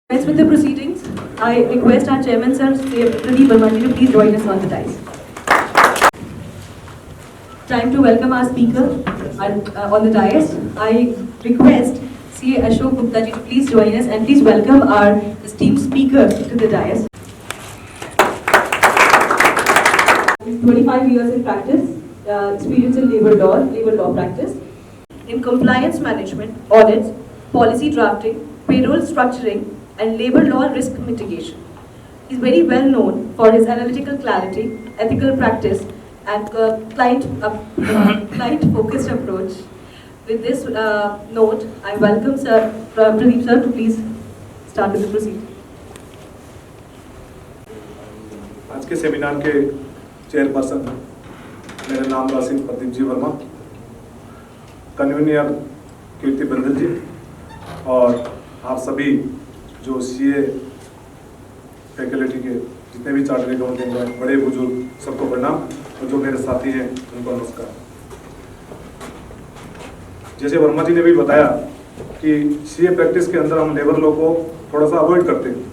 With the proceedings, I request our chairman, Sir Pradeep Verma ji, to please join us on the dais. Time to welcome our speaker on the dais. I request CA Ashok Gupta ji to please join us and please welcome our esteemed speaker to the dais. 25 years in practice, experience in labor law practice, in compliance management, audits, policy drafting, payroll structuring, and labor law risk mitigation. He is very well known for his analytical clarity, ethical practice, and client-focused approach. With this note, I welcome Sir Pradeep sir to please start with the proceeding. आज के seminar के chairperson मेरा नाम रासिन Pradeep ji Verma, convener कीर्ति बंदल जी और आप सभी जो सीए फैकल्टी के जितने भी चार्टर्ड अकाउंटेंट हैं, बड़े बुजुर्ग सबको प्रणाम और जो मेरे साथी हैं उनको नमस्कार। जैसे वर्मा जी ने भी बताया कि सीए प्रैक्टिस के अंदर हम लेबर लॉ को थोड़ा सा अवॉइड करते हैं,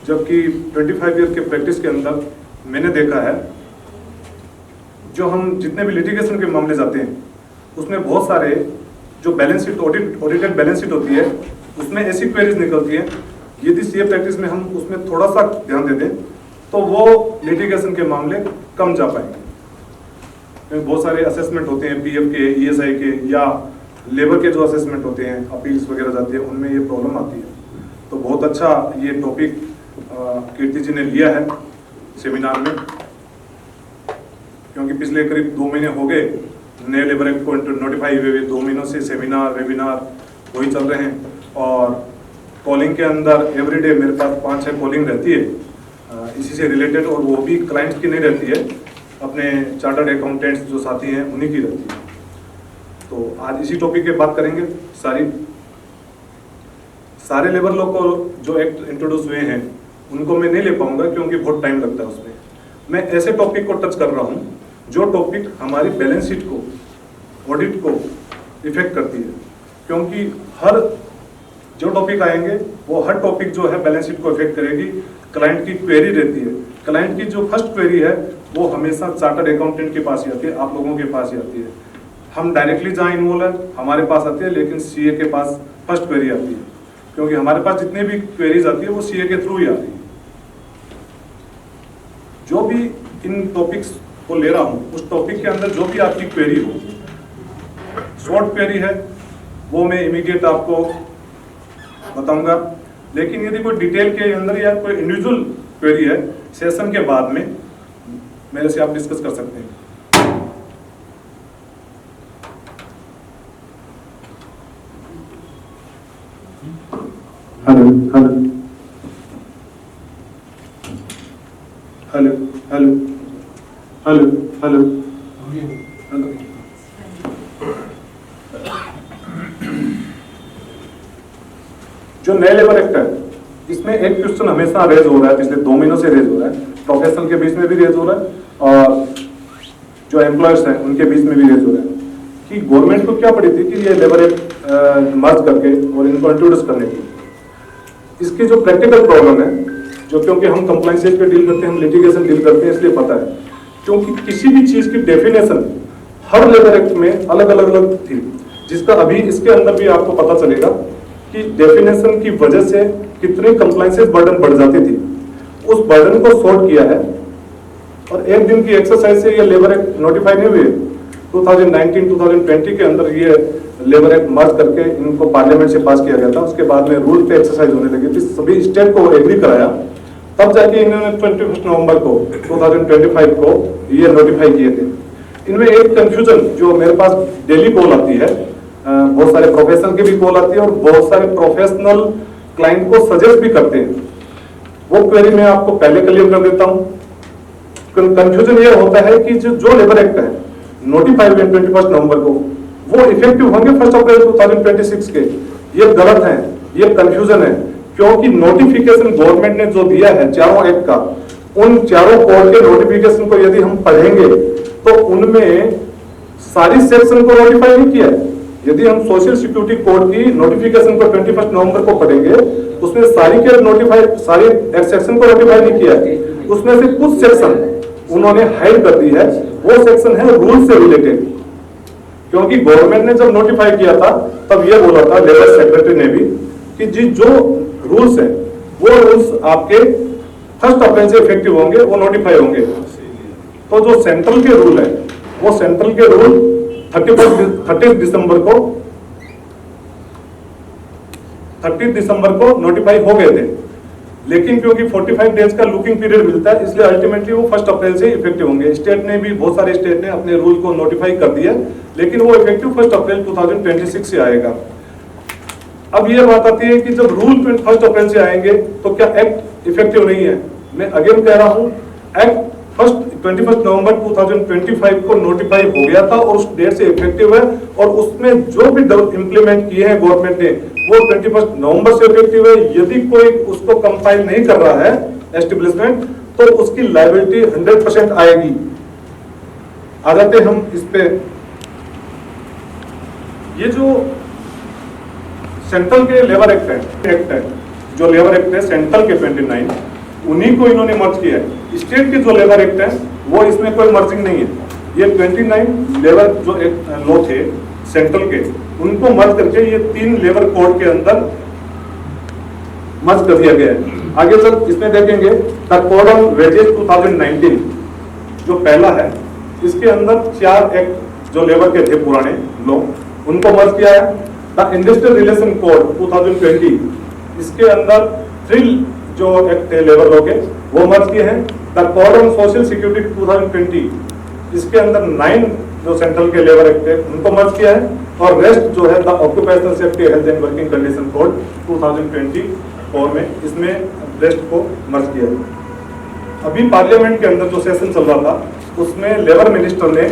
जबकि 25 ईयर के प्रैक्टिस के अंदर मैंने देखा है जो हम जितने भी लिटिगेशन के मामले जाते हैं उसमें बहुत सारे जो balance sheet audited balance sheet होती है उसमें ऐसी क्वेरीज निकलती हैं, यदि सीए प्रैक्टिस में हम उसमें थोड़ा सा ध्यान दे दें तो वो लिटिगेशन के मामले कम जा पाएंगे। क्योंकि बहुत सारे असेसमेंट होते हैं पीएफ के, ईएसआई के या लेबर के जो असेसमेंट होते हैं, अपील्स वगैरह जाती है, उनमें ये प्रॉब्लम आती है। तो बहुत अच्छा ये टॉपिक कीर्ति जी ने लिया है सेमिनार में, क्योंकि पिछले करीब 2 महीने हो गए नए लेबर एक्ट को नोटिफाई हुए, 2 महीनों से सेमिनार वेबिनार वही चल रहे हैं और कॉलिंग के अंदर एवरीडे मेरे पास 5-6 कॉलिंग रहती है इसी से रिलेटेड, और वो भी क्लाइंट्स की नहीं रहती है, अपने चार्टर्ड अकाउंटेंट्स जो साथी हैं उन्हीं की रहती है। तो आज इसी टॉपिक पे बात करेंगे। सारे लेबर लॉ को जो एक्ट इंट्रोड्यूस हुए हैं उनको मैं नहीं ले पाऊंगा क्योंकि बहुत टाइम लगता है उसमें। मैं ऐसे टॉपिक को टच कर रहा हूँ जो टॉपिक हमारी बैलेंस शीट को, ऑडिट को इफेक्ट करती है, क्योंकि हर जो टॉपिक आएंगे वो हर टॉपिक जो है बैलेंस शीट को इफेक्ट करेगी। क्लाइंट की क्वेरी रहती है, क्लाइंट की जो फर्स्ट क्वेरी है वो हमेशा चार्टर्ड अकाउंटेंट के पास ही आती है, आप लोगों के पास ही आती है। हम डायरेक्टली जहाँ इन्वॉल्व है हमारे पास आती है, लेकिन सीए के पास फर्स्ट क्वेरी आती है, क्योंकि हमारे पास जितनी भी क्वेरीज आती है वो सीए के थ्रू ही आती है। जो भी इन टॉपिक्स को ले रहा हूँ उस टॉपिक के अंदर जो भी आपकी क्वेरी हो, शॉर्ट क्वेरी है वो मैं इमीडिएट आपको बताऊंगा, लेकिन यदि कोई डिटेल के अंदर या कोई इंडिविजुअल क्वेरी है सेशन के बाद में मेरे से आप डिस्कस कर सकते हैं। Hello hello hello hello hello hello hello जो नए लेबर एक्ट है इसमें एक क्वेश्चन हमेशा रेज हो रहा है, पिछले 2 महीनों से रेज हो रहा है, प्रोफेशनल के बीच में भी रेज हो रहा है और जो एम्प्लॉयर्स हैं उनके बीच में भी रेज हो रहा है कि गवर्नमेंट को क्या पड़ी थी कि ये लेबर एक्ट मर्ज करके और इनको इंट्रोड्यूस करने की। इसकी जो प्रैक्टिकल प्रॉब्लम है, जो क्योंकि हम कंप्लायंसेस पे डील करते हैं, हम लिटिगेशन डील करते हैं, इसलिए पता है, क्योंकि किसी भी चीज की डेफिनेशन हर लेबर एक्ट में अलग अलग थी, जिसका अभी इसके अंदर भी आपको पता चलेगा कि डेफिनेशन की वजह से कितनी कंप्लायंसेस बर्डन बढ़ जाती थी। उस बर्डन को सॉर्ट किया है और एक दिन की एक्सरसाइज से ये लेबर एक्ट नोटिफाई नहीं हुए। 2019-2020 के अंदर ये लेबर एक्ट मर्ज करके इनको पार्लियामेंट से पास किया गया था, उसके बाद में रूल पे एक्सरसाइज होने लगी थी, सभी स्टेट को एग्री कराया, तब जाके इन्होंने 21 नवंबर को 2025 को ये नोटिफाई किए थे। इनमें एक कंफ्यूजन जो मेरे पास डेली कॉल आती है, बहुत सारे प्रोफेशनल की भी कॉल आती है और बहुत सारे प्रोफेशनल क्लाइंट को सजेस्ट भी करते हैं, वो क्वेरी मैं आपको पहले क्लियर कर देता हूँ। कंफ्यूजन ये होता है कि जो लेबर एक्ट है नोटिफाई हुए 21 नवंबर को वो इफेक्टिव होंगे 1 अप्रैल 2026 के। ये गलत है, ये कंफ्यूजन है, क्योंकि नोटिफिकेशन गवर्नमेंट ने जो दिया है चारों एक्ट का, उन चारों कोड के नोटिफिकेशन को यदि हम पढ़ेंगे तो उनमें सारी सेक्शन को नोटिफाई नहीं किया है। यदि हम सोशल सिक्योरिटी कोड की नोटिफिकेशन को 21 नवंबर को पढ़ेंगे, उसमें सारी के नोटिफाई, सारे सेक्शन को नोटिफाई नहीं किया है, उसमें से कुछ सेक्शन उन्होंने हाइड कर दी है। वो सेक्शन है रूल से रिलेटेड, क्योंकि गवर्नमेंट ने जब नोटिफाई किया था तब ये बोला था लेबर सेक्रेटरी ने भी कि जी जो रूल्स है वो रूल्स आपके 1 अप्रैल से इफेक्टिव होंगे, वो नोटिफाई होंगे। तो जो सेंट्रल के रूल है वो सेंट्रल के रूल 30 दिसंबर को नोटिफाई हो गए थे, लेकिन क्योंकि 45 डेज का लुकिंग पीरियड मिलता है, इसलिए अल्टीमेटली वो 1 अप्रैल से इफेक्टिव होंगे। स्टेट ने भी, बहुत सारे स्टेट ने अपने रूल को नोटिफाई कर दिया, लेकिन वो इफेक्टिव 1 अप्रैल 2026 से आएगा। अब ये बात आती है कि जब रूल 1 अप्रैल से आएंगे तो क्या एक्ट इफेक्टिव नहीं है? मैं अगेन कह रहा हूं, एक्ट 21 नवंबर 2025 को नोटिफाई हो गया था और उस डेट से इफेक्टिव है, और उसमें जो भी इम्प्लीमेंट किए हैं गवर्नमेंट ने वो 21 नवंबर से इफेक्टिव है। यदि कोई उसको कंपाइल नहीं कर रहा है एस्टेब्लिशमेंट, तो उसकी लायबिलिटी 100% आएगी। आ जाते हम इस पे, ये जो सेंट्रल के लेबर एक्ट है, जो लेबर एक्ट है सेंट्रल के 29, उन्हीं को इन्होंने मर्ज किया है। स्टेट के जो लेबर एक्ट है वो इसमें कोई मर्जिंग नहीं है। ये 29 लेबर जो लॉ थे सेंट्रल के, उनको मर्ज करके ये 3 लेबर कोड के अंदर मर्ज कर दिया गया है। आगे चल इसमें देखेंगे द कोड ऑन वेजेस 2019 जो पहला है, इसके अंदर 4 एक्ट जो लेबर के थे पुराने लॉ, उनको मर्ज किया है। द इंडस्ट्रियल रिलेशन कोड 2020, इसके अंदर 3 जो एक्ट थे लेबर लॉ के वो मर्ज किए हैं। The code on social security 2020, इसके अंदर 9 जो सेंट्रल के लेबर एक्ट थे उनको मर्ज किया है, और रेस्ट जो है the occupational safety health and working condition code 2024 में इसमें रेस्ट को मर्ज किया है। अभी पार्लियामेंट के अंदर जो सेशन चल रहा था उसमें लेबर मिनिस्टर ने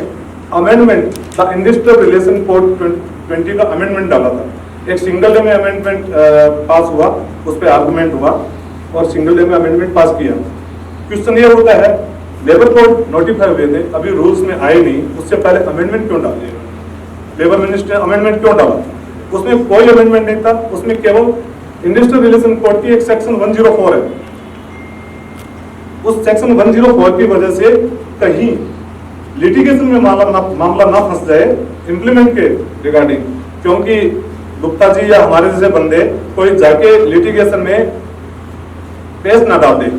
amendment the industrial relation code 20 का अमेंडमेंट डाला था। एक सिंगल डे में अमेंडमेंट पास हुआ, उस पर आर्गुमेंट हुआ और सिंगल डे में अमेंडमेंट पास किया। क्वेश्चन ये होता है, लेबर कोड नोटिफाई हुए थे, अभी रूल्स में आए नहीं, उससे पहले अमेंडमेंट क्यों डाले? लेबर मिनिस्टर ने अमेंडमेंट क्यों डाला? उसमें कोई अमेंडमेंट नहीं था, उसमें केवल इंडस्ट्रियल रिलेशन कोड की एक सेक्शन 104 है। उस सेक्शन 104 की वजह से कहीं लिटिगेशन में मामला ना फंस जाए इंप्लीमेंट के रिगार्डिंग, क्योंकि गुप्ता जी या हमारे जैसे बंदे कोई जाके लिटिगेशन में पेश ना डाल दे।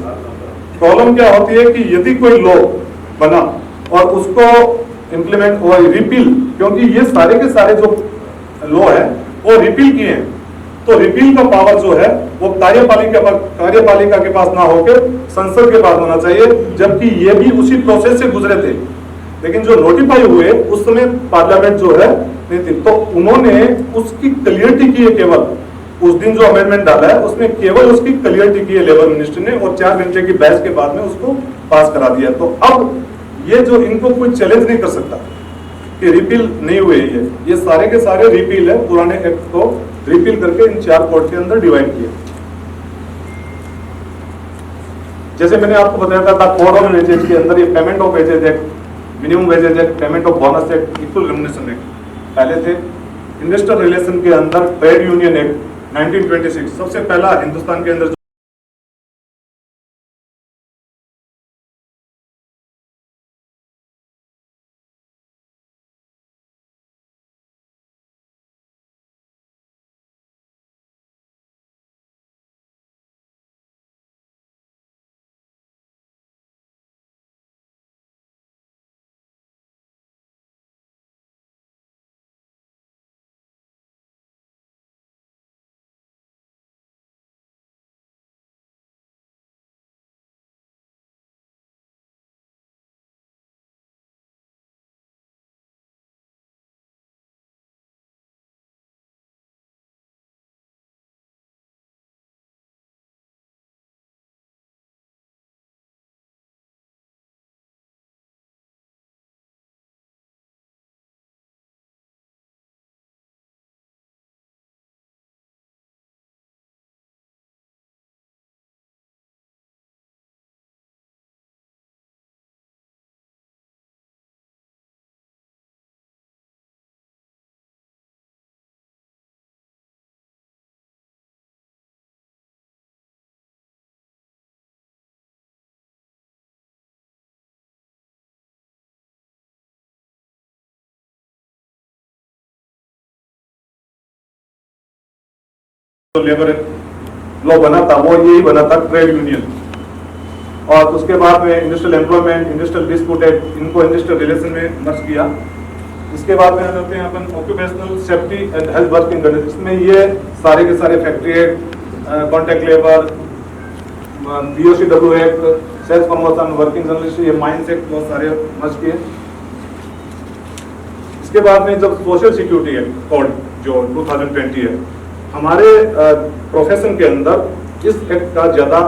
प्रॉब्लम क्या होती है कि यदि कोई लॉ बना और उसको इंप्लीमेंट और रिपील, क्योंकि ये सारे के सारे जो लॉ है वो रिपील किए हैं, तो रिपील का पावर जो है वो कार्यपालिका के पास ना होकर संसद के पास होना चाहिए, जबकि ये भी उसी प्रोसेस से गुजरे थे। लेकिन जो नोटिफाई हुए उस समय पार्लियामेंट जो है नहीं थी, तो उन्होंने उसकी क्लियरिटी की है। केवल उस दिन जो अमेंडमेंट डाला है उसमें केवल उसकी क्लियरिटी की है लेबर मिनिस्टर ने, और 4 घंटे की बहस के बाद में उसको पास करा दिया। तो अब ये जो इनको कोई चैलेंज नहीं कर सकता कि रिपील नहीं हुए, ये सारे के सारे रिपील है, पुराने एक्ट को रिपील करके इन 4 कोड के अंदर डिवाइड किया। जैसे मैंने आपको बताया था कोड ऑन वेजेज के अंदर ये payment of wages act, minimum wages act, payment of bonus act, equal remuneration act पहले थे। इंडस्ट्रियल रिलेशन के अंदर ट्रेड यूनियन एक्ट 1926 सबसे पहला हिंदुस्तान के अंदर जो लेबर लॉ बना था वो यही बना था, ट्रेड यूनियन। और उसके बाद में industrial employment, industrial dispute act, इनको इंडस्ट्रियल रिलेशन में मर्ज किया। इसके बाद में आते हैं अपन occupational safety and health working condition. इसमें ये सारे के सारे factory act, contract labour, BOCW act, sales promotion, working journalist, ये माइंस एक्ट, बहुत सारे मर्ज किए। इसके बाद में जब सोशल सिक्योरिटी एक्ट कोड जो 2020 है, हमारे प्रोफेशन के अंदर इस एक्ट का ज्यादा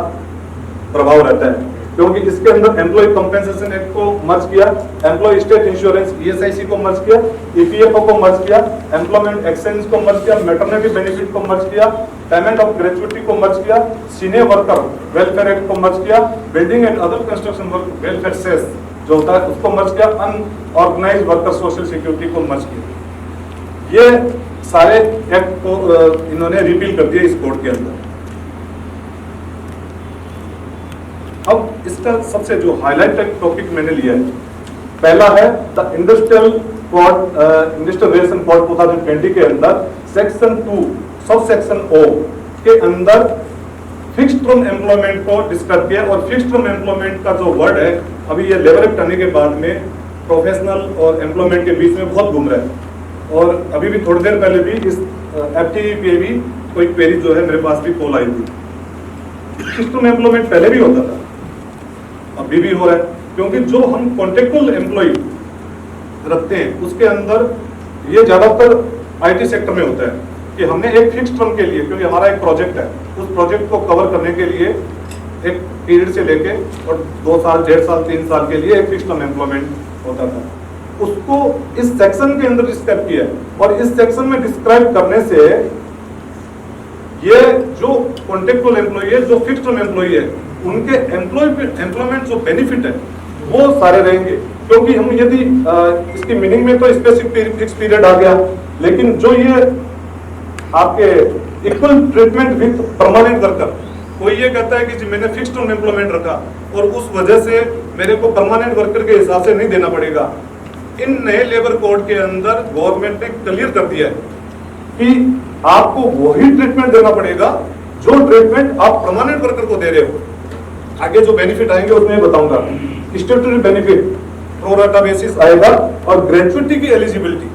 प्रभाव रहता है, क्योंकि इसके अंदर एम्प्लॉय कंपेंसेशन एक्ट को मर्ज किया, एम्प्लॉय स्टेट इंश्योरेंस ESIC को मर्ज किया, EPFO को मर्ज किया, एम्प्लॉयमेंट एक्सचेंज को मर्ज किया, मैटरनिटी बेनिफिट को मर्ज किया, पेमेंट ऑफ ग्रेचुइटी को मर्ज किया, सीनियर वर्कर वेलफेयर एक्ट को मर्ज किया, building and other construction work welfare cess जो होता है उसको मर्ज किया, अनऑर्गेनाइज्ड वर्कर सोशल सिक्योरिटी को मर्ज किया। ये सारे एक्ट को इन्होंने रिपील कर दिया इस कोड के अंदर। अब इसका सबसे जो हाईलाइटेड टॉपिक मैंने लिया है, पहला है the industrial code, industrial relation code 2020 के अंदर सेक्शन 2 सब सेक्शन O के अंदर फिक्स्ड टर्म एम्प्लॉयमेंट को डिस्कस किया। और फिक्स्ड टर्म एम्प्लॉयमेंट का जो वर्ड है, अभी ये लेबर एक्ट आने के बाद में प्रोफेशनल और एम्प्लॉयमेंट के बीच में बहुत घूम रहा है। और अभी भी थोड़ी देर पहले भी इस FTE पे भी कोई क्वेरी जो है मेरे पास भी कॉल आई थी। फिक्स्ड टर्म एम्प्लॉयमेंट पहले भी होता था, अभी भी हो रहा है, क्योंकि जो हम कॉन्ट्रेक्चुअल एम्प्लॉय रखते हैं उसके अंदर ये ज्यादातर IT सेक्टर में होता है कि हमने एक फिक्स टर्म के लिए, क्योंकि हमारा एक प्रोजेक्ट है, उस प्रोजेक्ट को कवर करने के लिए एक पीरियड से लेके और 2 साल, 1.5 साल, 3 साल के लिए एक फिक्स टर्म एम्प्लॉयमेंट होता था। उसको इस सेक्शन के अंदर डिस्क्राइब किया है। और इस सेक्शन में डिस्क्राइब करने से ये जो कॉन्ट्रेक्चुअल एम्प्लॉय है, जो फिक्स टर्म एम्प्लॉय है, उनके एम्प्लॉयमेंट जो बेनिफिट है वो सारे रहेंगे। क्योंकि हम यदि इसकी मीनिंग में तो स्पेसिफिक फिक्स पीरियड आ गया, लेकिन जो ये आपके equal treatment with permanent worker, कोई ये कहता है कि जी मैंने फिक्स टर्म एम्प्लॉयमेंट रखा और उस वजह से मेरे को परमानेंट वर्कर के हिसाब से नहीं देना पड़ेगा। इन नए लेबर कोड के अंदर गवर्नमेंट ने क्लियर कर दिया है कि आपको वही ट्रीटमेंट देना पड़ेगा जो ट्रीटमेंट आप परमानेंट वर्कर को दे रहे हो। आगे जो बेनिफिट आएंगे उसमें बताऊंगा। Statutory benefit pro rata basis आएगा। और ग्रेचुइटी की एलिजिबिलिटी,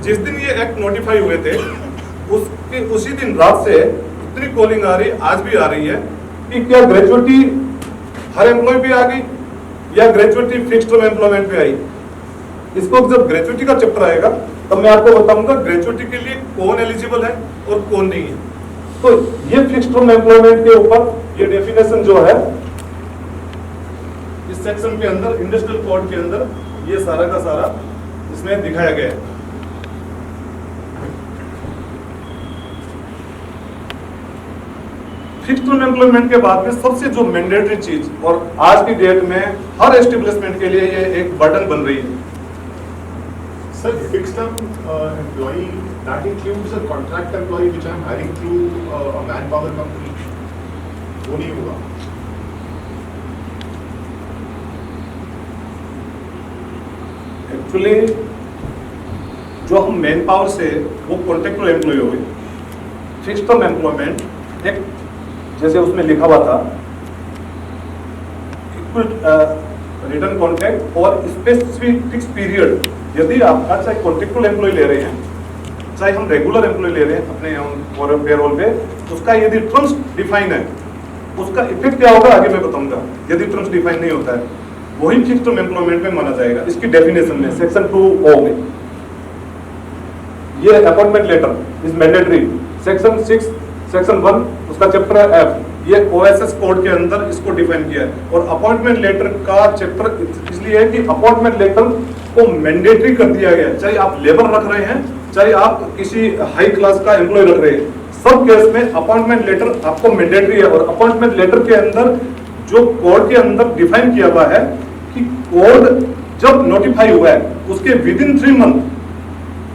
जिस दिन ये एक्ट नोटिफाई हुए थे उसी दिन रात से इतनी कॉलिंग आ रही, आज भी आ रही है कि क्या ग्रेचुइटी हर एम्प्लॉय पे आ गई या ग्रेचुइटी फिक्स्ड टर्म एम्प्लॉयमेंट पे आई। इसको जब ग्रेचुइटी का चैप्टर आएगा तब मैं आपको बताऊंगा ग्रेचुइटी के लिए कौन एलिजिबल है और कौन नहीं है। तो ये फिक्स्ड टर्म एम्प्लॉयमेंट के ऊपर ये डेफिनेशन जो है इस सेक्शन के अंदर, इंडस्ट्रियल कोड के अंदर, ये सारा का सारा इसमें दिखाया गया है। फिक्स्ड टर्म एम्प्लॉयमेंट के बाद में सबसे जो मैंडेटरी चीज और आज की डेट में हर एस्टेब्लिशमेंट के लिए ये एक बर्डन बन रही है। Sir, fixed term employee, that includes a contract employee which I am hiring through a manpower company. वो नहीं होगा। एक्चुअली जो हम मैन पावर से वो कॉन्ट्रैक्चुअल एम्प्लॉय हो गए। फिक्स्ड टर्म एम्प्लॉयमेंट एक जैसे उसमें लिखा हुआ था रिटर्न कॉन्ट्रैक्ट और स्पेसिफिक फिक्स पीरियड। यदि आप चाहे कॉन्ट्रैक्चुअल एम्प्लॉय ले रहे हैं, चाहे हम रेगुलर एम्प्लॉय ले रहे हैं अपने पेरोल पे, उसका यदि टर्म्स डिफाइन है, उसका इफेक्ट क्या होगा आगे मैं बताऊंगा। यदि टर्म्स डिफाइन नहीं होता है, वही फिक्स्ड टर्म एम्प्लॉयमेंट में माना जाएगा। इसकी डेफिनेशन में सेक्शन 2O में ये appointment letter is mandatory. Section 6 section 1 उसका चैप्टर है F, ये OSS कोड के अंदर इसको डिफाइन किया है। और अपॉइंटमेंट लेटर का चैप्टर इसलिए है कि अपॉइंटमेंट लेटर को मैंडेटरी कर दिया गया, चाहे आप लेबर रख रहे हैं, चाहे आप किसी हाई क्लास का एम्प्लॉय रख रहे हैं, सब केस में अपॉइंटमेंट लेटर आपको मैंडेटरी है। और अपॉइंटमेंट लेटर के अंदर जो कोड के अंदर डिफाइन किया हुआ है कि कोड जब नोटिफाई हुआ है उसके विद इन 3 मंथ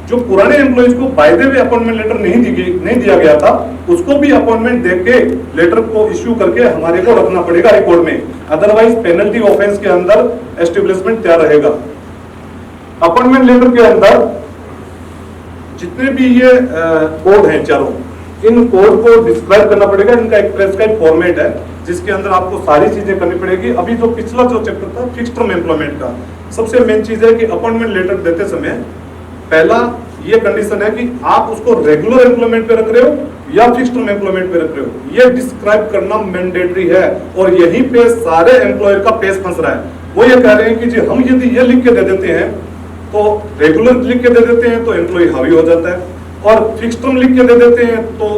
जो पुराने एम्प्लॉइज को by the way appointment letter नहीं दिया गया था, उसको भी अपॉइंटमेंट देके लेटर को इश्यू करके हमारे को रखना पड़ेगा रिकॉर्ड में, अदरवाइज पेनल्टी ऑफेंस के अंदर एस्टेब्लिशमेंट तैयार रहेगा। अपॉइंटमेंट लेटर के अंदर जितने भी ये कोड हैं चारों, इन कोड को डिस्क्राइब करना पड़ेगा। इनका एक प्रेस्क्राइब फॉर्मेट है जिसके अंदर आपको सारी चीजें करनी पड़ेगी। अभी जो पिछला जो चैप्टर था फिक्स्ड टर्म एम्प्लॉयमेंट का, सबसे मेन चीज है कि अपॉइंटमेंट लेटर देते समय पहला ये कंडीशन है कि आप उसको रेगुलर एम्प्लॉयमेंट पे रख रहे हो या फिक्स्ड टर्म एम्प्लॉयमेंट पे रख रहे हो, ये डिस्क्राइब करना मैंडेटरी है। और यहीं पे सारे एम्प्लॉयर का पेश फंस रहा है। वो ये कह रहे हैं कि जी हम यदि ये लिख के दे देते हैं तो रेगुलर लिख के दे देते हैं तो एम्प्लॉय हावी हो जाता है, और फिक्स्ड टर्म लिख के दे देते हैं तो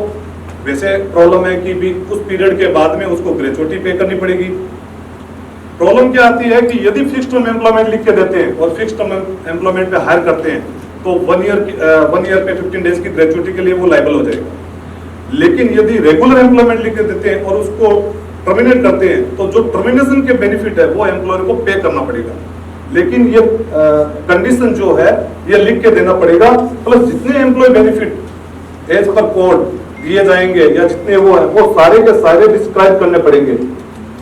वैसे प्रॉब्लम है कि भी उस पीरियड के बाद में उसको ग्रेचुइटी पे करनी पड़ेगी। प्रॉब्लम क्या आती है कि यदि फिक्स्ड टर्म एम्प्लॉयमेंट लिख के देते हैं और फिक्स्ड टर्म एम्प्लॉयमेंट पे हायर करते हैं तो 1 ईयर पे 15 डेज की ग्रेचुइटी के लिए वो लायबल हो जाएगा। लेकिन यदि रेगुलर एम्प्लॉयमेंट लिख के देते हैं और उसको टर्मिनेट करते हैं तो जो टर्मिनेशन के बेनिफिट है वो एम्प्लॉयर को पे करना पड़ेगा। लेकिन ये कंडीशन जो है ये लिख के देना पड़ेगा, प्लस जितने employee benefit as per code दिए जाएंगे या जितने वो है वो सारे के सारे डिस्क्राइब करने पड़ेंगे।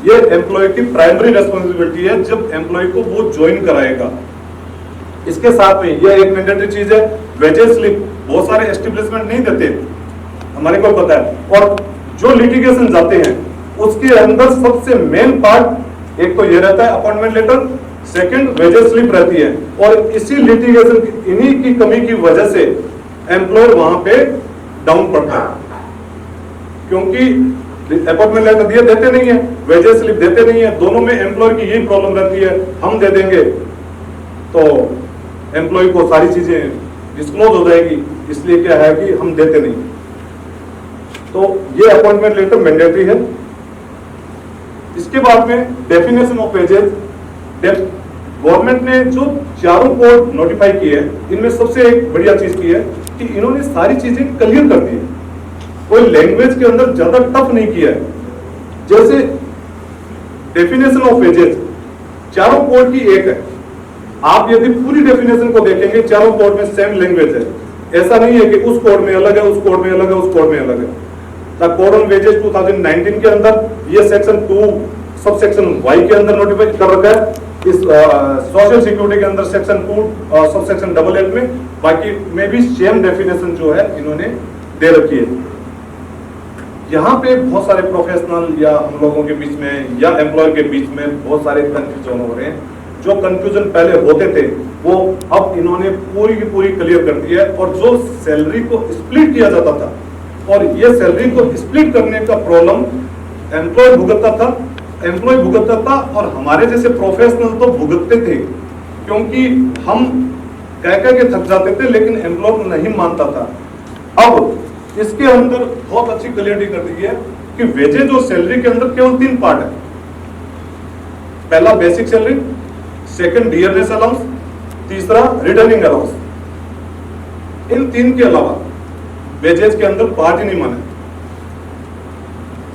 ये एम्प्लॉय की प्राइमरी रेस्पॉन्सिबिलिटी है जब एम्प्लॉय को वो ज्वाइन कराएगा। इसके साथ में ये एक मैंडेटरी चीज है, वेजेस स्लिप बहुत सारे एस्टेब्लिशमेंट नहीं देते, हमारे को पता है। और जो लिटिगेशन जाते हैं उसके अंदर सबसे मेन पार्ट एक तो ये रहता है appointment letter, second wages slip रहती है। और इसी लिटिगेशन इन्हीं की कमी की वजह से एम्प्लॉयर वहां पे डाउन पड़ता है, क्योंकि अपॉइंटमेंट लेटर दिए देते नहीं है, वेजेस स्लिप देते नहीं है। दोनों में एम्प्लॉयर की यही प्रॉब्लम रहती है, हम दे देंगे तो एम्प्लॉय को सारी चीजें डिस्क्लोज हो जाएगी, इसलिए क्या है कि हम देते नहीं। तो ये अपॉइंटमेंट लेटर मैंडेटरी है। इसके बाद में डेफिनेशन ऑफ वेजेस, गवर्नमेंट ने जो चारों कोड नोटिफाई किए हैं इनमें सबसे एक बढ़िया चीज की है कि इन्होंने सारी चीजें क्लियर कर दी है, कोई लैंग्वेज के अंदर ज्यादा टफ नहीं किया है। जैसे डेफिनेशन ऑफ वेजेस चारों कोड की एक है, आप यदि पूरी डेफिनेशन को देखेंगे चारों कोड में सेम लैंग्वेज है, ऐसा नहीं है कि उस कोड में अलग है, उस कोड में अलग है, उस कोड में अलग है। द कोड ऑन वेजेस 2019 के अंदर ये सेक्शन 2 सब सेक्शन वाई के अंदर नोटिफाई कर रखा है, इस सोशल सिक्योरिटी के अंदर सेक्शन 2 सब सेक्शन 8 में, बाकी में भी सेम डेफिनेशन जो है इन्होंने दे रखी है। यहाँ पे बहुत सारे प्रोफेशनल या हम लोगों के बीच में या एम्प्लॉयर के बीच में बहुत सारे कंफ्यूजन हो रहे हैं। जो कंफ्यूजन पहले होते थे वो अब इन्होंने पूरी की पूरी क्लियर कर दी है। और जो सैलरी को स्प्लिट किया जाता था और ये सैलरी को स्प्लिट करने का प्रॉब्लम एम्प्लॉय भुगतता था और हमारे जैसे प्रोफेशनल तो भुगतते थे, क्योंकि हम कह के थक जाते थे लेकिन एम्प्लॉय नहीं मानता था। अब इसके अंदर बहुत अच्छी क्लियरिटी कर दी है कि वेजेज और सैलरी के अंदर केवल 3 पार्ट है। पहला basic salary, second dearness allowance, तीसरा रिटर्निंग अलाउंस। इन 3 के अलावा वेजेज के अंदर पार्ट ही नहीं माने।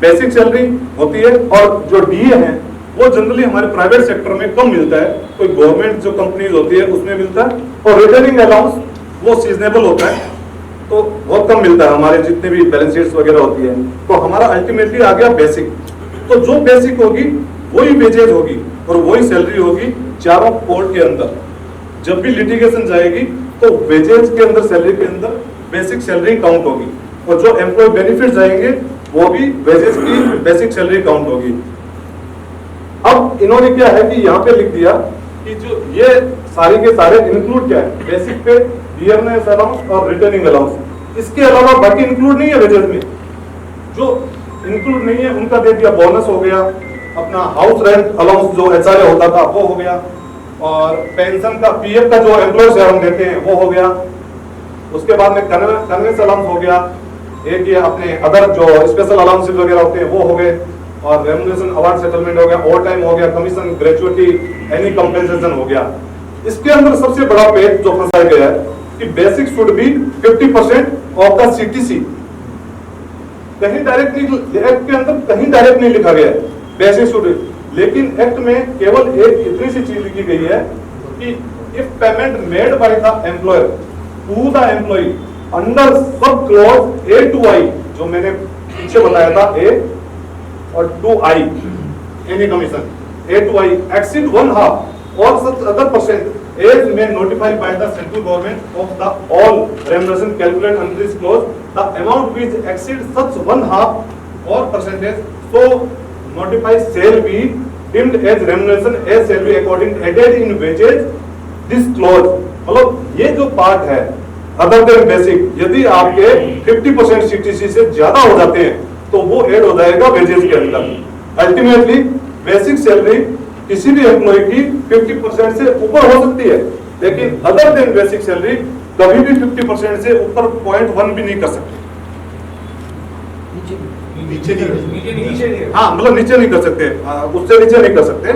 बेसिक सैलरी होती है और जो डीए है वो जनरली हमारे प्राइवेट सेक्टर में कम मिलता है, कोई गवर्नमेंट जो कंपनीज होती है उसमें मिलता है। और रिटर्निंग अलाउंस वो सीजनेबल होता है तो बहुत कम मिलता है, हमारे जितने भी बैलेंस शीट्स वगैरह होती है। तो हमारा अल्टीमेटली आ गया बेसिक। तो जो बेसिक होगी वही वेजेज होगी और वही सैलरी होगी चारों कोड के अंदर। जब भी लिटिगेशन जाएगी तो वेजेज के अंदर, सैलरी के अंदर बेसिक सैलरी काउंट होगी, और जो एम्प्लॉय बेनिफिट जाएंगे वो भी वेजेज की बेसिक सैलरी काउंट होगी। अब इन्होंने क्या है कि यहाँ पे लिख दिया कि जो ये सारे के सारे इंक्लूड क्या है, बेसिक पे डियरनेस अलाउंस और रिटर्निंग अलाउंस। इसके अलावा बाकी इंक्लूड नहीं है वेजेज में। जो इंक्लूड नहीं है उनका दे दिया बोनस हो गया, अपना हाउस रेंट अलाउंस जो एचआरए होता था वो हो गया, और पेंशन का पीएफ का जो एम्प्लॉयज हम देते हैं वो हो गया। उसके बाद में कन्वेंस अलाउंस हो गया, एक ये अपने अदर जो स्पेशल अलाउंसेस वगैरह होते हैं वो हो गए, और रेम्युनरेशन अवार्ड सेटलमेंट हो गया, ओवर टाइम हो गया, कमीशन, ग्रेचुइटी, एनी कंपेंसेशन हो गया। इसके अंदर सबसे बड़ा पेज जो फंसाया गया है कि basic should be 50% of the CTC. कहीं डायरेक्ट नहीं, एक्ट के अंदर कहीं डायरेक्ट नहीं लिखा गया है बेसिक शुड, लेकिन एक्ट में केवल एक इतनी सी चीज लिखी गई है कि if payment made by the employer to the employee under sub clause A two I, जो मैंने पीछे बताया था ए और 2I, any commission A two I exceed 1/2 और such other percent as may notified by the central government of the all remuneration calculated under this clause the amount which exceeds such 1/2 or percentage so notified shall be deemed as remuneration as shall be according added in wages this clause। मतलब ये जो part है other than basic, यदि आपके 50% CTC से ज्यादा हो जाते हैं तो वो ऐड हो जाएगा वेजेस के अंदर। अल्टीमेटली बेसिक सैलरी किसी भी एम्प्लॉय की 50% से ऊपर हो सकती है, लेकिन अदर देन बेसिक सैलरी कभी भी 50% से ऊपर 0.1 भी नहीं कर सकते। नीचे नहीं हाँ, मतलब नीचे नहीं कर सकते, उससे नीचे नहीं कर सकते।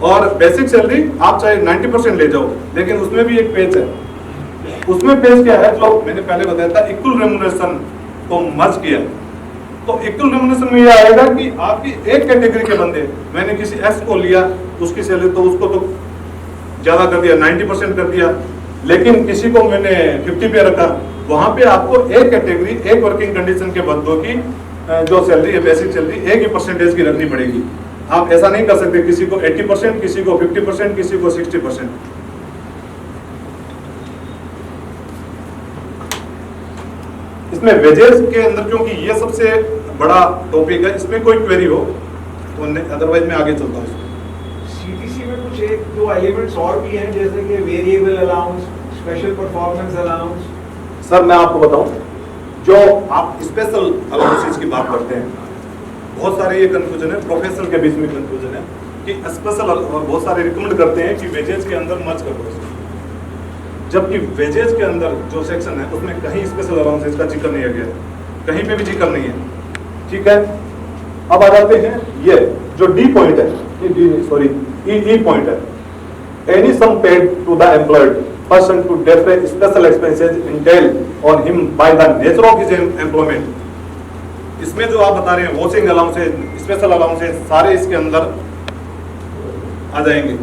और बेसिक सैलरी आप चाहे 90% ले जाओ, लेकिन उसमें भी एक पेज है। उसमें पेज क्या है, जो मैंने पहले बताया था, इक्वल रेम्युनरेशन को मर्ज किया। तो इक्वल रेम्युनरेशन में यह आएगा कि आपकी एक कैटेगरी के बंदे, मैंने किसी एस को लिया, उसकी सैलरी तो उसको तो ज्यादा कर दिया, 90% कर दिया, लेकिन किसी को मैंने 50 पे रखा, वहां पे आपको एक कैटेगरी, एक वर्किंग कंडीशन के बंदों की जो सैलरी है, बेसिक सैलरी एक ही परसेंटेज की रखनी पड़ेगी। आप ऐसा नहीं कर सकते किसी को 80%, किसी को 50%, किसी को 60%। इसमें वेजेस के अंदर, क्योंकि ये सबसे बड़ा टॉपिक है, इसमें कोई क्वेरी हो तो अदरवाइज मैं आगे चलता हूँ। सीटीसी में कुछ एक दो एलिमेंट्स और भी हैं, जैसे कि variable allowance, special performance allowance. Sir मैं आपको बताऊं, जो आप स्पेशल अलाउंसेस की बात करते हैं, बहुत सारे ये कंफ्यूजन है, प्रोफेशनल के बीच में कंफ्यूजन है कि स्पेशल, और बहुत सारे रिकमेंड करते हैं कि वेजेस के अंदर मर्ज कर दो, जबकि वेजेस के अंदर जो सेक्शन है उसमें कहीं स्पेशल अलाउंसेस का जिक्र नहीं गया, कहीं पे भी जिक्र नहीं है। ठीक है, अब आ जाते हैं ये जो डी पॉइंट है, ई पॉइंट है, any sum paid to the employed person to defray special expenses entailed on him by the nature of his employment। इसमें जो आप बता रहे हैं वॉशिंग अलाउंसेस, स्पेशल अलाउंसेस, सारे इसके अंदर आ जाएंगे।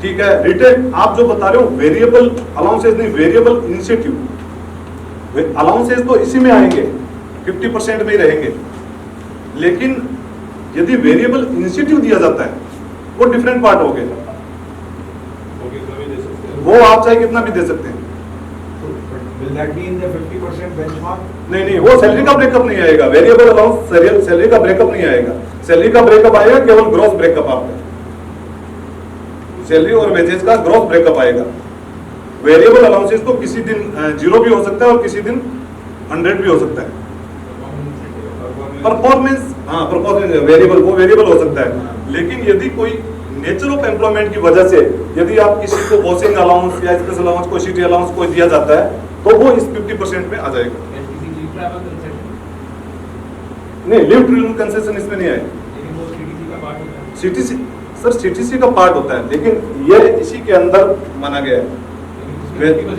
ठीक है, रिटेन आप जो बता रहे हो वेरिएबल अलाउंसेस नहीं, वेरिएबल इनिशिएटिव अलाउंसेस तो इसी में आएंगे, 50% में ही रहेंगे, लेकिन यदि वेरिएबल इनिशिएटिव दिया जाता है वो डिफरेंट पार्ट हो गया, वो आप चाहे कितना भी दे सकते हैं। Will that be in the 50% benchmark? नहीं, वो सैलरी का ब्रेकअप नहीं आएगा, वेरिएबल अलाउंस सैलरी का ब्रेकअप नहीं आएगा, सैलरी का ब्रेकअप आएगा केवल ग्रॉस ब्रेकअप, आपका सैलरी और वेजेस का ग्रॉस ब्रेकअप आएगा। वेरिएबल अलाउंसेस तो किसी दिन 0 भी हो सकता है और किसी दिन 100 भी हो सकता है। परफॉर्मेंस, हाँ परफॉर्मेंस वेरिएबल, वो वेरिएबल हो सकता है, लेकिन यदि कोई नेचर ऑफ एम्प्लॉयमेंट की वजह से यदि आप किसी को वॉशिंग अलाउंस या स्पेशल अलाउंस को सिटी अलाउंस को दिया जाता है तो वो इस 50% में आ जाएगा। नहीं, लिव ट्रिल कंसेशन इसमें नहीं आएगा। सीटीसी सर सीटीसी का पार्ट होता है, लेकिन ये इसी के अंदर माना गया है।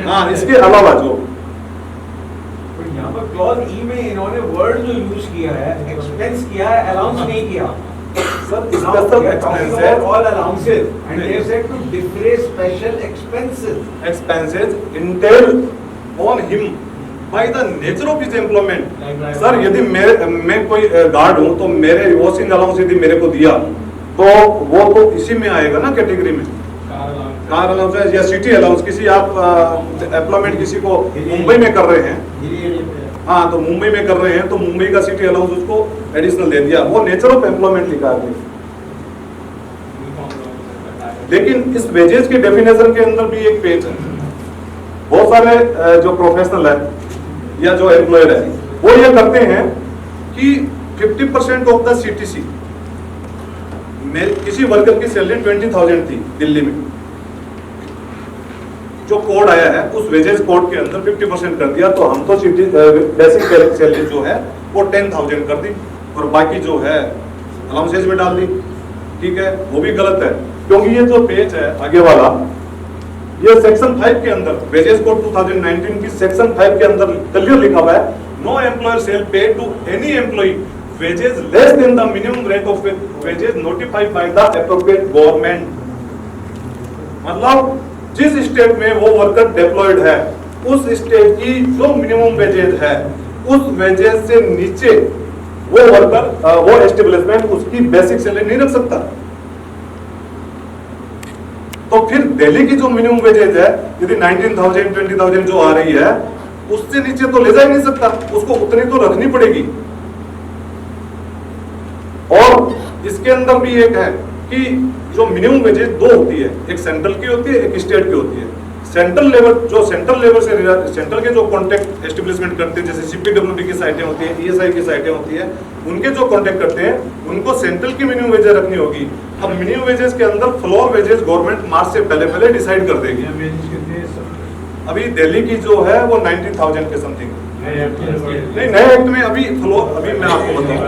हाँ, इसके अलावा जो यहाँ पर क्लॉज ई में इन्होंने वर्ड जो यूज किया है, एक्सपेंस किया है, अलाउंस नहीं किया। Sir special expenses, all allowances and they have said to defray special expenses entailed on him by the nature of his employment। Sir यदि मैं कोई गार्ड हूँ तो मेरे वॉशिंग अलाउंस यदि मेरे को दिया तो वो तो इसी में आएगा ना कैटेगरी में, कार अलाउंस या सिटी अलाउंस। किसी आप एम्प्लॉयमेंट किसी को मुंबई में कर रहे हैं, हाँ तो मुंबई में कर रहे हैं तो मुंबई का सिटी अलाउंस उसको एडिशनल दे दिया, वो नेचर ऑफ एम्प्लॉयमेंट लिखा है। लेकिन इस वेजेस के डेफिनेशन के अंदर भी एक पेज है, बहुत सारे जो प्रोफेशनल है या जो एम्प्लॉयर है वो ये करते हैं कि 50% ऑफ द सीटीसी में किसी वर्कर की सैलरी 20,000 थी दिल्ली में, जो कोड आया है उस वेजेस कोड के अंदर 50% कर दिया, तो हम तो बेसिक सैलरी जो है वो 10,000 कर दी और बाकी जो है अलाउंसेस में डाल दी। ठीक है, वो भी गलत है, क्योंकि ये जो पेज है आगे वाला, ये सेक्शन 5 के अंदर वेजेस कोड 2019 की सेक्शन 5 के अंदर क्लियर लिखा हुआ है, no employer shall pay to any employee wages less than the minimum rate of wages notified by the appropriate government. मतलब जिस स्टेट में वो वर्कर डिप्लॉयड है उस स्टेट की जो मिनिमम वेजेस है उस वेजेस से नीचे वो वर्कर, वो एस्टेब्लिशमेंट उसकी बेसिक सैलरी नहीं रख सकता। तो फिर दिल्ली की जो मिनिमम वेजेस है यदि 19,000 20,000 जो आ रही है, उससे नीचे तो ले जा ही नहीं सकता, उसको उतनी तो रखनी पड़ेगी। और इसके अंदर भी एक है कि जो मिनिमम वेजेस दो होती है, एक सेंट्रल की होती है, एक स्टेट की होती है। सेंट्रल लेवल से सेंट्रल के जो कॉन्ट्रैक्ट एस्टेब्लिशमेंट करते हैं, जैसे सीपीडब्ल्यूडी की साइटें होती हैं, ईएसआई की साइटें होती है, उनके जो कॉन्ट्रैक्ट करते हैं उनको सेंट्रल की मिनिमम वेजेस रखनी होगी। अब मिनिमम वेजेस के अंदर फ्लोर वेजेस गवर्नमेंट मार्च से पहले डिसाइड कर देगी। अभी दिल्ली की जो है वो 19,000 के समथिंग, नहीं नए एक्ट में अभी मैं आपको बताऊं,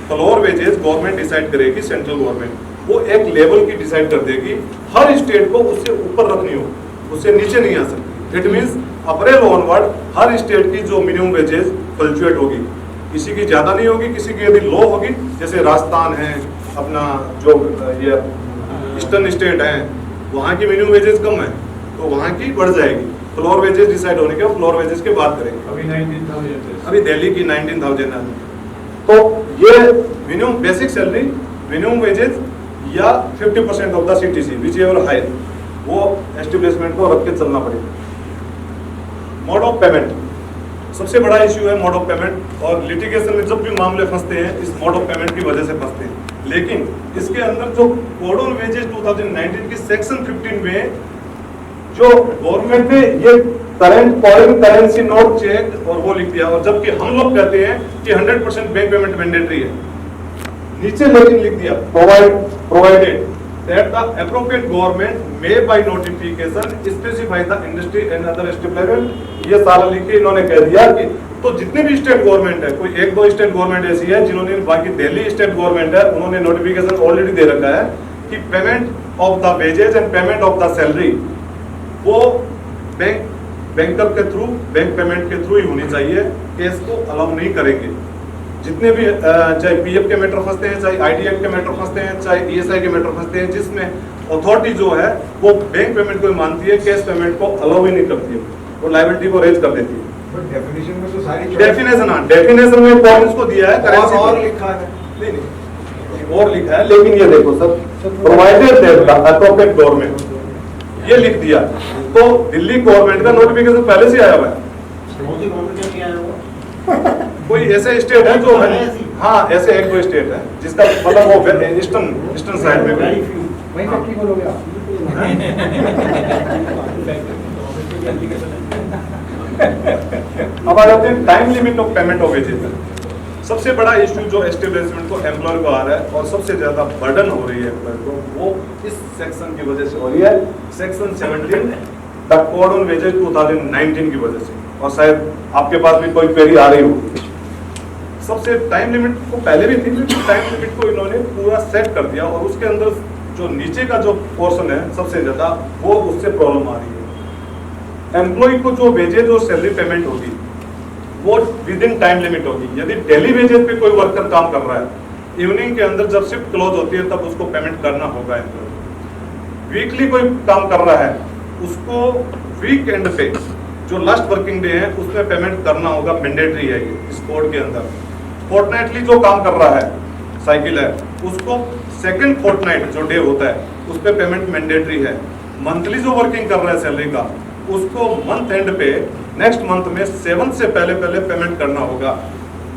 फ्लोर वेजेस गवर्नमेंट डिसाइड करेगी, सेंट्रल गवर्नमेंट वो एक लेवल की डिसाइड कर देगी, हर स्टेट को उससे ऊपर रखनी हो, उससे नीचे नहीं आ सकती। It means April onward her state की जो मिनिमम वेजेस फ्लक्चुएट होगी, किसी की ज्यादा नहीं होगी, किसी की यदि लो होगी, जैसे राजस्थान है, अपना जो ये ईस्टर्न स्टेट है, वहाँ की मिनिमम वेजेस कम है तो वहाँ की बढ़ जाएगी। फ्लोर वेजेस डिसाइड होने के, फ्लोर वेजेस की बात करेंगे। अभी 19,000 अभी दिल्ली की 19,000 है। तो ये minimum basic salary, minimum wages या 50% of the CTC whichever higher, वो एस्टेब्लिशमेंट को रख के चलना पड़ेगा। मोड ऑफ पेमेंट सबसे बड़ा इश्यू है, मोड ऑफ पेमेंट। और लिटिगेशन में जब भी मामले फंसते हैं इस मोड ऑफ पेमेंट की वजह से फंसते हैं। लेकिन इसके अंदर जो कोड ऑन वेजेस 2019 की सेक्शन 15 में जो गवर्नमेंट ने ये current foreign currency note check और वो लिख दिया, और जबकि हम लोग कहते हैं कि 100% बैंक पेमेंट मैंडेटरी है, नीचे लेकिन लिख दिया provided that the appropriate government may by notification specify the industry and other establishment। ये सारा लिख के इन्होंने कह दिया कि तो जितने भी स्टेट गवर्नमेंट है, कोई एक दो स्टेट गवर्नमेंट ऐसी है जिन्होंने, बाकी दिल्ली स्टेट गवर्नमेंट है, उन्होंने नोटिफिकेशन ऑलरेडी दे रखा है कि payment of the wages and payment of the salary वो बैंकर के थ्रू, बैंक पेमेंट के थ्रू ही होनी चाहिए, केस को अलाउ नहीं करेंगे। जितने भी चाहे पीएफ के मैटर फंसते हैं, चाहे आईटी एक्ट के मैटर फंसते हैं, चाहे ईएसआई के मैटर फंसते हैं, जिसमें अथॉरिटी जो है वो बैंक पेमेंट को मानती है, कैश पेमेंट को अलाउ ही नहीं करती है, वो लायबिलिटी को रेज कर देती है। बट डेफिनेशन में तो सारी डेफिनेशन में पॉइंट्स को दिया है, करेंसी और लिखा है, नहीं और लिखा है, लेकिन ये देखो सर, प्रोवाइडेड एप्रोप्रिएट गवर्नमेंट ये लिख दिया, तो दिल्ली गवर्नमेंट का नोटिफिकेशन पहले से आया हुआ है। कोई ऐसे स्टेट है जो है, हाँ ऐसे एक दो स्टेट है जिसका मतलब वो ईस्टर्न साइड में वही फैक्ट्री बोलोगे आप। अब आ जाते हैं time limit of payment of wages. सबसे बड़ा इश्यू जो एस्टेब्लिशमेंट को, एम्प्लॉयर को आ रहा है और सबसे ज्यादा बर्डन हो रही है एम्प्लॉयर को, वो इस सेक्शन की वजह से हो रही है, section 17 the code on wages 2019 की वजह से। और शायद आपके पास भी कोई क्वेरी आ रही हो। सबसे टाइम लिमिट को पहले भी थी, लेकिन टाइम लिमिट को इन्होंने पूरा सेट कर दिया, और उसके अंदर जो नीचे का जो पोर्शन है सबसे ज्यादा, वो उससे प्रॉब्लम आ रही है। एम्प्लॉय को जो वेजेज और सैलरी पेमेंट होगी वो विद इन टाइम लिमिट होगी। यदि डेली वेजेज पे कोई वर्कर काम कर रहा है, इवनिंग के अंदर जब शिफ्ट क्लोज होती है तब उसको पेमेंट करना होगा एम्प्लॉय। वीकली कोई काम कर रहा है, उसको वीकेंड पे जो लास्ट वर्किंग डे है उसमें पेमेंट करना होगा, मैंडेटरी है ये इस कोड के अंदर। फोर्टनाइटली जो काम कर रहा है, साइकिल है, उसको सेकंड फोर्टनाइट जो डे होता है उस पे पेमेंट मैंडेटरी है। मंथली जो वर्किंग कर रहा है सैलरी का, उसको मंथ एंड पे नेक्स्ट मंथ में 7 से पहले पेमेंट करना होगा।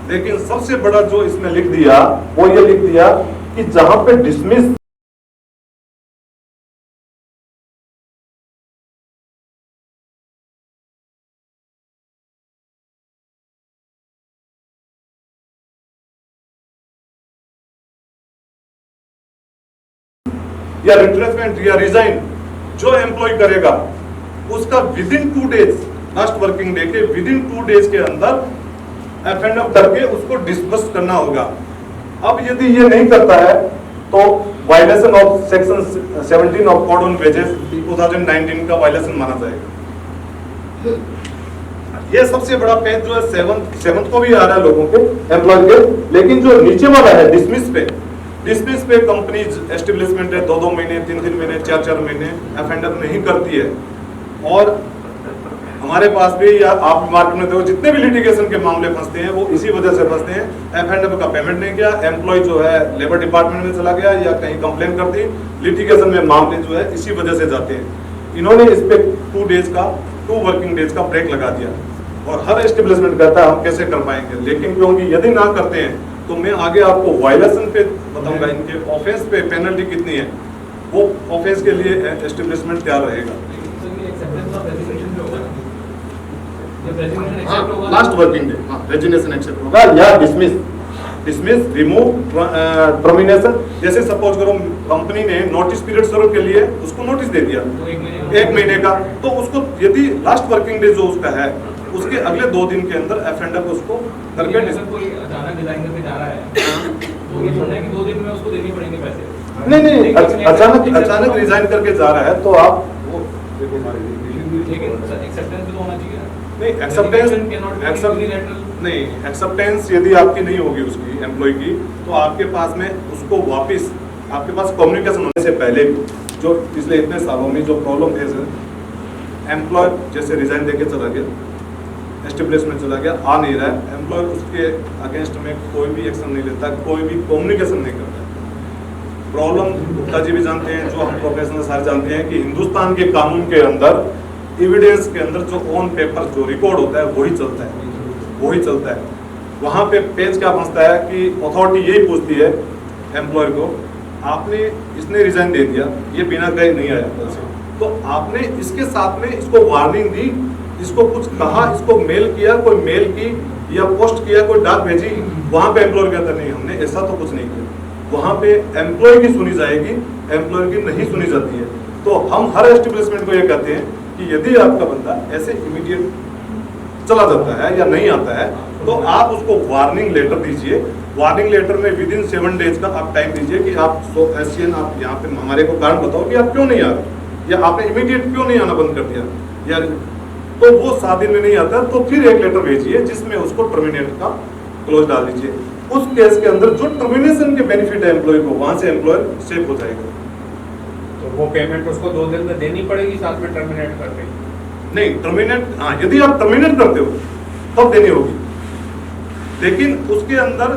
लेकिन सबसे बड़ा जो इसमें लिख दिया वो ये लिख दिया कि जहां पे डिसमिस या रिट्रेसमेंट या रिजाइन जो एम्प्लॉय करेगा, उसका with in 2 days, last working day के विद इन 2 डेज के अंदर एफएनएफ करके उसको डिस्बर्स करना होगा। अब यदि ये नहीं करता है तो violation of section 17 of code on wages 2019 का वायलेशन माना जाएगा। ये सबसे बड़ा पेज जो है 7th को भी आ रहा है लोगों के, एम्प्लॉय के। लेकिन जो नीचे वाला है डिसमिस पे कंपनीज एस्टेब्लिशमेंट है 2-2 महीने, 3-3 महीने, 4-4 महीने एफएनएफ नहीं करती है। और हमारे पास भी या आप मार्केट में देखो, जितने भी लिटिगेशन के मामले फंसते हैं वो इसी वजह से फंसते हैं। एफएनएफ का पेमेंट नहीं किया, एम्प्लॉय जो है लेबर डिपार्टमेंट में चला गया या कहीं कंप्लेन कर दी, लिटिगेशन में मामले जो है इसी वजह से जाते हैं। इन्होंने इस पे 2 डेज का 2 वर्किंग डेज का ब्रेक लगा दिया और हर एस्टेब्लिशमेंट कहता है हम कैसे कर पाएंगे, लेकिन क्योंकि यदि ना करते हैं तो मैं आगे आपको वायलेशन पे बताऊंगा, इनके ऑफेंस पे पेनल्टी कितनी है, वो ऑफेंस के लिए एस्टेब्लिशमेंट तैयार रहेगा। Last working day resignation accept होगा या डिसमिस रिमूव टर्मिनेशन। जैसे सपोज करो कंपनी ने नोटिस पीरियड सर्व के लिए उसको नोटिस दे दिया 1 महीने का, तो उसको यदि लास्ट वर्किंग डे जो उसका है उसके अगले 2 दिन के अंदर एफेंडर को उसको करके कोई अचानक डिजाइन करके जा रहा है तो ये थोड़ा है कि 2 दिन में उसको देने पड़ेंगे पैसे। नहीं अचानक रिजाइन करके जा रहा है तो आप वो लेकिन एक्सेप्टेंस भी तो होना चाहिए। नहीं एक्सेप्टेंस यदि आपकी नहीं होगी उसकी एम्प्लॉय की, तो आपके पास में उसको वापस आपके पास कम्युनिकेशन होने से पहले भी जो पिछले इतने सालों में जो प्रॉब्लम है सर, एम्प्लॉय जैसे रिजाइन देके चला गया, एस्टेब्लिशमेंट चला गया, आ नहीं रहा है, एम्प्लॉय उसके अगेंस्ट में कोई भी एक्शन नहीं लेता, कोई भी कम्युनिकेशन नहीं करता। प्रॉब्लम गुप्ता जी भी जानते हैं, जो हम प्रोफेशनल सारे जानते हैं कि हिंदुस्तान के कानून के अंदर एविडेंस के अंदर जो ऑन पेपर जो रिकॉर्ड होता है वही चलता है। वहाँ पे पेज क्या फंसता है कि अथॉरिटी यही पूछती है एम्प्लॉयर को, आपने इसने रिजाइन दे दिया, ये बिना गए नहीं आया से, तो आपने इसके साथ में इसको वार्निंग दी, इसको कुछ कहा, इसको मेल किया, कोई मेल की या पोस्ट किया, कोई डाक भेजी, वहाँ पे एम्प्लॉयर कहता नहीं हमने ऐसा तो कुछ नहीं किया। वहाँ पे एम्प्लॉय की सुनी जाएगी, एम्प्लॉयर की नहीं सुनी जाती है। तो हम हर एस्टेब्लिशमेंट को ये कहते हैं कि यदि आपका बंदा ऐसे इमीडिएट चला जाता है या नहीं आता है तो आप उसको वार्निंग लेटर दीजिए। वार्निंग लेटर में विदिन 7 डेज का आप टाइम दीजिए कि आप एससीएन आप यहाँ पे हमारे को कारण बताओ कि आप क्यों नहीं आ रहे या आपने इमीडिएट क्यों नहीं आना बंद कर दिया, या तो वो 7 दिन में नहीं आता तो फिर एक लेटर भेजिए जिसमें उसको टर्मिनेट का क्लोज डाल दीजिए। उस केस के अंदर जो टर्मिनेशन के बेनिफिट है एम्प्लॉय को, वहां से एम्प्लॉयर सेफ हो जाएगा। तो वो पेमेंट उसको 2 दिन में देनी पड़ेगी साथ में टर्मिनेट करके? नहीं टर्मिनेट, हाँ यदि आप टर्मिनेट करते हो तब देनी होगी, लेकिन उसके अंदर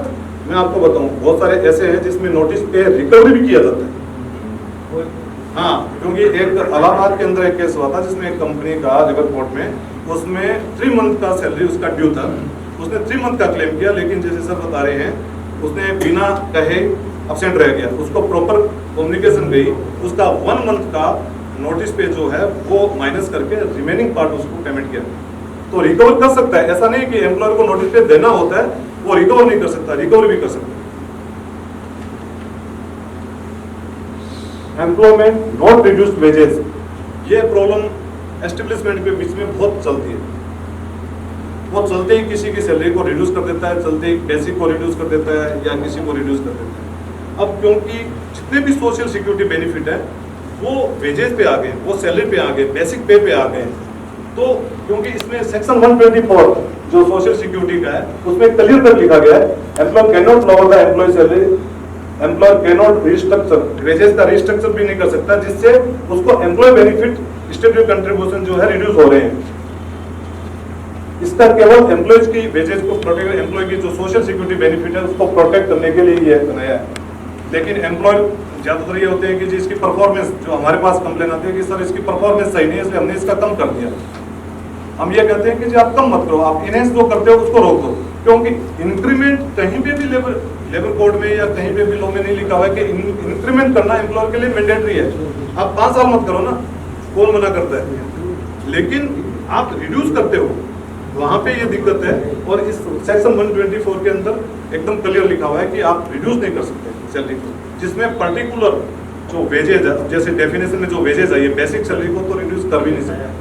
मैं आपको बताऊं बहुत सारे ऐसे हैं जिसमें नोटिस पे रिकवरी भी किया जाता है। हाँ, क्योंकि एक इलाहाबाद के अंदर एक केस हुआ था जिसमें एक कंपनी का लेबर कोर्ट में उसमें 3 मंथ का सैलरी उसका ड्यू था, उसने 3 मंथ का क्लेम किया, लेकिन जैसे सर बता रहे हैं उसने बिना कहे अब्सेंट रह गया, उसको प्रॉपर कम्युनिकेशन गई, उसका 1 मंथ का नोटिस पे जो है वो माइनस करके रिमेनिंग पार्ट उसको पेमेंट किया। तो रिकवर कर सकता है, ऐसा नहीं कि एम्प्लॉयर को नोटिस पे देना होता है वो रिकवर नहीं कर सकता, रिकवर भी कर सकता है। एम्प्लॉयमेंट नॉट रिड्यूस्ड वेजेस, ये प्रॉब्लम एस्टेब्लिशमेंट के बीच में बहुत चलती है। वो चलते ही किसी की सैलरी को रिड्यूस कर देता है, चलते ही बेसिक को रिड्यूस कर देता है या किसी को रिड्यूस कर देता है। अब क्योंकि जितने भी सोशल सिक्योरिटी बेनिफिट है वो वेजेस पे आ गए, वो सैलरी पे आ गए, बेसिक पे पे आ गए, तो क्योंकि इसमें सेक्शन 124 जो सोशल सिक्योरिटी का है उसमें क्लियर कर लिखा गया है employee can not lower the employee salary, employee can not restructure, wages का रिस्ट्रक्चर भी नहीं कर सकता जिससे उसको एम्प्लॉय बेनिफिट स्टेट कंट्रीब्यूशन जो है रिड्यूस हो रहे हैं। इसका केवल एम्प्लॉयज की वेजेस को प्रोटेक्ट, एम्प्लॉय की जो सोशल सिक्योरिटी बेनिफिट है उसको प्रोटेक्ट करने के लिए ये बनाया है। लेकिन एम्प्लॉय ज्यादातर ये होते हैं कि जी इसकी परफॉर्मेंस, जो हमारे पास कंप्लेन आती है कि सर इसकी परफॉर्मेंस सही नहीं है इसलिए हमने इसका कम कर दिया। हम ये कहते हैं कि जी आप कम मत करो, आप इनहेंस जो करते हो उसको रोक दो, क्योंकि इंक्रीमेंट कहीं पे भी लेबर कोड में या कहीं पे भी लॉ में नहीं लिखा हुआ है कि इंक्रीमेंट करना एम्प्लॉयर के लिए मैंडेटरी है। आप 5 साल मत करो ना, कौन मना करता है, लेकिन आप रिड्यूस करते हो, वहां पे ये दिक्कत है। और इस सेक्शन 124 के अंदर एकदम क्लियर लिखा हुआ है कि आप रिड्यूस नहीं कर सकते सैलरी को, जिसमें पर्टिकुलर जो वेजेज है, जैसे डेफिनेशन में जो वेजेज है ये बेसिक सैलरी को तो रिड्यूस कर भी नहीं सकते।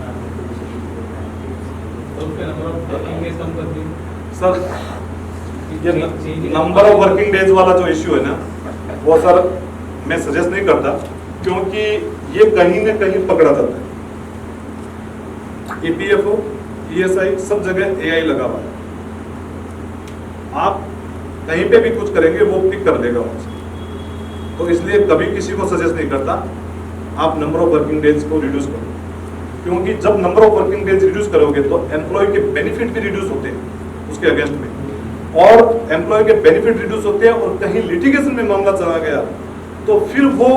सर ये नंबर ऑफ वर्किंग डेज वाला जो इश्यू है ना वो सर मैं सजेस्ट नहीं करता, क्योंकि ये कहीं ना कहीं पकड़ा जाता है। EPFO, ESI सब जगह AI लगा हुआ है, आप कहीं पे भी कुछ करेंगे वो पिक कर देगा वहां से। तो इसलिए कभी किसी को सजेस्ट नहीं करता आप नंबर ऑफ वर्किंग डेज को रिड्यूस करो, क्योंकि जब number of working days reduce करोगे तो एम्प्लॉय के बेनिफिट भी रिड्यूस होते हैं उसके अगेंस्ट में, और एम्प्लॉय के बेनिफिट रिड्यूस होते हैं और कहीं लिटिगेशन में मामला चला गया तो फिर वो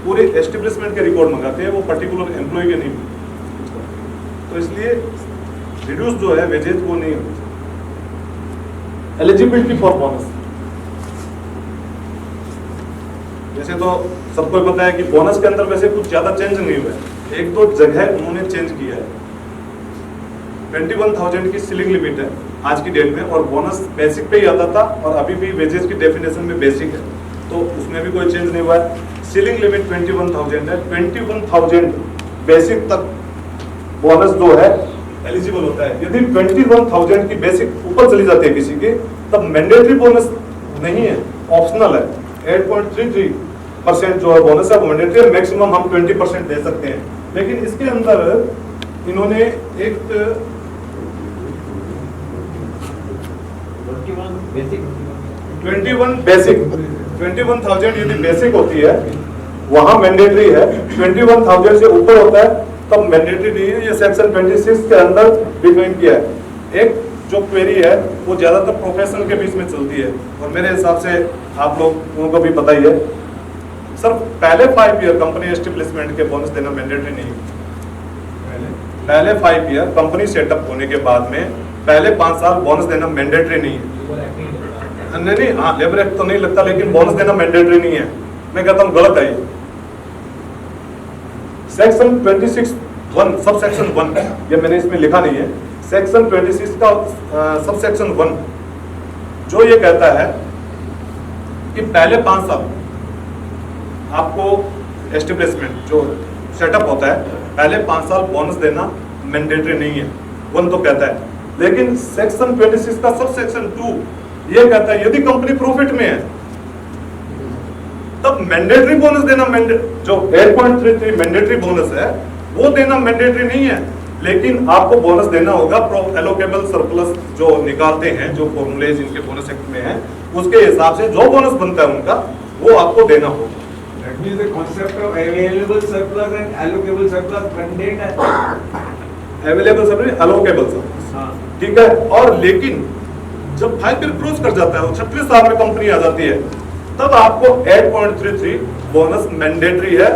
पूरे एस्टेब्लिशमेंट के रिकॉर्ड मंगाते हैं, वो पर्टिकुलर एम्प्लॉय के नहीं। तो इसलिए रिड्यूस जो है वेजेज वो नहीं होती। एलिजिबिलिटी फॉर बोनस, जैसे तो सबको पता है कि बोनस के अंदर वैसे कुछ ज्यादा चेंज नहीं हुआ है, एक दो जगह उन्होंने चेंज किया है। 21,000 की सीलिंग लिमिट है आज की डेट में, और बोनस बेसिक पे ही आता था और अभी भी वेजेस की डेफिनेशन में बेसिक है, तो उसमें भी कोई चेंज नहीं हुआ है। सीलिंग लिमिट 21,000 है, 21,000 बेसिक तक बोनस जो है एलिजिबल होता है। यदि 21,000 की बेसिक ऊपर चली जाती है किसी की, तब मैंडेटरी बोनस नहीं है, ऑप्शनल है। 8.33% जो है बोनस है वो मैंडेटरी है, मैक्सिमम हम 20% दे सकते हैं। लेकिन इसके अंदर इन्होंने एक 21 बेसिक 21,000 यदि बेसिक होती है वहां मैंडेटरी है, 21,000 से ऊपर होता है तब मैंडेटरी नहीं है। ये सेक्शन 26 के अंदर डिफाइन किया है। एक जो क्वेरी है वो ज्यादातर प्रोफेशनल के बीच में चलती है, और मेरे हिसाब से आप लोगों को भी पता ही है सर, पहले 5 ईयर कंपनी एस्टेब्लिशमेंट के बोनस देना मैंडेटरी नहीं है। पहले 5 ईयर कंपनी सेटअप होने के बाद में पहले 5 साल बोनस देना मैंडेटरी नहीं है। नहीं, हाँ लेबर एक्ट तो नहीं लगता, लेकिन बोनस देना मैंडेटरी नहीं है। मैं कहता हूँ गलत है ये। सेक्शन 26(1) सब सेक्शन 1, ये मैंने इसमें लिखा नहीं है, सेक्शन 26 का सब सेक्शन 1 जो ये कहता है कि पहले 5 साल आपको एस्टेब्लिशमेंट जो सेटअप होता है पहले 5 साल बोनस देना मैंडेटरी नहीं है, 1 तो कहता है। लेकिन सेक्शन 26 का सब सेक्शन 2 ये कहता है यदि कंपनी प्रॉफिट में है तब मैंडेटरी बोनस देना, जो 8.33 मैंडेटरी बोनस है वो देना मैंडेटरी नहीं है, लेकिन आपको बोनस देना होगा एलोकेबल सरप्लस जो निकालते हैं, जो फॉर्मूले जिनके बोनस एक्ट में है उसके हिसाब से जो बोनस बनता है उनका वो आपको देना होगा। That means the concept of available surplus and allocable surplus contained है। अवेलेबल सरप्लस, एलोकेबल सरप्लस, हाँ। ठीक है। और लेकिन जब 5 ईयर क्रॉस कर जाता है, 36 साल में कंपनी आ जाती है, तब आपको 8.33 बोनस मैंडेटरी है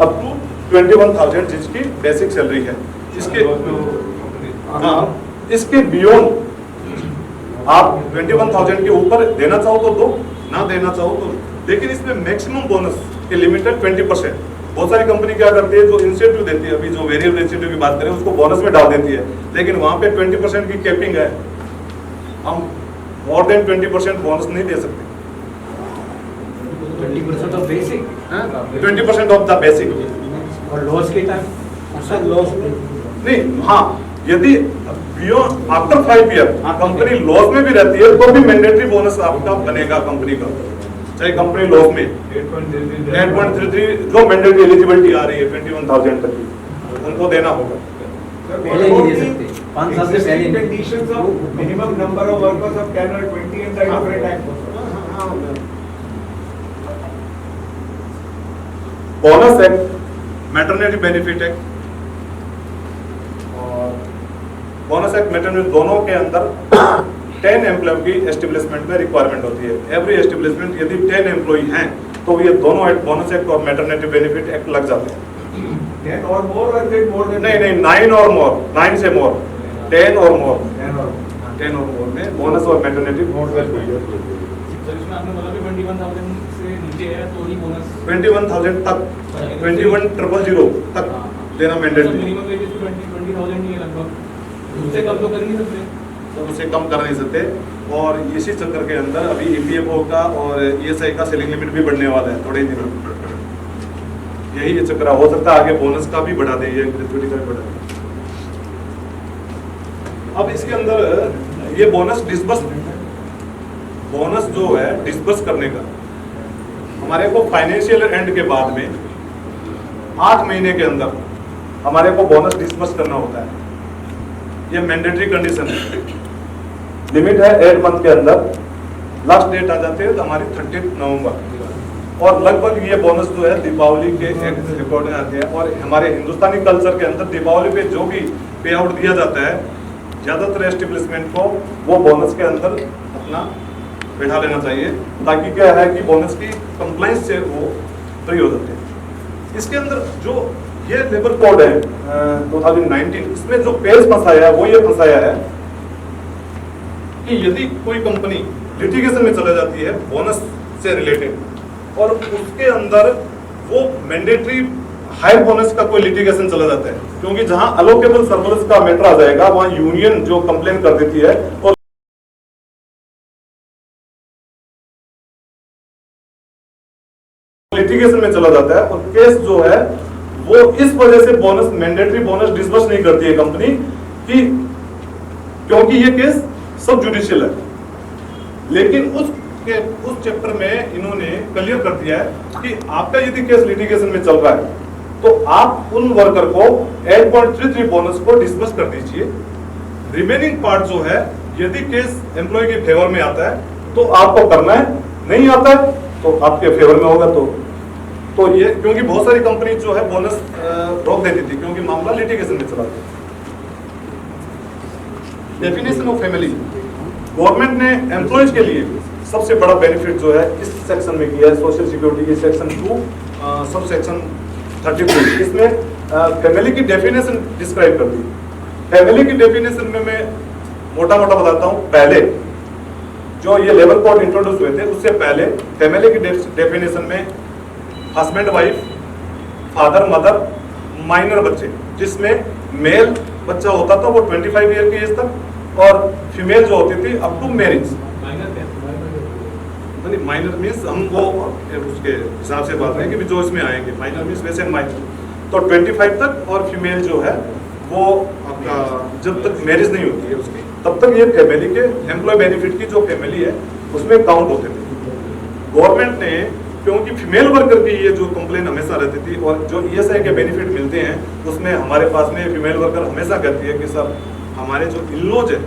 अप टू 21,000 जिसकी बेसिक सैलरी है। इसके हाँ, इसके बियॉन्ड आप 21,000 के ऊपर देना चाहो तो दो, ना देना चाहो तो। लेकिन इसमें मैक्सिमम बोनस की लिमिट है 20%। बहुत सारी कंपनी क्या करती है, जो इंसेंटिव देती है, अभी जो वेरिएबल इंसेंटिव की बात करें उसको बोनस में डाल देती है, लेकिन वहां पे 20% की कैपिंग है। हम मोर देन 20% बोनस नहीं दे सकते। 20% of basic 20% of the basic और लॉस के टाइम लॉस नहीं, हाँ यदि beyond after 5 year company loss में भी रहती है तो भी मैंडेटरी बोनस आपका बनेगा कंपनी का, चाहे कंपनी लॉस में। 8.33 जो मैंडेटरी एलिजिबिलिटी आ रही है 21,000 तक की, उनको देना होगा। पहले नहीं दे सकते, 5 साल से पहले नहीं। Conditions of minimum number of workers of 10 or 20 and that of rent act. Bonus act, maternity benefit act और बोनस एक्ट मैटरनिटी दोनों के अंदर 10 एम्प्लॉय की एस्टेब्लिशमेंट में रिक्वायरमेंट होती है। एवरी एस्टेब्लिशमेंट यदि 10 एम्प्लॉय हैं तो ये दोनों एक्ट, बोनस एक्ट और मैटरनिटी बेनिफिट एक्ट लग जाते हैं। 10 or more or is it more than नहीं, 9 और मोर, 9 से मोर, 10 और मोर, 10 or 10 और मोर में बोनस और मैटरनिटी मोर सर इसमें आपने बोला कि 21,000 से नीचे है तो ही बोनस 21,000 तक, 21,000 तक देना मैंडेटरी। मिनिमम वेजेस 20,000 ही है लगभग, उससे कम तो कर नहीं सकते। तो उसे कम कर नहीं सकते। और इसी चक्कर के अंदर अभी ईपीएफओ का और ईएसआई का सेलिंग लिमिट भी बढ़ने वाला है थोड़े ही दिनों में। यही ये चक्कर हो सकता है आगे बोनस का भी बढ़ा दे, ये ग्रेजुएटी का भी बढ़ा दे। अब इसके अंदर ये बोनस डिस्बर्स, बोनस जो है डिस्बर्स करने का हमारे को फाइनेंशियल एंड के बाद में 8 महीने के अंदर हमारे को बोनस डिस्बर्स करना होता है। ये मैंडेटरी कंडीशन है। लिमिट है 8 मंथ के अंदर, लास्ट डेट आ जाती है तो हमारी 30 नवंबर। और लगभग ये बोनस जो है दीपावली के एक रिकॉर्ड में आते हैं। और हमारे हिंदुस्तानी कल्चर के अंदर दीपावली पे जो भी पे आउट दिया जाता है ज्यादातर एस्टेब्लिशमेंट को वो बोनस के अंदर अपना बैठा लेना चाहिए, ताकि क्या है कि बोनस की कंप्लाइंस से वो फ्री हो जाते हैं। इसके अंदर जो ये लेबर कोड है 2019, इसमें जो पेज फंसाया है वो ये फंसाया है कि यदि कोई कंपनी लिटिगेशन में चला जाती है बोनस से रिलेटेड और उसके अंदर वो मैंडेटरी हायर बोनस का कोई लिटिगेशन चला जाता है, क्योंकि जहां अलोकेबल सरप्लस का मैटर आ जाएगा वहां यूनियन जो कंप्लेन कर देती है और लिटिगेशन में चला जाता है और केस जो है वो इस वजह से बोनस मैंडेटरी बोनस डिसबर्स नहीं करती है कंपनी कि क्योंकि ये केस सब जुडिशियल है। लेकिन उस चैप्टर में इन्होंने क्लियर कर दिया है कि आपका यदि केस लिटिगेशन में चल रहा है तो आप उन वर्कर को 8.33 बोनस को डिसबर्स कर दीजिए। रिमेनिंग पार्ट जो है यदि केस एम्प्लॉय के फेवर में आता है तो आपको करना है, नहीं आता है तो आपके फेवर में होगा। तो ये क्योंकि बहुत सारी कंपनी जो है बोनस रोक देती थी क्योंकि मामला लिटिगेशन में चला था। डेफिनेशन ऑफ फैमिली, गवर्नमेंट ने एम्प्लॉयज के लिए सबसे बड़ा बेनिफिट जो है इस सेक्शन में किया है, सोशल सिक्योरिटी की सेक्शन 2 सब सेक्शन 33। इसमें फैमिली की डेफिनेशन डिस्क्राइब कर दी। फैमिली की डेफिनेशन में मैं मोटा मोटा बताता हूँ। पहले जो ये लेबर कोड इंट्रोड्यूस हुए थे उससे पहले फैमिली की डेफिनेशन में husband wife, father mother, minor बच्चे, जिसमें मेल बच्चा होता था वो 25 ईयर की एज तक और फीमेल जो होती थी up to marriage. Minor means हम वो उसके हिसाब से बात करें कि जो इसमें आएंगे माइनर मीन्स वैसे माइनर तो 25 तक और फीमेल जो है वो आपका जब तक मैरिज नहीं होती है उसकी तब तक ये फैमिली के एम्प्लॉय बेनिफिट की जो फैमिली है उसमें काउंट होते थे। गवर्नमेंट ने क्योंकि फीमेल वर्कर की ये जो कंप्लेन हमेशा रहती थी और जो ईएसआई के बेनिफिट मिलते हैं उसमें हमारे पास में फीमेल वर्कर हमेशा कहती है कि सर हमारे जो इनलॉज है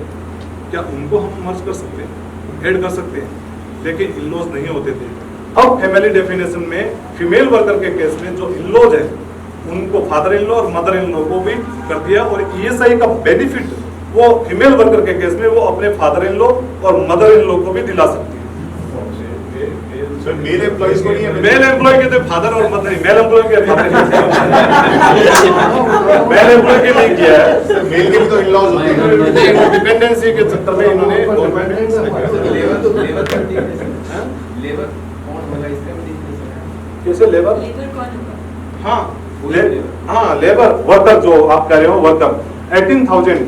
क्या उनको हम मर्ज कर सकते हैं, ऐड कर सकते हैं, लेकिन इनलॉज नहीं होते थे। अब फैमिली डेफिनेशन में फीमेल वर्कर के केस में जो इनलॉज है उनको फादर इन लॉ और मदर इन लॉ को भी कर दिया और ईएसआई का बेनिफिट वो फीमेल वर्कर के केस में वो अपने फादर इन लॉ और मदर इन लॉ को भी दिला सकती है। मेल एम्प्लॉइज को नहीं है, मेल एम्प्लॉय के तो फादर और मदर, मेल एम्प्लॉय के फादर मेल एम्प्लॉय के नहीं किया है, मेल के भी तो इन-लॉज होते हैं। डिपेंडेंसी के चक्कर में इन्होंने लेबर कौन होगा इसका भी डिफरेंस कैसे लेबर लेबर कौन होगा? हाँ लेबर वर्कर जो आप कह रहे हो वर्कर 18,000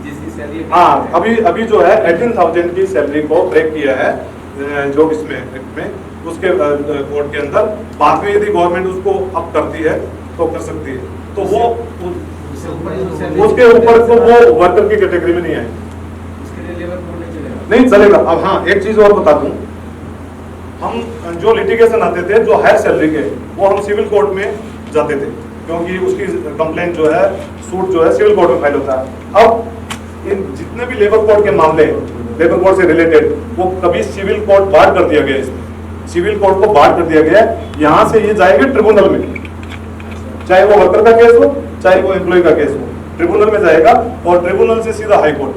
जिसकी सैलरी हाँ अभी जो है 18,000 की सैलरी को ब्रेक किया है जो इसमें एक्ट में उसके कोड के अंदर। बाद में यदि गवर्नमेंट उसको अप करती है तो कर सकती है, तो वो उसके ऊपर तो वो वर्कर की कैटेगरी में नहीं आएगी, उसके लिए लेबर कोड नहीं चलेगा। नहीं चलेगा। अब हाँ एक चीज और बता दूं, हम जो लिटिगेशन आते थे जो हायर सैलरी के वो हम सिविल कोर्ट में जाते थे क्योंकि उसकी कंप्लेंट जो है सूट जो है सिविल कोर्ट में फाइल होता है। अब इन जितने भी लेबर कोड के मामले लेबर कोड से रिलेटेड वो कभी सिविल कोर्ट बार कर दिया गया, इसमें सिविल कोर्ट को बार कर दिया गया। यहाँ से ये जाएंगे ट्रिब्यूनल में, चाहे वो वर्कर का केस हो चाहे वो एम्प्लॉय का केस हो, ट्रिब्यूनल में जाएगा और ट्रिब्यूनल से सीधा हाई कोर्ट।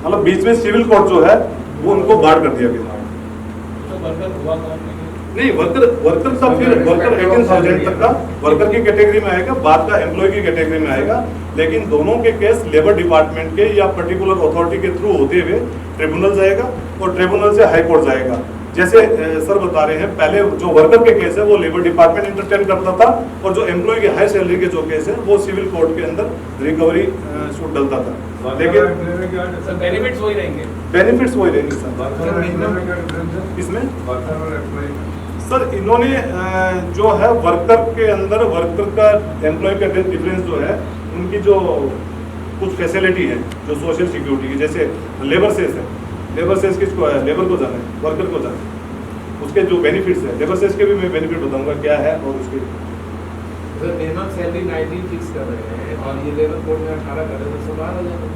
मतलब बीच में सिविल कोर्ट जो है वो उनको बार कर दिया गया। तो वर्कर हुआ कौन नहीं वर्कर का फिर वर्कर 18,000 तक का वर्कर की कैटेगरी में आएगा, बाद का एम्प्लॉय की कैटेगरी में आएगा। लेकिन दोनों के केस लेबर डिपार्टमेंट के या पर्टिकुलर अथॉरिटी के थ्रू होते हुए ट्रिब्यूनल जाएगा और ट्रिब्यूनल से हाई कोर्ट जाएगा। जैसे सर बता रहे हैं पहले जो वर्कर के केस है वो लेबर डिपार्टमेंट इंटरटेन करता था और जो एम्प्लॉय के हाई सैलरी के जो केस है वो सिविल कोर्ट के अंदर रिकवरी सूट डलता था। लेकिन बेनिफिट्स वही रहेंगे, बेनिफिट्स वही रहेंगे सर। इसमें सर इन्होंने जो है वर्कर के अंदर वर्कर का एम्प्लॉय का डिफरेंस जो है उनकी जो कुछ फैसिलिटी है जो सोशल सिक्योरिटी की, जैसे लेबर सेस है, लेबर सेस किसको है, लेबर को जाना है, वर्कर को जाना है, उसके जो बेनिफिट्स है लेबर सेस के भी मैं बेनिफिट बताऊंगा क्या है और उसके मिनिमम सैलरी 19 फिक्स कर रहे हैं और ये लेबर कोड में 18 कर रहे हैं तो 12 हो जाएगा।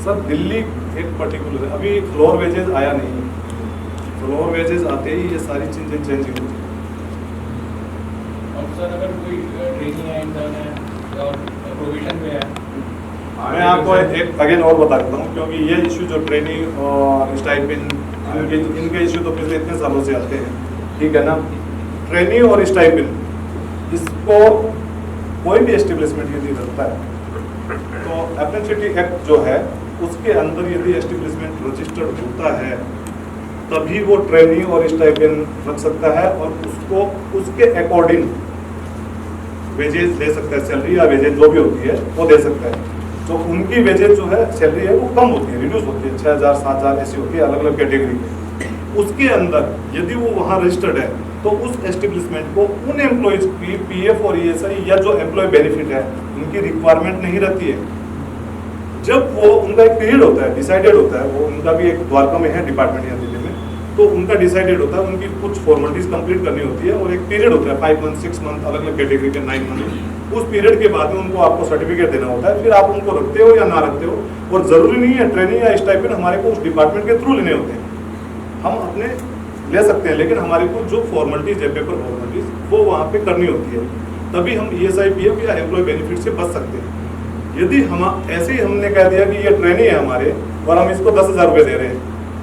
सर दिल्ली एक पर्टिकुलर है, अभी फ्लोर वेजेस आया नहीं है, फ्लोर वेजेस आते ही ये सारी चीजें चेंजिंग हो जाएगी। और सर अगर कोई ट्रेनिंग है इंटर्न है और प्रोविजन पे है, मैं आपको एक अगेन और बता देता हूँ क्योंकि ये इशू जो ट्रेनिंग और स्टाइपेंड इनके इशू तो पिछले इतने सालों से आते हैं, ठीक है ना। ट्रेनिंग और स्टाइपेंड इसको कोई भी एस्टेब्लिशमेंट यदि रखता है तो एप्रेंटिसशिप एक्ट जो है उसके अंदर यदि एस्टेब्लिशमेंट रजिस्टर्ड होता है तभी वो ट्रेनिंग और स्टाइपेंड रख सकता है और उसको उसके अकॉर्डिंग वेजेस दे सकता है, सैलरी या वेजेस जो भी होती है वो दे सकता है। तो उनकी वेजेस जो है सैलरी है वो कम होती है, रिड्यूस होती है, 6,000 7,000 ऐसी होती है अलग अलग कैटेगरी की। उसके अंदर यदि वो वहाँ रजिस्टर्ड है तो उस एस्टेब्लिशमेंट को उन एम्प्लॉयज की पीएफ और ईएसआई या जो एम्प्लॉय बेनिफिट है उनकी रिक्वायरमेंट नहीं रहती है। जब वो उनका एक पीरियड होता है, डिसाइडेड होता है, वो उनका भी एक द्वारका में है डिपार्टमेंट यहाँ दिल्ली में, तो उनका डिसाइडेड होता है, उनकी कुछ फॉर्मेलिटीज कंप्लीट करनी होती है और एक पीरियड होता है 5 मंथ 6 मंथ अलग अलग कैटेगरी के 9 मंथ। उस पीरियड के बाद में उनको आपको सर्टिफिकेट देना होता है, फिर आप उनको रखते हो या ना रखते हो। और जरूरी नहीं है ट्रेनिंग या स्टाइपेंड हमारे को उस डिपार्टमेंट के थ्रू लेने होते हैं, हम अपने ले सकते हैं, लेकिन हमारे को जो फॉर्मेलिटीज है पेपर फॉर्मेलिटीज वो वहाँ पे करनी होती है, तभी हम ईएसआई पीएफ या एम्प्लॉय बेनिफिट से बच सकते हैं। यदि हम ऐसे ही हमने कह दिया कि ये ट्रेनिंग है हमारे और हम इसको 10,000 रुपये दे रहे हैं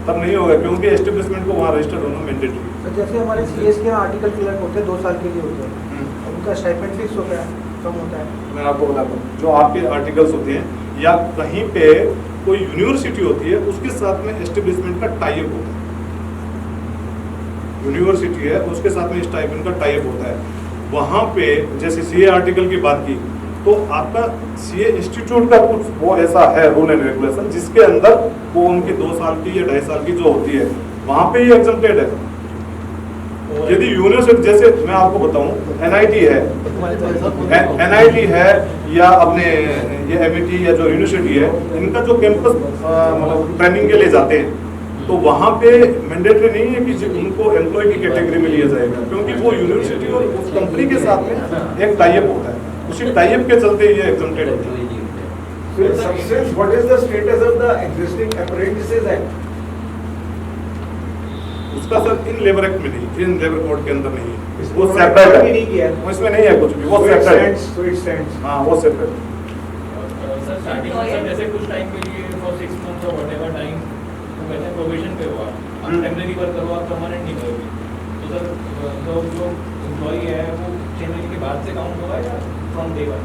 तब नहीं होगा, क्योंकि एस्टेब्लिशमेंट को वहाँ रजिस्टर्ड होना मैंडेटरी। तो जैसे हमारे सीएस के आर्टिकल क्लर्क होते हैं 2 साल के लिए होते हैं, उनका स्टाइपेंड फिक्स होता है, कम होता है। मैं आपको बताता हूँ, जो आपके आर्टिकल्स होते हैं या कहीं पे कोई यूनिवर्सिटी होती है उसके साथ में एस्टेब्लिशमेंट का टाई अप होता है, यूनिवर्सिटी है उसके साथ में स्टाइपेंड का टाई अप होता है। वहाँ पे जैसे सीए आर्टिकल की बात की तो आपका सीए इंस्टीट्यूट का कुछ वो ऐसा है रूल एंड रेगुलेशन जिसके अंदर वो उनकी 2 साल की या 2.5 साल की जो होती है वहाँ पे ये एग्जम्प्टेड है। यदि यूनिवर्सिटी जैसे मैं आपको बताऊं एनआईटी है या अपने ये एमआईटी या जो यूनिवर्सिटी है इनका जो कैंपस मतलब ट्रेनिंग के लिए जाते हैं तो वहाँ पे मैंडेटरी नहीं है कि उनको एम्प्लॉय की कैटेगरी में लिया जाएगा, क्योंकि वो यूनिवर्सिटी और उस कंपनी के साथ में एक टाइप होता है, उसी टाइप के चलते ये एग्जम्प्टेड होता है। So in substance, what is the status of the existing Apprentices Act? उसका सर इन लेबर एक्ट में नहीं, इन लेबर कोड के अंदर नहीं है, इसको वो उन्होंने सेपरेट cover भी नहीं किया है, है। वो इसमें नहीं है कुछ भी, वो So it सेपरेट है। stands, so it stands. हाँ वो सेपरेट। सर स्टार्टिंग में सर जैसे कुछ टाइम के लिए फॉर 6 मंथ्स और व्हाटएवर टाइम तो कहते हैं प्रोविजन पे हुआ, आप टेम्परेरी वर्क करो, आप परमानेंट नहीं करोगे, तो सर जो एम्प्लॉई है वो 6 महीने के बाद से काउंट होगा या फ्रॉम डे 1?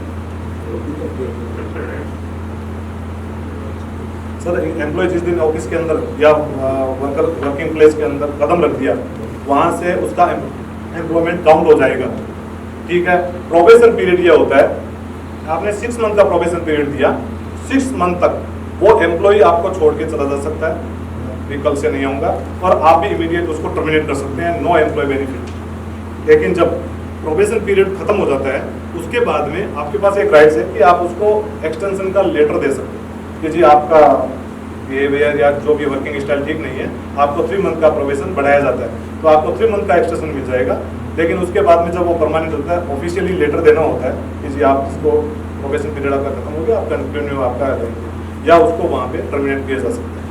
सर एम्प्लॉय जिस दिन ऑफिस के अंदर या वर्कर वर्किंग प्लेस के अंदर कदम रख दिया वहाँ से उसका एम्प्लॉयमेंट काउंट हो जाएगा, ठीक है। प्रोबेशन पीरियड ये होता है, आपने 6 मंथ का प्रोबेशन पीरियड दिया, 6 मंथ तक वो एम्प्लॉय आपको छोड़ के चला जा सकता है, कल से नहीं आऊँगा, और आप भी इमीडिएट उसको टर्मिनेट कर सकते हैं, नो एम्प्लॉय बेनिफिट। लेकिन जब प्रोबेशन पीरियड खत्म हो जाता है उसके बाद में आपके पास एक राइट्स है कि आप उसको एक्सटेंशन का लेटर दे सकते हैं कि जी आपका बिहेवियर या जो भी वर्किंग स्टाइल ठीक नहीं है, आपको 3 मंथ का प्रोबेशन बढ़ाया जाता है, तो आपको 3 मंथ का एक्सटेंशन मिल जाएगा। लेकिन उसके बाद में जब वो परमानेंट होता है ऑफिशियली लेटर देना होता है कि जी आप इसको प्रोबेशन पीरियड आपका खत्म हो गया, आप कंटिन्यू आपका या उसको वहाँ पे टर्मिनेट किया जा सकता है।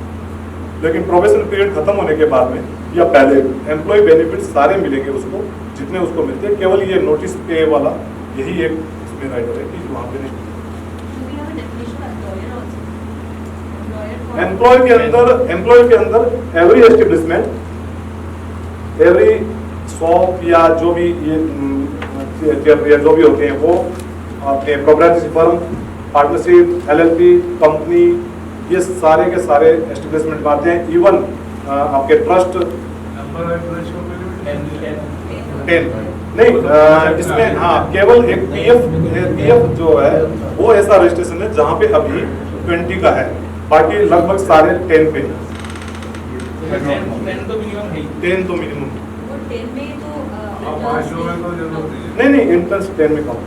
लेकिन प्रोबेशन पीरियड खत्म होने के बाद में या पहले एम्प्लॉय बेनिफिट सारे मिलेंगे उसको जितने उसको मिलते हैं, केवल ये नोटिस पे वाला यही एक इसमें राइटर है कि वहाँ पे नहीं। एम्प्लॉय के अंदर एवरी एस्टेब्लिशमेंट, एवरी शॉप या जो भी ये जो भी होते हैं वो अपने proprietary firm, partnership, LLP, company, ये सारे के सारे एस्टेब्लिशमेंट आते हैं। इवन आपके ट्रस्ट 10 नहीं, इसमें हाँ केवल एक पीएफ जो है वो ऐसा रजिस्ट्रेशन है जहाँ पे अभी 20 का है, बाकी लगभग सारे 10 पे। 10 तो मिनिमम है, 10 तो मिनिमम, वो 10 में तो नहीं इंट्रेंस 10 में कम।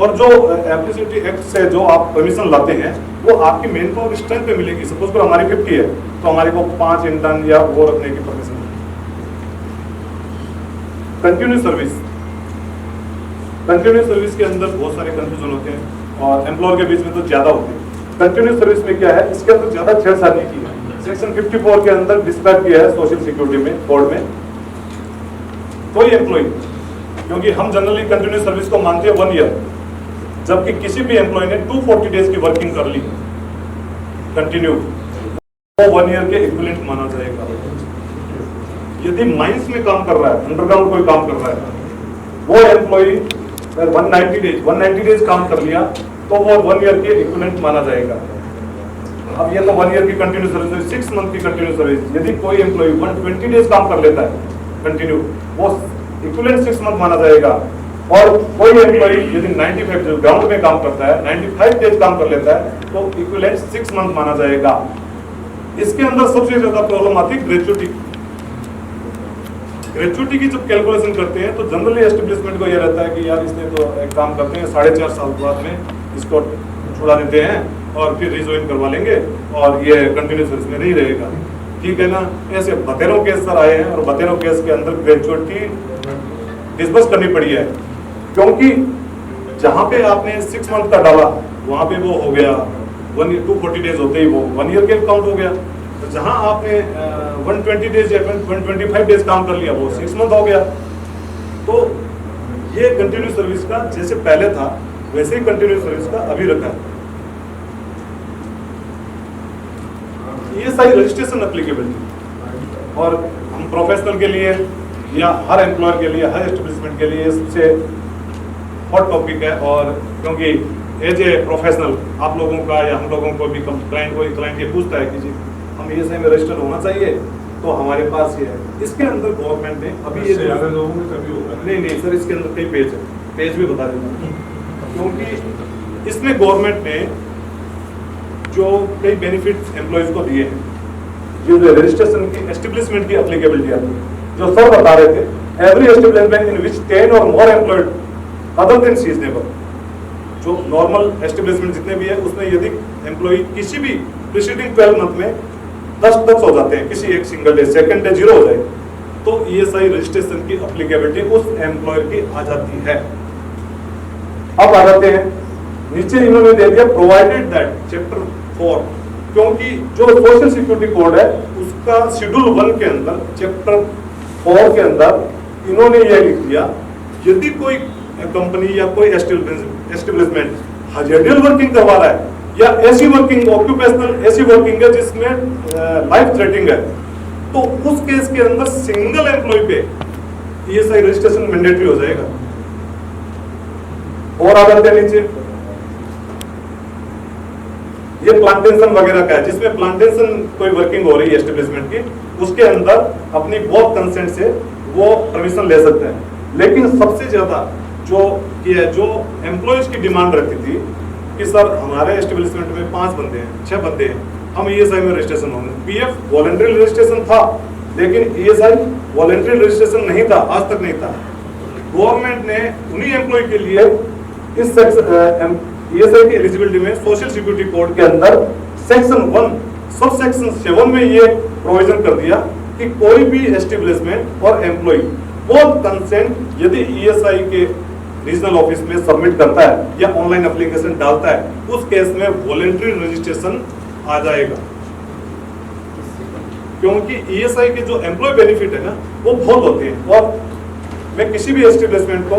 और जो एप्लिसिटी एक्ट से जो आप परमिशन लाते हैं वो आपकी मेन पावर स्ट्रेंथ पे मिलेगी। सपोज करो हमारी 50 है तो हमारे को 5 इंटर्न या वो रखने की परमिशन। कंटिन्यू सर्विस के अंदर बहुत सारे कंफ्यूजन होते हैं और एम्प्लॉयर के बीच में तो ज्यादा होते हैं। कंटिन्यू सर्विस में क्या है, इसके अंदर ज्यादा छेड़छाड़ नहीं की है। सेक्शन 54 के अंदर डिस्क्राइब किया है सोशल सिक्योरिटी में कोड में, कोई एम्प्लॉय, क्योंकि हम जनरली कंटिन्यू सर्विस को मानते हैं 1 ईयर, जबकि किसी भी एम्प्लॉय ने 240 डेज की वर्किंग कर ली कंटिन्यू, वो 1 ईयर के इक्विवेलेंट माना जाएगा। यदि माइंस में काम कर रहा है, अंडरग्राउंड कोई काम कर रहा है, वो एम्प्लॉय अगर 190 डेज काम कर लिया तो वो 1 ईयर के इक्विवेलेंट माना जाएगा। अब ये तो 1 ईयर की कंटिन्यू सर्विस, 6 मंथ की कंटिन्यू सर्विस। यदि कोई एम्प्लॉय 120 डेज काम कर लेता है कंटिन्यू, वो इक्विवेलेंट 6 मंथ माना जाएगा। और कोई एम्प्लॉय यदि 95 जो ग्राउंड में काम करता है 95 डेज काम कर लेता है तो इक्विवेलेंट 6 मंथ माना जाएगा। इसके अंदर सबसे ज्यादा प्रॉब्लम आती है ग्रेचुइटी। ग्रेचुइटी की जब कैलकुलेशन करते हैं तो जनरली एस्टेब्लिशमेंट को यह रहता है कि यार इसने तो एक काम करते हैं 4.5 साल बाद में इसको छुड़ा देते हैं और फिर रिज्वाइन करवा लेंगे और ये कंटिन्यू सर्विस में नहीं रहेगा, ठीक है ना। ऐसे बतेरों केस सर आए हैं और बतेरों केस के अंदर ग्रेचुइटी डिस्बर्स करनी पड़ी है, क्योंकि जहां पे आपने 6 मंथ का डाला वहां पे वो हो गया 240 डेज होते ही वो 1 ईयर के काउंट हो गया। तो जहां आपने 120 डेज या 125 डेज काम कर लिया वो 6 मंथ हो गया। तो ये कंटिन्यू सर्विस का जैसे पहले था वैसे ही कंटिन्यू सर्विस का अभी रखा है। ये सारी रजिस्ट्रेशन एप्लीकेबिलिटी और हम प्रोफेशनल के लिए या हर एम्प्लॉयर के लिए, हर एस्टेब्लिशमेंट के लिए सबसे हॉट टॉपिक है। और क्योंकि एज ए प्रोफेशनल आप लोगों का या हम लोगों को भी क्लाइंट ये पूछता है कि जी हम ESI में रजिस्टर होना चाहिए, तो हमारे पास ये है। इसके अंदर गवर्नमेंट ने अभी ये नहीं सर, इसके अंदर कई पेज भी बता देता हूँ, क्योंकि इसमें गवर्नमेंट ने जो कई बेनिफिट एम्प्लॉयज को दिए हैं, ये जो रजिस्ट्रेशन की एस्टेब्लिशमेंट की एप्लीकेबिलिटी आती है, जो सर बता रहे थे, एवरी एस्टेब्लिशमेंट इन विच 10 और मोर एम्प्लॉयड अदर देन सीजनेबल, जो नॉर्मल एस्टेब्लिशमेंट जितने भी है उसमें यदि एम्प्लॉय किसी भी प्रीसीडिंग 12 मंथ में 10 हो जाते हैं, किसी एक सिंगल डे, सेकंड डे 0 हो जाए, तो ESI रजिस्ट्रेशन की एप्लीकेबिलिटी उस एम्प्लॉयर की आ जाती है। अब आ जाते हैं नीचे इन्होंने दे दिया प्रोवाइडेड दैट चैप्टर 4, क्योंकि जो सोशल सिक्योरिटी कोड है उसका शेड्यूल 1 के अंदर चैप्टर 4 के अंदर इन्होंने यह लिख दिया, यदि कोई कंपनी या कोई एस्टेब्लिशमेंट हजेरियल वर्किंग करवा रहा है या ऐसी वर्किंग ऑक्यूपेशनल ऐसी वर्किंग है जिसमें लाइफ थ्रेटिंग है, तो उस केस के अंदर सिंगल एम्प्लॉय पे ESI रजिस्ट्रेशन मैंडेटरी हो जाएगा। और आ जाते हैं नीचे, ये प्लांटेशन वगैरह का है, जिसमें प्लांटेशन कोई वर्किंग हो रही है एस्टेब्लिशमेंट की, उसके अंदर अपनी बोथ कंसेंट से वो परमिशन ले सकते हैं। लेकिन सबसे ज्यादा जो एम्प्लॉयज की डिमांड रहती थी कि सर हमारे एस्टेब्लिशमेंट में 5 बंदे हैं, 6 बंदे हैं, हम ESI में रजिस्ट्रेशन होंगे। PF वॉलंटरी रजिस्ट्रेशन था, लेकिन ESI वॉलंटरी रजिस्ट्रेशन नहीं था, आज तक नहीं था। गवर्नमेंट ने उन्हीं एम्प्लॉय के लिए इस ESI की एलिजिबिलिटी में सोशल सिक्योरिटी कोड के अंदर सेक्शन 1 सब सेक्शन 7 में ये प्रोविजन कर दिया कि कोई भी एस्टेब्लिशमेंट और एम्प्लॉय बोथ कंसेंट यदि ESI के रीजनल ऑफिस में सबमिट करता है या ऑनलाइन एप्लीकेशन डालता है, उस केस में वॉलंटरी रजिस्ट्रेशन आ जाएगा। क्योंकि ESI के जो एम्प्लॉय बेनिफिट है ना वो बहुत होते हैं, और मैं किसी भी एस्टेब्लिशमेंट को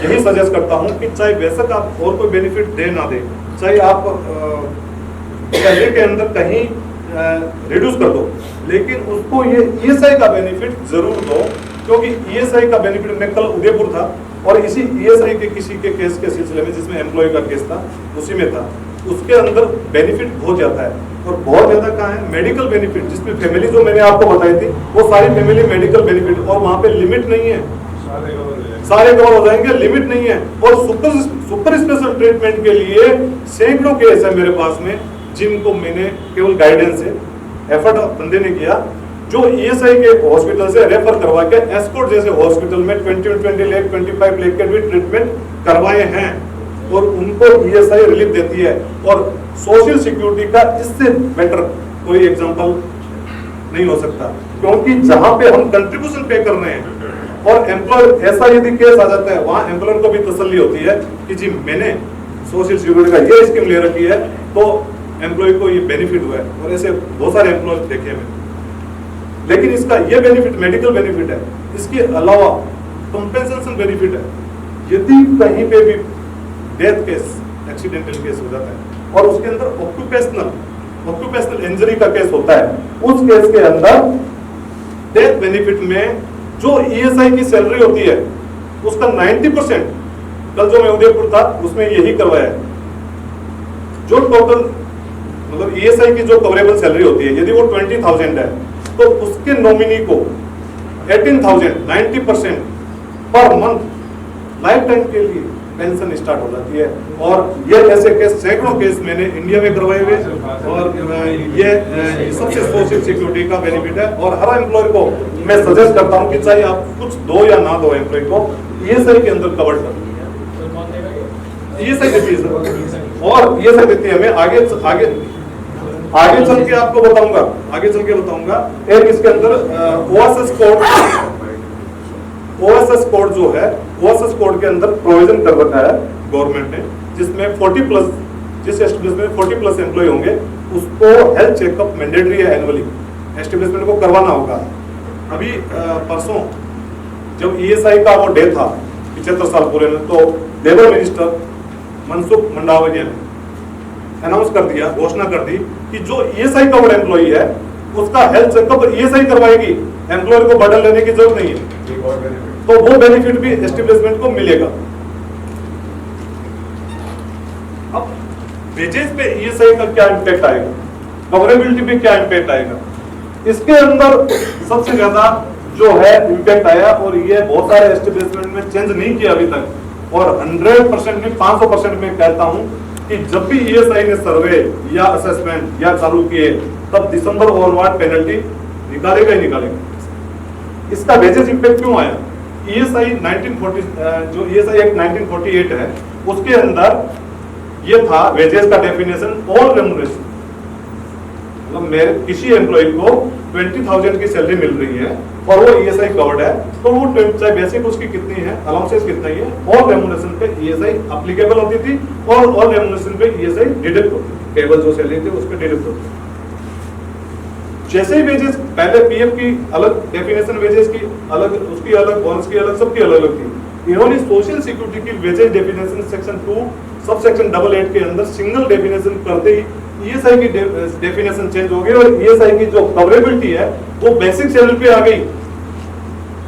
यही सजेस्ट करता हूं कि चाहे बेशक आप और कोई बेनिफिट दे ना दे, चाहे आप सैलरी के अंदर कहीं रिड्यूस कर दो, लेकिन उसको ये ESI का बेनिफिट जरूर दो। क्योंकि ESI का बेनिफिट, मैं कल उदयपुर था और इसी ESI के किसी के केस के सिलसिले में, जिसमें एम्प्लॉय का केस था, उसी में था, उसके अंदर बेनिफिट बहुत ज्यादा है। और बहुत ज्यादा कहाँ है, मेडिकल बेनिफिट, जिसमें फैमिली जो मैंने आपको बताई थी वो सारी फैमिली मेडिकल बेनिफिट, और वहां पे लिमिट नहीं है, सारे कवर हो जाएंगे, लिमिट नहीं है। और सुपर स्पेशल ट्रीटमेंट के लिए सैकड़ों केस है मेरे पास में, जिनको मैंने केवल गाइडेंस से एफर्ट बंदे ने किया, जो ESI के हॉस्पिटल से रेफर करवा के एस्कॉर्ट जैसे हॉस्पिटल में 20 लाख 25 लाख के भी ट्रीटमेंट करवाए हैं, और उनको ESI रिलीफ देती है। और सोशल सिक्योरिटी का इससे बेटर कोई एग्जांपल नहीं हो सकता, क्योंकि जहां पे हम कंट्रीब्यूशन पे कर रहे हैं और एम्प्लॉयर ऐसा यदि केस आ जाता है, वहां एम्प्लॉयर को भी तसल्ली होती है कि जी मैंने सोशल सिक्योरिटी का ये स्कीम ले रखी है, तो एम्प्लॉय को ये बेनिफिट हुआ है। और ऐसे बहुत सारे एम्प्लॉय देखे हैं। लेकिन इसका ये बेनिफिट मेडिकल बेनिफिट है, इसके अलावा कंपेंसेशन बेनिफिट है। यदि कहीं पे भी डेथ केस, एक्सीडेंटल केस हो जाता है और उसके अंदर ऑक्यूपेशनल इंजरी का केस होता है, उस केस के अंदर डेथ बेनिफिट में जो ESI की सैलरी होती है उसका 90% कल जो मैं उदयपुर था उसमें यही करवाया है। जो टोटल मतलब ईएसआई की जो कवरेबल सैलरी होती है, यदि वो 20,000 है तो उसके नॉमिनी को 18,000 90% पर मंथ लाइफ टाइम के लिए पेंशन स्टार्ट हो जाती है। और ये ऐसे केस सैकड़ों केस मैंने इंडिया में करवाए हुए, और ये सबसे सोशल सिक्योरिटी का बेनिफिट है। और हर एम्प्लॉय को मैं सजेस्ट करता हूँ कि चाहे आप कुछ दो या ना दो एम्प्लॉय को ईएसआई के अंदर कवर कर, ईएसआई देती है सर, और ईएसआई देती है। मैं आगे चल के आपको बताऊंगा, आगे चल के बताऊंगा। एक इसके अंदर ओएसएस कोड जो है, ओएसएस कोड के अंदर प्रोविजन कर रखा है गवर्नमेंट ने, जिसमें 40+, जिस एस्टेब्लिशमेंट में 40+ एम्प्लॉय होंगे उसको हेल्थ चेकअप मैंडेटरी है, एनुअली एस्टेब्लिशमेंट को करवाना होगा। अभी परसों जब ईएसआई का वो डे था 75 साल पूरे में, तो लेबर मिनिस्टर मनसुख मंडाविया ने अनाउंस कर दिया, घोषणा कर दी कि जो ईएसआई कवर्ड एम्प्लॉई है उसका हेल्थ चेकअप ईएसआई करवाएगी, एम्प्लॉयर को बर्डन लेने की जरूरत नहीं है। तो वो बेनिफिट भी एस्टेब्लिशमेंट को मिलेगा। अब वेजेस पे ईएसआई का क्या इम्पैक्ट आएगा, कवरेबिलिटी पे क्या इम्पैक्ट आएगा, इसके अंदर सबसे ज्यादा जो है इम्पैक्ट आया, और ये बहुत सारे एस्टेब्लिशमेंट में चेंज नहीं किया अभी तक, और 100% में 500% में कहता हूं कि जब भी ईएसआई ने सर्वे या असेसमेंट या चालू किए तब दिसंबर ओवरवार्ड पेनल्टी निकालेगा ही निकालेगा। इसका वेजेस इम्पैक्ट क्यों आया? ईएसआई 1940 जो ईएसआई एक्ट 1948 है उसके अंदर ये था वेजेस का डेफिनेशन ऑल रेम्युनरेशन, मतलब मेरे किसी एम्प्लॉय को 20,000 की सैलरी मिल रही है और वो ईएसआई कवर्ड है, तो वो चाहे बेसिक उसकी कितनी है, अलाउंसेस कितना ही है, ऑल रेम्युनरेशन पे ईएसआई एप्लीकेबल होती थी, और ऑल रेम्युनरेशन पे ईएसआई डिडक्ट होती थी, केवल जो सैलरी थी उस पे डिडक्ट होती थी। जैसे ही वेजेस, पहले पीएफ की अलग डेफिनेशन, वेजेस की अलग, उसकी अलग, बोनस की अलग, सबकी अलग अलग थी। इन्होंने सोशल सिक्योरिटी की wages definition section 2 sub section 88 के अंदर सिंगल डेफिनेशन करते ही ईएसआई की डेफिनेशन चेंज हो गई, और ईएसआई की जो कवरेबिलिटी है वो बेसिक सैलरी पे आ गई।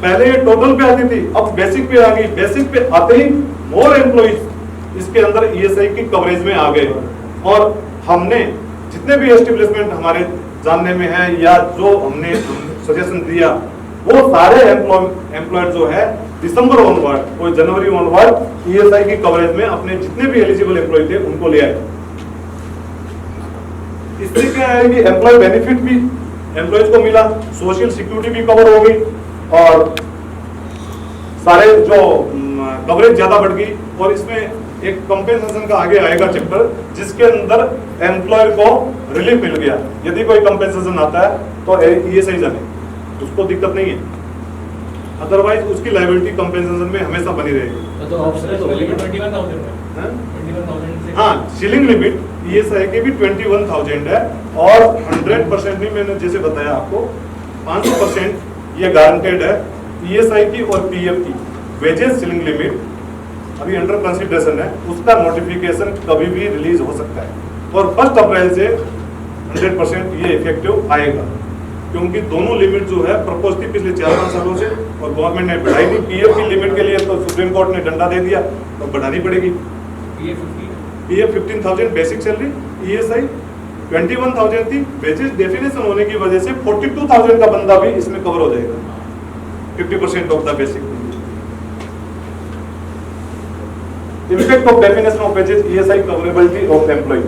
पहले ये टोटल पे आती थी, अब बेसिक पे आ गई। बेसिक पे आते ही मोर एम्प्लॉइज इसके अंदर ईएसआई की कवरेज में आ गए, और हमने जितने भी एस्टेब्लिशमेंट हमारे जानने में है या जो हमने सजेशन दिया, वो सारे एम्प्लॉयर जो है दिसंबर ऑनवर्ड, कोई जनवरी ऑनवर्ड ईएसआई की कवरेज में अपने जितने भी एलिजिबल एम्प्लॉय थे उनको ले आए। इससे क्या है कि एम्प्लॉय बेनिफिट भी एम्प्लॉयज को मिला, सोशल सिक्योरिटी भी कवर हो गई, और सारे जो कवरेज ज्यादा बढ़ गई। और इसमें एक कंपेंसेशन का आगे आएगा चैप्टर, जिसके अंदर एम्प्लॉयर को रिलीफ मिल गया। यदि कोई कंपेंसेशन आता है तो ईएसआई जाने, उसको दिक्कत नहीं है, अदरवाइज उसकी लायबिलिटी कंपेंसेशन में हमेशा बनी रहेगी। तो ऑप्शन तो 21,000 है, 21,000 से हाँ, सीलिंग लिमिट ईएसआई की भी 21,000 है, और 100% भी मैंने जैसे बताया आपको 500% ये गारंटेड है ईएसआई की और पीएफ की। वेजेस सीलिंग लिमिट अभी अंडर कंसिडरेशन है, उसका नोटिफिकेशन कभी भी रिलीज हो सकता है, और 1 अप्रैल से 100% ये इफेक्टिव आएगा, क्योंकि दोनों लिमिट जो है प्रपोज थी पिछले 4-5 सालों से, और गवर्नमेंट ने बढ़ाई थी। पीएफ की लिमिट के लिए तो सुप्रीम कोर्ट ने डंडा दे दिया, तो बढ़ानी पड़ेगी। पीएफ 15,000 बेसिक सैलरी, ईएसआई 21,000 थी। वेजेस डेफिनेशन होने की वजह से 42,000 का बंदा भी इसमें कवर हो जाएगा, 50% of the basic. Effect of definition of wages, ESI coverability of employee,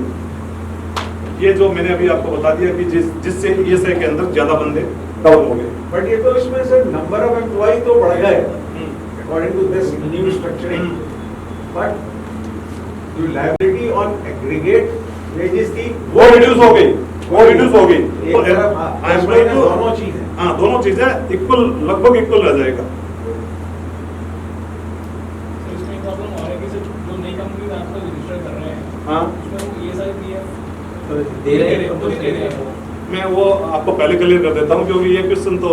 ये जो मैंने अभी आपको बता दिया कि जिससे ईएसआई के अंदर ज्यादा बंदे कवर हो गए। बट ये तो इसमें सर नंबर ऑफ एम्प्लॉय तो बढ़ गए according to this new structuring, but जो लायबिलिटी ऑन एग्रीगेट वेजेस थी वो रिड्यूस हो गई, वो रिड्यूस हो गई। एक तरफ एम्प्लॉय को दोनों चीजें, हाँ, दोनों चीजें इक्वल, लगभग इक्वल रह जाएगा। इसमें प्रॉब्लम आ रही है कि जो नई कंपनी आप लोग रजिस्टर कर रहे हैं, हाँ, उसमें ईएसआई पीएफ दे रहे हैं। मैं वो आपको पहले क्लियर कर देता हूँ, क्योंकि ये क्वेश्चन तो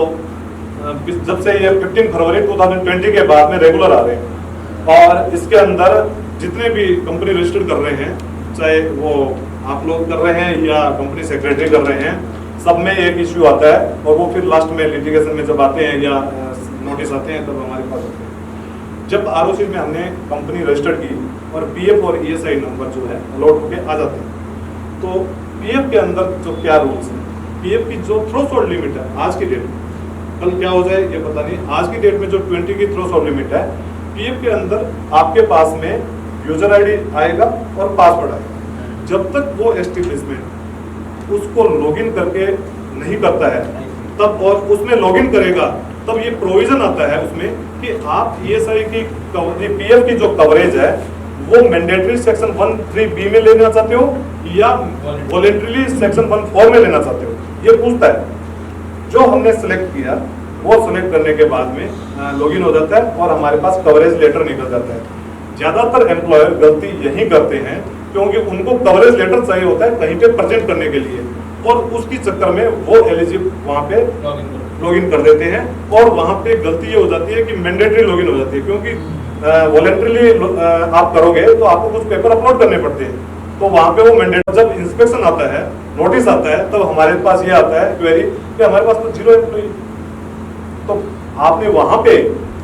जब से ये 15 फरवरी 2020 के बाद में रेगुलर आ रहे हैं, और इसके अंदर जितने भी कंपनी रजिस्टर कर रहे हैं, चाहे वो आप लोग कर रहे हैं या कंपनी सेक्रेटरी कर रहे हैं, सब में एक इश्यू आता है, और वो फिर लास्ट में लिटिगेशन में जब आते हैं या नोटिस आते हैं तब हमारे पास आते हैं। जब आरओसी में हमने कंपनी रजिस्टर की और पीएफ और ईएसआई नंबर जो है अलॉट होके आ जाते हैं, तो पीएफ के अंदर जो क्या रूल्स हैं, पीएफ की जो थ्रेशोल्ड लिमिट है आज की डेट में, कल क्या हो जाए ये पता नहीं, आज की डेट में जो 20 की थ्रेशोल्ड लिमिट है, पीएफ के अंदर आपके पास में यूजर आईडी आएगा और पासवर्ड आएगा। जब तक वो एस्टेब्लिशमेंट उसको लॉगिन करके नहीं करता है तब, और उसमें लॉगिन करेगा तब ये प्रोविजन आता है उसमें कि आप ईएसआई की पीएफ की जो कवरेज है वो मैंडेटरी सेक्शन 13B में लेना चाहते हो या वॉलेंटरीली सेक्शन 14 में लेना चाहते हो, ये पूछता है। जो हमने सेलेक्ट किया वो सेलेक्ट करने के बाद में लॉगिन हो जाता है और हमारे पास कवरेज लेटर निकल जाता है। ज्यादातर एम्प्लॉयर गलती यही करते हैं क्योंकि उनको कवरेज लेटर चाहिए होता है कहीं पे प्रेजेंट करने के लिए, और उसकी चक्कर में वो एलिजिबल वहां पे लॉगिन कर देते हैं, और वहां पे गलती ये हो जाती है कि मैंडेटरी लॉगिन हो जाती है, क्योंकि वॉलेंटरीली आप करोगे तो आपको कुछ पेपर अपलोड करने पड़ते हैं, तो वहां पे वो मैंडेटरी। जब इंस्पेक्शन आता है, नोटिस आता है, तब हमारे पास ये आता है क्वेरी कि हमारे पास तो 0 एम्प्लॉई। तो आपने वहां पे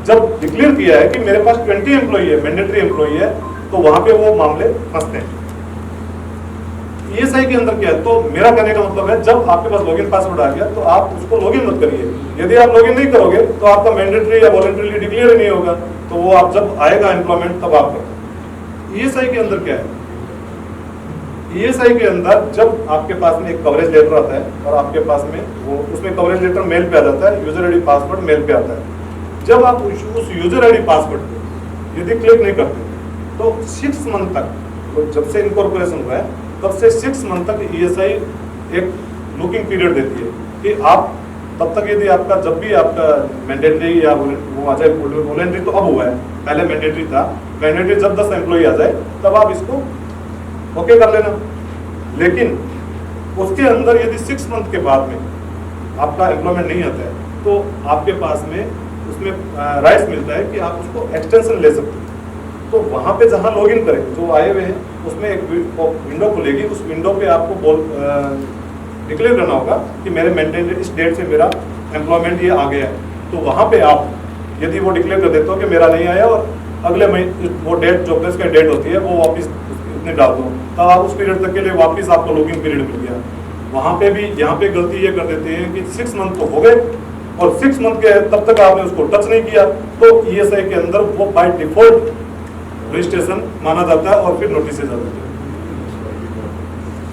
जब डिक्लेयर किया है कि मेरे पास 20 एम्प्लॉई है, मैंडेटरी एम्प्लॉई है, तो वहां पे वो मामले फंसते हैं। ईएसआई के अंदर क्या है, तो मेरा कहने का मतलब है जब आपके पास लॉगिन पासवर्ड आ गया तो आप उसको लॉगिन मत करिए। यदि आप लॉगिन नहीं करोगे तो आपका मैंडेटरी या वॉलंटरीली डिक्लेयर ही नहीं होगा, तो वो आप जब आएगा एम्प्लॉयमेंट तब आप करें। ईएसआई के अंदर क्या है, ईएसआई के अंदर जब आपके पास में एक कवरेज लेटर आता है और आपके पास में वो उसमें कवरेज लेटर मेल पे आ जाता है, यूजर आईडी पासवर्ड मेल पे आता है। जब आप उस यूजर आईडी पासवर्ड को यदि क्लिक नहीं करते तो 6 मंथ तक, तो जब से इनकॉर्पोरेशन हुआ है तब से 6 मंथ तक ईएसआई एक लुकिंग पीरियड देती है कि आप तब तक यदि आपका जब भी आपका मैंडेटरी या वो आ जाए, वॉलंटरी तो अब हुआ है, पहले मैंडेटरी था, मैंडेटरी जब 10 एम्प्लॉई आ जाए तब आप इसको ओके कर लेना। लेकिन उसके अंदर यदि 6 मंथ के बाद में आपका एम्प्लॉयमेंट नहीं आता है तो आपके पास में उसमें राइट्स मिलता है कि आप उसको एक्सटेंशन ले सकते हैं। तो वहां पे जहां लॉगिन करें, जो आए हुए हैं उसमें एक विंडो खुलेगी, उस विंडो पे आपको डिक्लेयर करना होगा कि मेरे मैंडेटरी इस डेट से मेरा एम्प्लॉयमेंट ये आ गया है। तो वहां पे आप यदि वो डिक्लेयर कर देते हो कि मेरा नहीं आया और अगले महीने वो डेट जो प्लेस का डेट होती है वो वापस इतने डाल दो, तब आप उस पीरियड तक के लिए वापस आपको लॉगिन पीरियड मिल गया। वहां पे भी यहाँ पे गलती ये कर देते हैं कि 6 मंथ तो हो गए और 6 मंथ के तब तक आपने उसको टच नहीं किया, तो ईएसआई के अंदर वो बाय डिफॉल्ट रजिस्ट्रेशन माना जाता है और फिर नोटिस आ जाते हैं।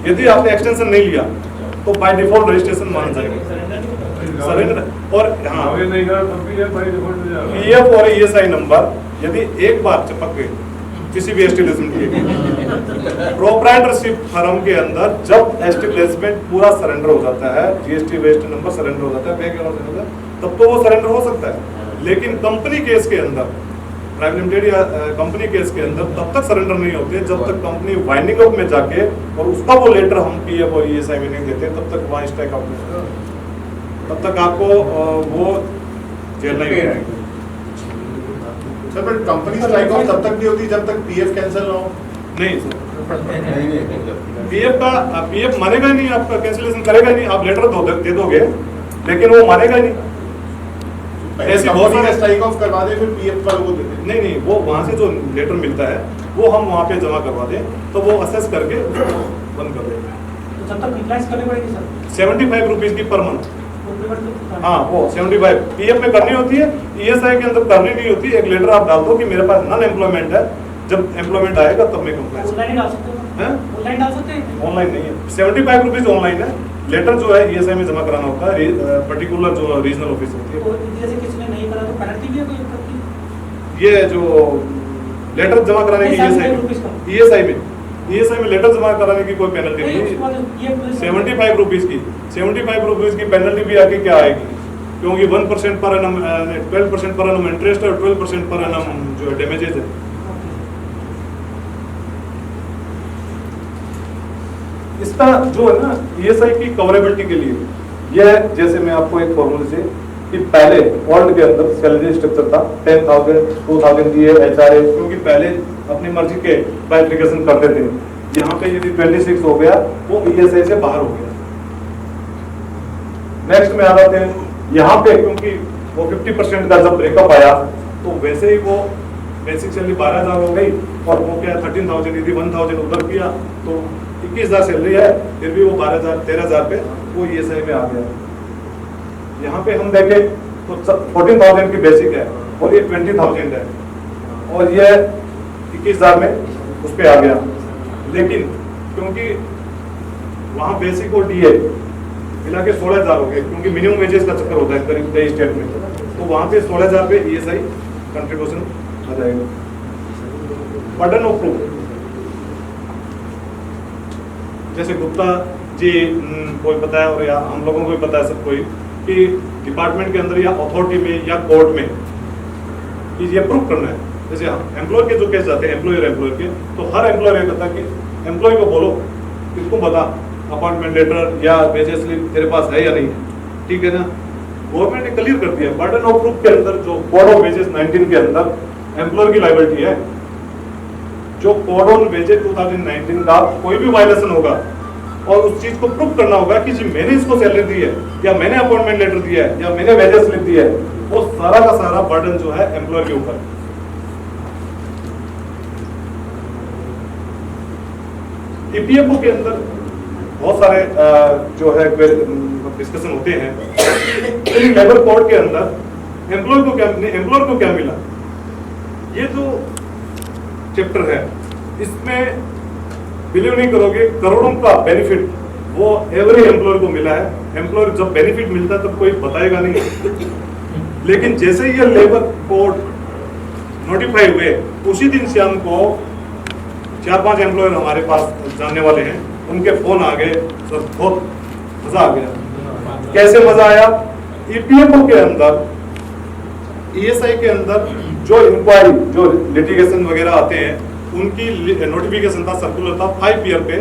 यदि आपने एक्सटेंशन नहीं लिया तो बाय डिफॉल्ट रजिस्ट्रेशन माना जाएगा, सरेंडर। और हाँ, पीएफ और ईएसआई नंबर यदि एक बार चिपक गए किसी भी एस्टेब्लिशमेंट के प्रोप्राइटरशिप फर्म के अंदर, जब एस्टेब्लिशमेंट पूरा सरेंडर हो जाता है, जीएसटी वेस्ट नंबर सरेंडर हो जाता है, बैंक अकाउंट सरेंडर, तब तो वो सरेंडर हो सकता है। लेकिन कंपनी केस के अंदर, प्राइवेट लिमिटेड या कंपनी केस के अंदर तब तक सरेंडर नहीं होते जब तक कंपनी वाइंडिंग अप में जाके और उसका वो लेटर हम पीएफ और ईएसआई में नहीं देते, तब तक वहाँ स्टैक आउट नहीं, तब तक आपको वो जेल नहीं होगी। Sir but company strike out तब तक नहीं होती जब तक पीएफ कैंसिल ना हो। नहीं सर, पीएफ मानेगा ही नहीं, आपका कैंसिलेशन करेगा ही नहीं। आप लेटर दे दोगे लेकिन वो मानेगा ही नहीं। ऐसी बहुत सारे स्ट्राइक ऑफ करवा दे फिर पीएफ वालों को दे दे। नहीं नहीं, वो वहाँ से जो लेटर मिलता है वो हम वहाँ पे जमा करवा दें तो वो असेस करके उसको बंद कर देंगे। तो जब तक रिप्लाइज करनी पड़ेगी सर 75 रुपीज की पर मंथ। हाँ, वो 75 पीएफ में करनी होती है, ईएसआई के अंदर करनी नहीं होती। एक लेटर आप डाल दो कि मेरे पास नॉन एम्प्लॉयमेंट है, जब एम्प्लॉयमेंट आएगा तब मैं कंप्लेंट। ऑनलाइन डाल सकते हैं, ऑनलाइन डाल सकते हैं। ऑनलाइन नहीं है, 75 रुपीज ऑनलाइन है। लेटर जो है ईएसआई में जमा कराना होता है, पर्टिकुलर जो रीजनल ऑफिस होती है। तो जैसे किसी ने नहीं करा तो पेनल्टी भी है कोई प्रति? ये जो लेटर जमा कराने की ईएसआई में लेटर जमा कराने की कोई पेनल्टी नहीं है। 75 रुपीज की 75 रुपीज की पेनल्टी भी आगे क्या आएगी, क्योंकि 1% per annum 12% per annum interest और 12% पर एनम जो डैमेजेस है। इसका जो है ना ईएसआई की कवरेबिलिटी के लिए यह, जैसे मैं आपको एक फॉर्मूले से कि पहले वर्ल्ड के अंदर सैलरी स्ट्रक्चर था 10,000 2,000 की एचआरए, क्योंकि पहले अपनी मर्जी के क्लासिफिकेशन करते थे। यहाँ पे यदि 26 हो गया वो ईएसआई से बाहर हो गया। नेक्स्ट में आ जाते हैं यहाँ पे, क्योंकि वो 50% का जब ब्रेकअप आया तो वैसे ही वो बेसिक सैलरी 12,000 हो गई और वो क्या 13,000 यदि 1,000 उधर किया तो 21,000 सैलरी है, फिर भी वो 12,000 13,000 पे वो ESI में आ गया। यहाँ पे हम देखें तो 14,000 की बेसिक है और ये 20,000 है और ये 21,000 में उस पे आ गया। लेकिन क्योंकि वहाँ बेसिक और DA मिला के 16,000 हो गए, क्योंकि मिनिमम वेजेस का चक्कर होता है करीब कई स्टेट में, तो वहाँ पे 16,000 पे ESI कंट्रीब्यूशन आ जाएगा। बर्डन ऑफ प्रूफ, जैसे गुप्ता जी कोई पता है और या हम लोगों को भी पता है सब कोई कि डिपार्टमेंट के अंदर या अथॉरिटी में या कोर्ट में कि ये प्रूफ करना है। जैसे एम्प्लॉयर के जो केस जाते हैं एम्प्लॉयर के, तो हर एम्प्लॉयर ये कहता है कि एम्प्लॉय को बोलो किसको बता अपॉइंटमेंट लेटर या वेजेस स्लिप तेरे पास है या नहीं, ठीक है ना। गवर्नमेंट ने क्लियर कर दिया बर्डन ऑफ प्रूफ के अंदर जो कोड ऑफ वेजेस 19 के अंदर एम्प्लॉयर की लायबिलिटी है। जो कोड ऑन वेजेस 2019 का कोई भी वायलेशन होगा और उस चीज को प्रूफ करना होगा कि जी मैंने इसको सैलरी दी है या मैंने अपॉइंटमेंट लेटर दिया है या मैंने वेजेस स्लिप दिया है, वो सारा का सारा बर्डन जो है एम्प्लॉयर के ऊपर। EPFO के अंदर बहुत सारे जो है डिस्कशन होते हैं। लेबर कोड के अंदर एम्प्लॉयर को क्या मिला, ये जो चैप्टर है इसमें बिलीव नहीं करोगे करोड़ों का बेनिफिट वो एवरी एम्प्लॉयर को मिला है। एम्प्लॉयर जब बेनिफिट मिलता है तब कोई बताएगा नहीं, लेकिन जैसे ही ये लेबर कोड नोटिफाई हुए उसी दिन शाम को 4-5 एम्प्लॉयर हमारे पास जानने वाले हैं, उनके फोन आ गए, सर बहुत मजा आ गया। कैसे मजा आया, EPFO के अंदर ESI के अंदर जो इंक्वायरी जो लिटिगेशन वगैरह आते हैं उनकी नोटिफिकेशन था, सर्कुलर था 5 ईयर पे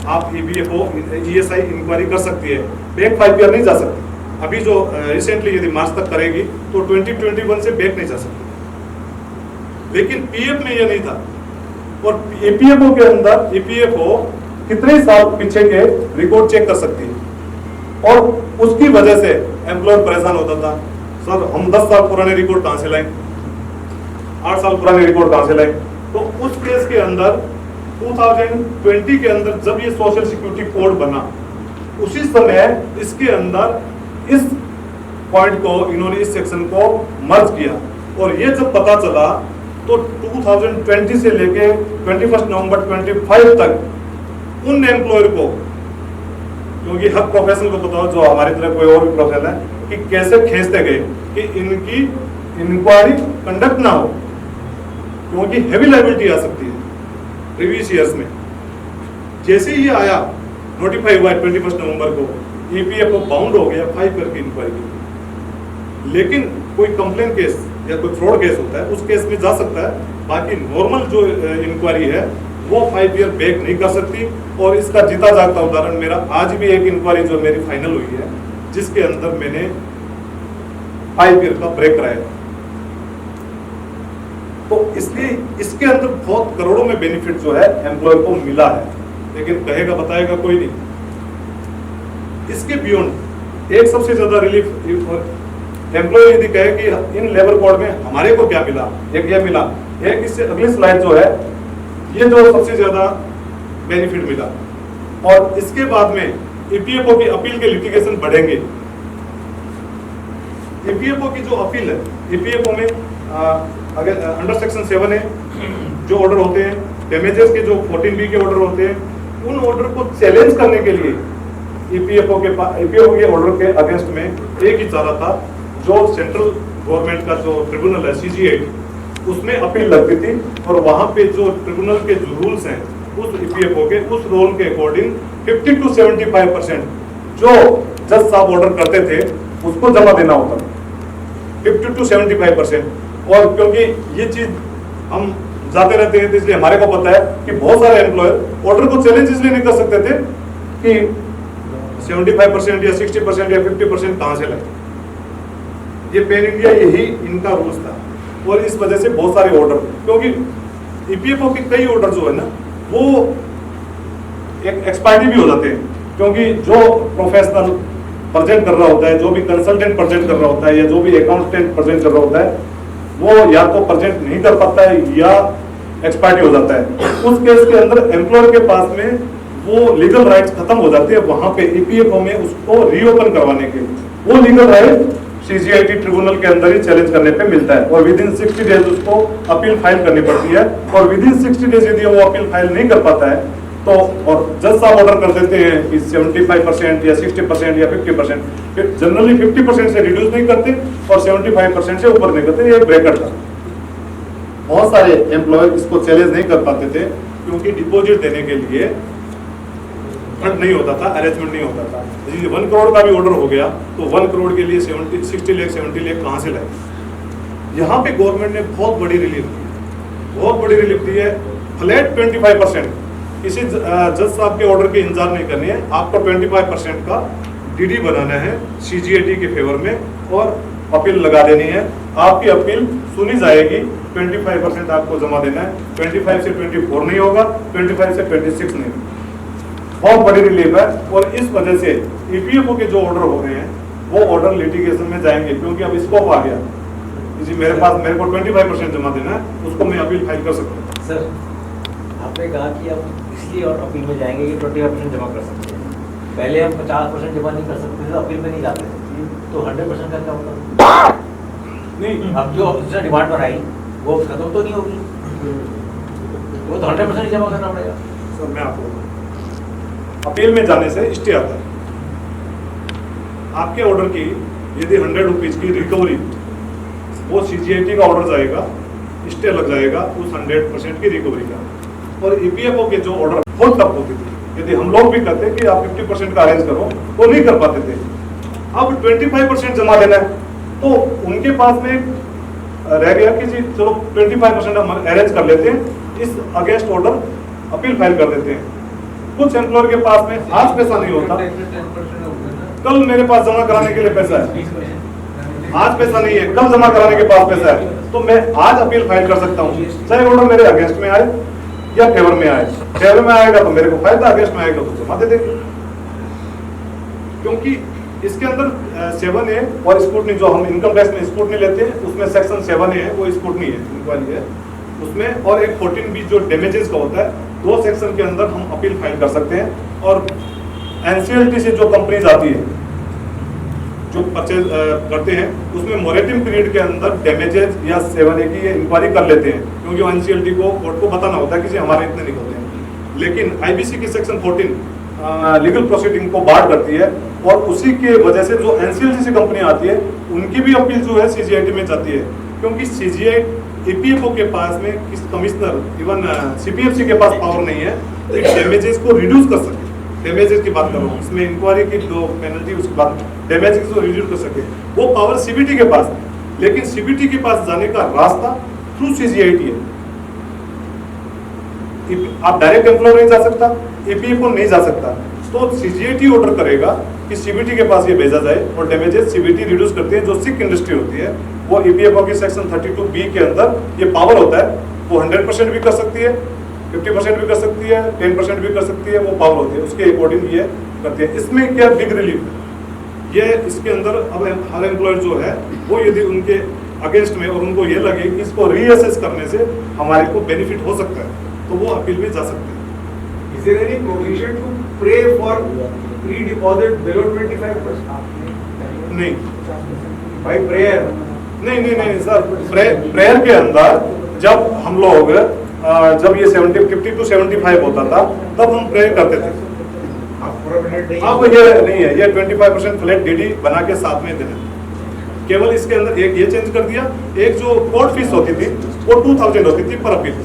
आप ESI इंक्वायरी कर सकती है, बैक 5 ईयर नहीं जा सकती। अभी जो रिसेंटली यदि मार्च तक करेगी तो 2021 से बैक नहीं जा सकती, लेकिन PF में ये नहीं था। और EPFO के अंदर EPFO कितने साल पीछे के रिकॉर्ड चेक कर सकती है और उसकी वजह से एम्प्लॉयर परेशान होता था, सर हम 10 साल पुराने रिकॉर्ड कहां से लाएं, 8 साल पुराने रिकॉर्ड कहां से लाएं। तो उस केस के अंदर 2020 के अंदर जब ये सोशल सिक्योरिटी कोड बना उसी समय इसके अंदर इस पॉइंट को इन्होंने इस सेक्शन को मर्ज किया और ये जब पता चला तो 2020 से लेके 21 नवंबर 25 तक उन एम्प्लॉयर को, क्योंकि हर प्रोफेशन को बताओ जो हमारी तरह कोई और भी प्रोफेशन है, कि कैसे खींचते गए कि इनकी इंक्वायरी कंडक्ट ना हो, क्योंकि हेवी लायबिलिटी आ सकती है प्रीवियस ईयर्स में। जैसे ही ये आया नोटिफाई हुआ 21 नवंबर को, EPFO बाउंड हो गया 5 ईयर की इंक्वायरी। लेकिन कोई कंप्लेन केस या कोई फ्रॉड केस होता है उस केस में जा सकता है, बाकी नॉर्मल जो इंक्वायरी है वो 5 ईयर बैक नहीं कर सकती। और इसका जीता जागता उदाहरण मेरा आज भी एक इंक्वायरी जो मेरी फाइनल हुई है जिसके अंदर मैंने 5 ईयर का ब्रेक कराया। तो इसलिए इसके अंदर बहुत करोड़ों में बेनिफिट जो है एम्प्लॉयर को मिला है, लेकिन कहेगा बताएगा कोई नहीं। इसके बियॉन्ड एक सबसे ज्यादा रिलीफ एम्प्लॉय यदि कहे कि इन लेबर कोड में हमारे को क्या मिला, एक ये मिला, एक इससे अगली स्लाइड जो है ये जो सबसे ज्यादा बेनिफिट मिला। और इसके बाद में EPFO की अपील के लिटिगेशन बढ़ेंगे। EPFO की जो अपील है, EPFO में अगर अंडर सेक्शन 7 है जो ऑर्डर होते हैं, डैमेजेस के जो 14B के ऑर्डर होते हैं, उन ऑर्डर को चैलेंज करने के लिए EPFO के ऑर्डर के अगेंस्ट में एक ही चारा था, जो सेंट्रल गवर्नमेंट का जो ट्रिब्यूनल है CG8 उसमें अपील लगती थी। और वहां पे जो ट्रिब्यूनल के जो रूल्स हैं उस EPFO के उस रोल के अकॉर्डिंग 50 to 75% जो जज साहब ऑर्डर करते थे उसको जमा देना होता था, 50 to 75%। और क्योंकि ये चीज हम जाते रहते हैं तो इसलिए हमारे को पता है कि बहुत सारे एम्प्लॉयर ऑर्डर को चैलेंज इसलिए नहीं कर सकते थे कि 75% या 60% या 50% कहां से लगे। ये पेन इंडिया यही इनका रूल्स था और इस वजह से बहुत सारे ऑर्डर, क्योंकि EPFO के कई ऑर्डर जो है ना वो एक एक्सपायरी भी हो जाते हैं, क्योंकि जो प्रोफेशनल प्रेजेंट कर रहा होता है, जो भी कंसल्टेंट प्रेजेंट कर रहा होता है या जो भी अकाउंटेंट प्रेजेंट कर रहा होता है, वो या तो प्रेजेंट नहीं कर पाता है या एक्सपायरी हो जाता है, उस केस के अंदर एम्प्लॉयर के पास में वो लीगल राइट्स खत्म हो जाते हैं, वहां पे ईपीएफओ में उसको रीओपन करवाने के वो लीगल राइट सीजीआईटी ट्रिब्यूनल के अंदर ही चैलेंज करने पे मिलता है और विद इन 60 डेज उसको अपील फाइल करनी पड़ती है और विद इन 60 डेज यदि वो अपील फाइल नहीं कर पाता है तो और जज साहब ऑर्डर कर देते हैं कि 75% या 60% या 50%, जनरली 50% से रिड्यूस नहीं करते और 75% से ऊपर नहीं करते, ये ब्रेकर था। बहुत सारे एम्प्लॉयर इसको चैलेंज नहीं कर पाते थे क्योंकि डिपॉजिट देने के लिए फंड नहीं होता था, अरेंजमेंट नहीं होता था। यदि 1 करोड़ का भी ऑर्डर हो गया तो 1 करोड़ के लिए 60 लाख 70 लाख कहाँ से लाए? यहाँ पे गवर्नमेंट ने बहुत बड़ी रिलीफ दी, बहुत बड़ी रिलीफ दी है। फ्लैट 25%, किसी जज साहब के ऑर्डर की इंतजार नहीं करनी है, आपको 25% का डीडी बनाना है सीजीआईटी के फेवर में और अपील लगा देनी है। आपकी अपील सुनी जाएगी, 25% आपको जमा देना है, 25 से 24 नहीं होगा, 25 से 26 नहीं होगा। बहुत बड़ी रिलीफ है और इस वजह से ईपीएफओ के जो ऑर्डर हो रहे हैं वो ऑर्डर लिटिगेशन में जाएंगे क्योंकि अब स्कोप आ गया। जी मेरे को 25% जमा देना है, उसको मैं अपील फाइल कर सकता हूँ। सर आपने कहा कि अब इसलिए और अपील में जाएंगे कि 25% जमा कर सकते हैं, पहले हम 50% जमा नहीं कर सकते थे, अपील में नहीं जाते थे, तो 100% का क्या होता? नहीं, अब जो जिसने डिमांड बनाई वो खत्म तो नहीं होगी, वो तो 100% जमा करना पड़ेगा। सर मैं आपको अपील में जाने से स्टे आता है। आपके ऑर्डर की यदि 100 रुपीज की रिकवरी, वो सीजीआईटी का ऑर्डर जाएगा, स्टे लग जाएगा उस 100% की रिकवरी का। और ईपीएफओ के जो ऑर्डर बहुत टफ होती थी, यदि हम लोग भी कहते कि आप 50% का अरेंज करो, वो नहीं कर पाते थे। अब 25% जमा देना है तो उनके पास में रह गया कि जी चलो 25% हम अरेंज कर लेते हैं, इस अगेंस्ट ऑर्डर अपील फाइल कर देते हैं। कुछ एम्प्लॉयर के पास में आज पैसा नहीं होता, कल मेरे पास जमा कराने के लिए पैसा है, आज पैसा नहीं है, कल जमा कराने के पास पैसा है, तो मैं आज अपील फाइल कर सकता हूँ, चाहे ऑर्डर मेरे अगेंस्ट में आए या फेवर में आए। फेवर में आएगा तो मेरे को फायदा, अगेंस्ट में आएगा तो जमा दे देंगे। क्योंकि इसके अंदर 7A और स्कूटनी, जो हम इनकम टैक्स में स्कूटनी लेते हैं उसमें सेक्शन 7A है, वो स्कूटनी है, इंक्वायरी है उसमें, और एक 14B जो डैमेजेस का होता है, 2 सेक्शन के अंदर हम अपील फाइल कर सकते हैं। और एनसीएलटी से जो कंपनीज आती है जो परचेज करते हैं उसमें मोरेटिव पीरियड के अंदर डैमेजेस या 7A की इंक्वायरी कर लेते हैं, क्योंकि वो एनसीएलटी को कोर्ट को बताना होता है कि हमारे इतने निकलते हैं। लेकिन आईबीसी की सेक्शन 14 लीगल प्रोसीडिंग को बार करती है और उसी के वजह से जो एनसीएलटी से कंपनी आती है उनकी भी अपील जो है सीजीआईटी में जाती है, क्योंकि सीजीआई ईपीएफओ के पास में किस कमिश्नर इवन सीपीएफसी के पास पावर नहीं है डैमेजेस को रिड्यूस कर सके। डैमेजेस की बात करो, इसमें इंक्वायरी की जो पेनल्टी उसकी बात, डैमेजेस को रिड्यूस कर सके, वो पावर सीबीटी के पास है। लेकिन सीबीटी के पास जाने का रास्ता थ्रू सीजीआईटी है। आप डायरेक्ट एम्प्लॉयर नहीं जा सकता, ईपीएफओ नहीं जा सकता, तो सीजीआईटी ऑर्डर करेगा कि सीबीटी के पास ये भेजा जाए और डैमेजेस सीबीटी रिड्यूस करती है। जो सिक इंडस्ट्री होती है वो ईपीएफओ की सेक्शन 32B के अंदर ये पावर होता है, वो 100% भी कर सकती है, 50% भी कर सकती है, 10% भी कर सकती है, वो पावर होती है, उसके अकॉर्डिंग ये करती है। इसमें क्या बिग रिलीफ है ये, इसके अंदर अब हर एम्प्लॉयर जो है वो यदि उनके अगेंस्ट में और उनको ये लगे कि इसको रीअसेस करने से हमारे को बेनिफिट हो सकता है तो वो अपील में जा सकते हैं। Is there any provision to pray for pre-deposit below 25%? नहीं By prayer? नहीं सर, प्रेयर के अंदर जब हम लोग जब ये 50 to 75 होता था तब हम प्रेयर करते थे। अब ये नहीं है, ये 25% फ्लैट डीडी बना के साथ में देना। केवल इसके अंदर एक ये चेंज कर दिया, एक जो कोर्ट फीस होती थी वो 2000 होती थी पर अपील,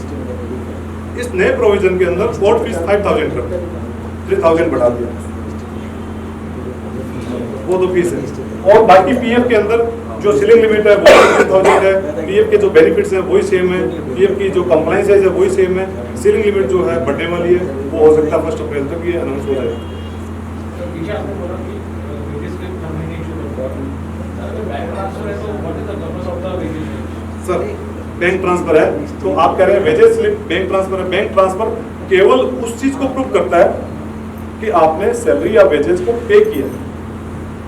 इस नए प्रोविजन के अंदर कोर्ट फीस 5000 कर 3000 बढ़ा दिया, वो तो फीस है। और बाकी पीएफ के अंदर जो सीलिंग लिमिट है वो 3000 है, पीएफ के जो बेनिफिट्स हैं वही सेम है, पीएफ की जो कंप्लायंस है वही सेम है, सीलिंग लिमिट जो है बढ़ने वाली है, वो हो सकता है 1 अप्रैल तक ये अनाउंस हो जाएगा। पीछे आपने बोला कि वेजेस के कंपनी इशू करता है, अगर बैंक ट्रांसफर है तो what is the purpose of the wages? Sir bank transfer है तो आप कह रहे हैं वेजेस स्लिप बैंक ट्रांसफर है, बैंक ट्रांसफर केवल उस चीज को प्रूव करता है कि आपने सैलरी या वेजेस को पे किया।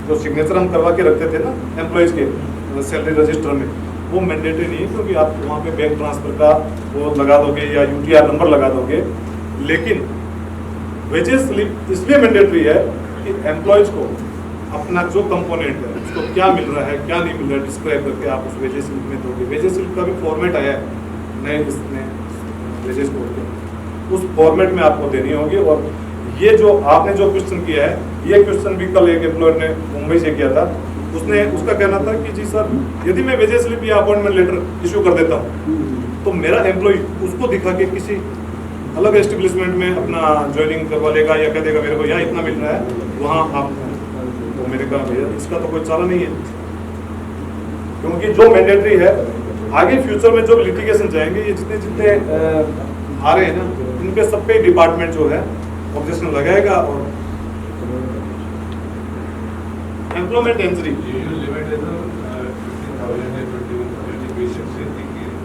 जो सिग्नेचर हम करवा के रखते थे ना एम्प्लॉयज के सैलरी रजिस्टर में, वो मैंडेटरी नहीं है, क्योंकि आप वहाँ पे बैंक ट्रांसफर का वो लगा दोगे या यूटीआर नंबर लगा दोगे। लेकिन वेजेस स्लिप इसलिए मैंडेटरी है कि एम्प्लॉयज को अपना जो कंपोनेंट है उसको क्या मिल रहा है क्या नहीं मिल रहा है डिस्क्राइब करके आप उस वेजेस स्लिप में दोगे। वेजेस स्लिप का भी फॉर्मेट आया है नए इसमें वेजेस कोड के, उस फॉर्मेट में आपको देनी होगी। और ये जो आपने जो क्वेश्चन किया है, ये क्वेश्चन भी कल एक एम्प्लॉयर ने मुंबई से किया था। उसका कहना था कि जी सर, यदि मैं वेजेस स्लिप या अपॉइंटमेंट लेटर इशू कर देता हूँ तो मेरा एम्प्लॉय उसको दिखा के किसी अलग एस्टेब्लिशमेंट में अपना ज्वाइनिंग करवा लेगा या कह देगा मेरे को यहाँ इतना मिल रहा है वहाँ आप, तो मैंने कहा भैया इसका तो कोई चारा नहीं है, क्योंकि जो मैंडेटरी है आगे फ्यूचर में जो लिटिगेशन जाएंगे ये जितने जितने आ रहे हैं ना, इनके सब पे डिपार्टमेंट जो है ऑब्जेक्शन लगाएगा। और एम्प्लॉयमेंट इंजरी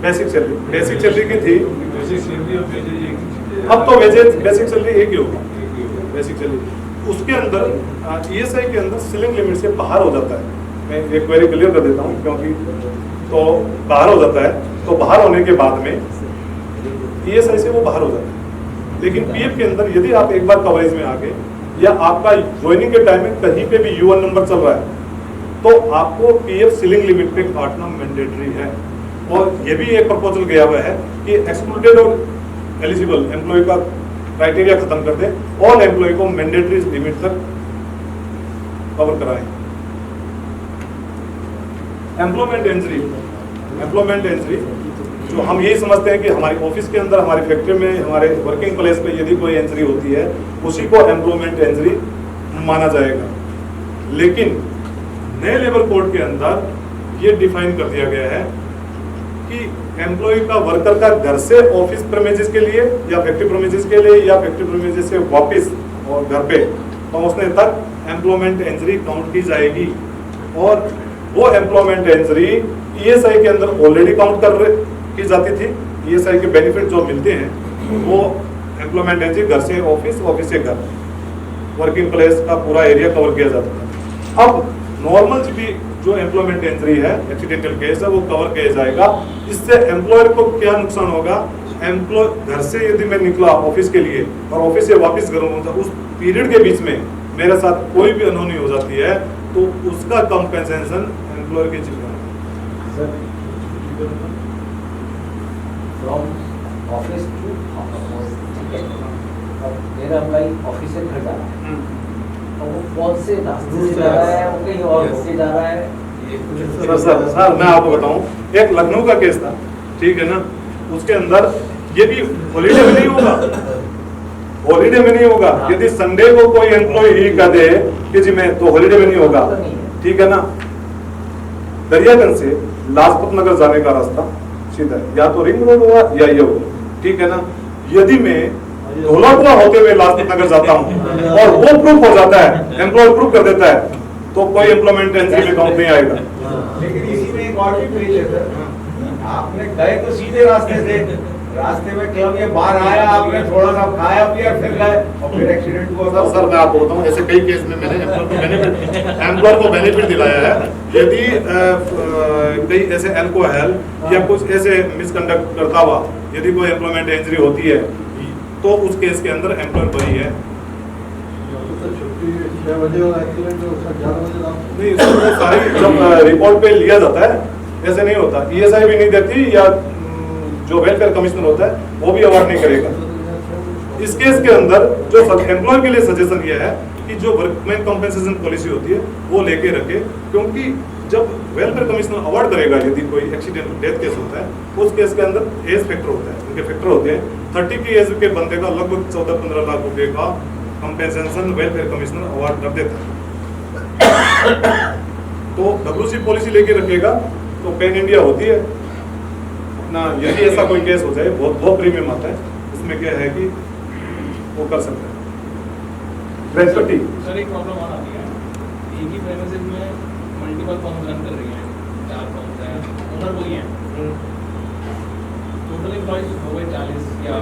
बेसिक सैलरी की थी, अब तो बेसिक सैलरी एक ही होगी। बेसिक सैलरी उसके अंदर ईएसआई के अंदर सीलिंग लिमिट से बाहर हो जाता है। मैं एक क्वेरी क्लियर कर देता हूँ, क्योंकि तो बाहर हो जाता है, तो बाहर होने के बाद में ईएसआई से वो बाहर हो जाता है। लेकिन पीएफ के अंदर यदि आप एक बार कवरेज में आ गए या आपका ज्वाइनिंग के टाइम में कहीं पे भी यूएन नंबर चल रहा है तो आपको पीएफ सीलिंग लिमिट पे काटना मैंडेटरी है। और ये भी एक प्रपोजल गया हुआ है कि एक्सक्लूडेड और एलिजिबल एम्प्लॉय का क्राइटेरिया खत्म कर दे, ऑल एम्प्लॉय को मैंडेटरी लिमिट तक कवर कराएं। एम्प्लॉयमेंट इंजरी जो हम यही समझते हैं कि हमारी ऑफिस के अंदर, हमारी फैक्ट्री में, हमारे वर्किंग प्लेस पे यदि कोई इंजरी होती है उसी को एम्प्लॉयमेंट इंजरी माना जाएगा। लेकिन नए लेबर कोड के अंदर ये डिफाइन कर दिया गया है कि एम्प्लॉय का वर्कर का घर से ऑफिस प्रेमिसेस के लिए या फैक्ट्री प्रेमिसेस के लिए या फैक्ट्री प्रेमिसेस से वापस और घर पे पहुंचने तक एम्प्लॉयमेंट इंजरी काउंट की जाएगी। और वो एम्प्लॉयमेंट इंजरी ईएसआई के अंदर ऑलरेडी काउंट की जाती थी। ईएसआई के बेनिफिट जो मिलते हैं वो एम्प्लॉयमेंट इंजरी घर से ऑफिस, ऑफिस से घर, वर्किंग प्लेस का पूरा एरिया कवर किया जाता था। अब नॉर्मल भी जो एम्प्लॉयमेंट इंजरी है, एक्सीडेंटल केस है, वो कवर किया जाएगा। इससे एम्प्लॉयर को क्या नुकसान होगा? एम्प्लॉय घर से यदि मैं निकला ऑफिस के लिए और ऑफिस से वापस घर पहुंचा, उस पीरियड के बीच में मेरे साथ कोई भी अनहोनी हो जाती है तो उसका कंपेंसेशन एम्प्लॉयर के जिम्मेदार फ्रॉम ऑफिस टू मेरा एम्प्लॉय ऑफिस से घर जा रहा है और वो कौन से रास्ते से जा रहा है, वो कहीं और से जा रहा है। सर मैं आपको बताऊं, एक लखनऊ का केस था, ठीक है ना, उसके अंदर ये भी हॉलीडे में नहीं होगा, हॉलीडे में नहीं होगा। यदि संडे को कोई एम्प्लॉय ही कह दे कि जी मैं तो हॉलीडे में नहीं होगा, ठीक है ना, दरियागंज से लाजपत नगर जाने का रास्ता सीधा या तो रिंग रोड होगा या ये होगा, ठीक है ना। यदि मैं धौलाकुआ होते हुए लाजपत नगर जाता हूँ और वो प्रूफ हो जाता है, एम्प्लॉय प्रूफ कर देता है, तो कोई एम्प्लॉयमेंट इंजरी में काउंट नहीं आएगा। लेकिन इसी में एक और भी पेज है सर, आपने गए तो सीधे रास्ते से, रास्ते में क्लब या बाहर आया, आपने थोड़ा सा खाया पिया फिर गए और फिर एक्सीडेंट हुआ था। सर मैं आपको बताऊं, ऐसे कई केस में मैंने एम्प्लॉयर को बेनिफिट दिलाया है। यदि कई ऐसे अल्कोहल या कुछ ऐसे मिसकंडक्ट करता हुआ यदि कोई एम्प्लॉयमेंट इंजरी होती है तो उस केस के अंदर एम्प्लॉयर बरी है। नहीं, इसको सारी जब रिपोर्ट पे लिया जाता है, ऐसे नहीं होता। ईएसआई भी नहीं देती या जो वेलफेयर कमिश्नर होता है वो भी अवार्ड नहीं करेगा। इस केस के अंदर जो एम्प्लॉयर के लिए सजेशन ये है कि जो वर्कमैन कॉम्पेंसेशन पॉलिसी होती है वो लेके रखे, क्योंकि जब वेलफेयर कमिश्नर अवार्ड करेगा यदि कोई एक्सीडेंट डेथ केस होता है उस केस के अंदर एज फैक्टर होता है, उनके फैक्टर होते हैं। 30 की एज के बंदे का लगभग 14-15 लाख रुपए का कंपेंसेशन वेलफेयर कमिश्नर अवार्ड कर देता है। तो WC पॉलिसी लेके रखेगा तो पेन इंडिया होती है ना। यदि ऐसा कोई केस हो जाए, बहुत प्रीमियम आता है, इसमें क्या है कि वो कर सकते हैं। सर एक प्रॉब्लम और आती है, एक ही प्रेमिसेस में मल्टीपल फर्म्स रन कर रही हैं, 4 फर्म्स हैं, ओनर वही हैं, टोटल एम्प्लॉइज हो गए 40 या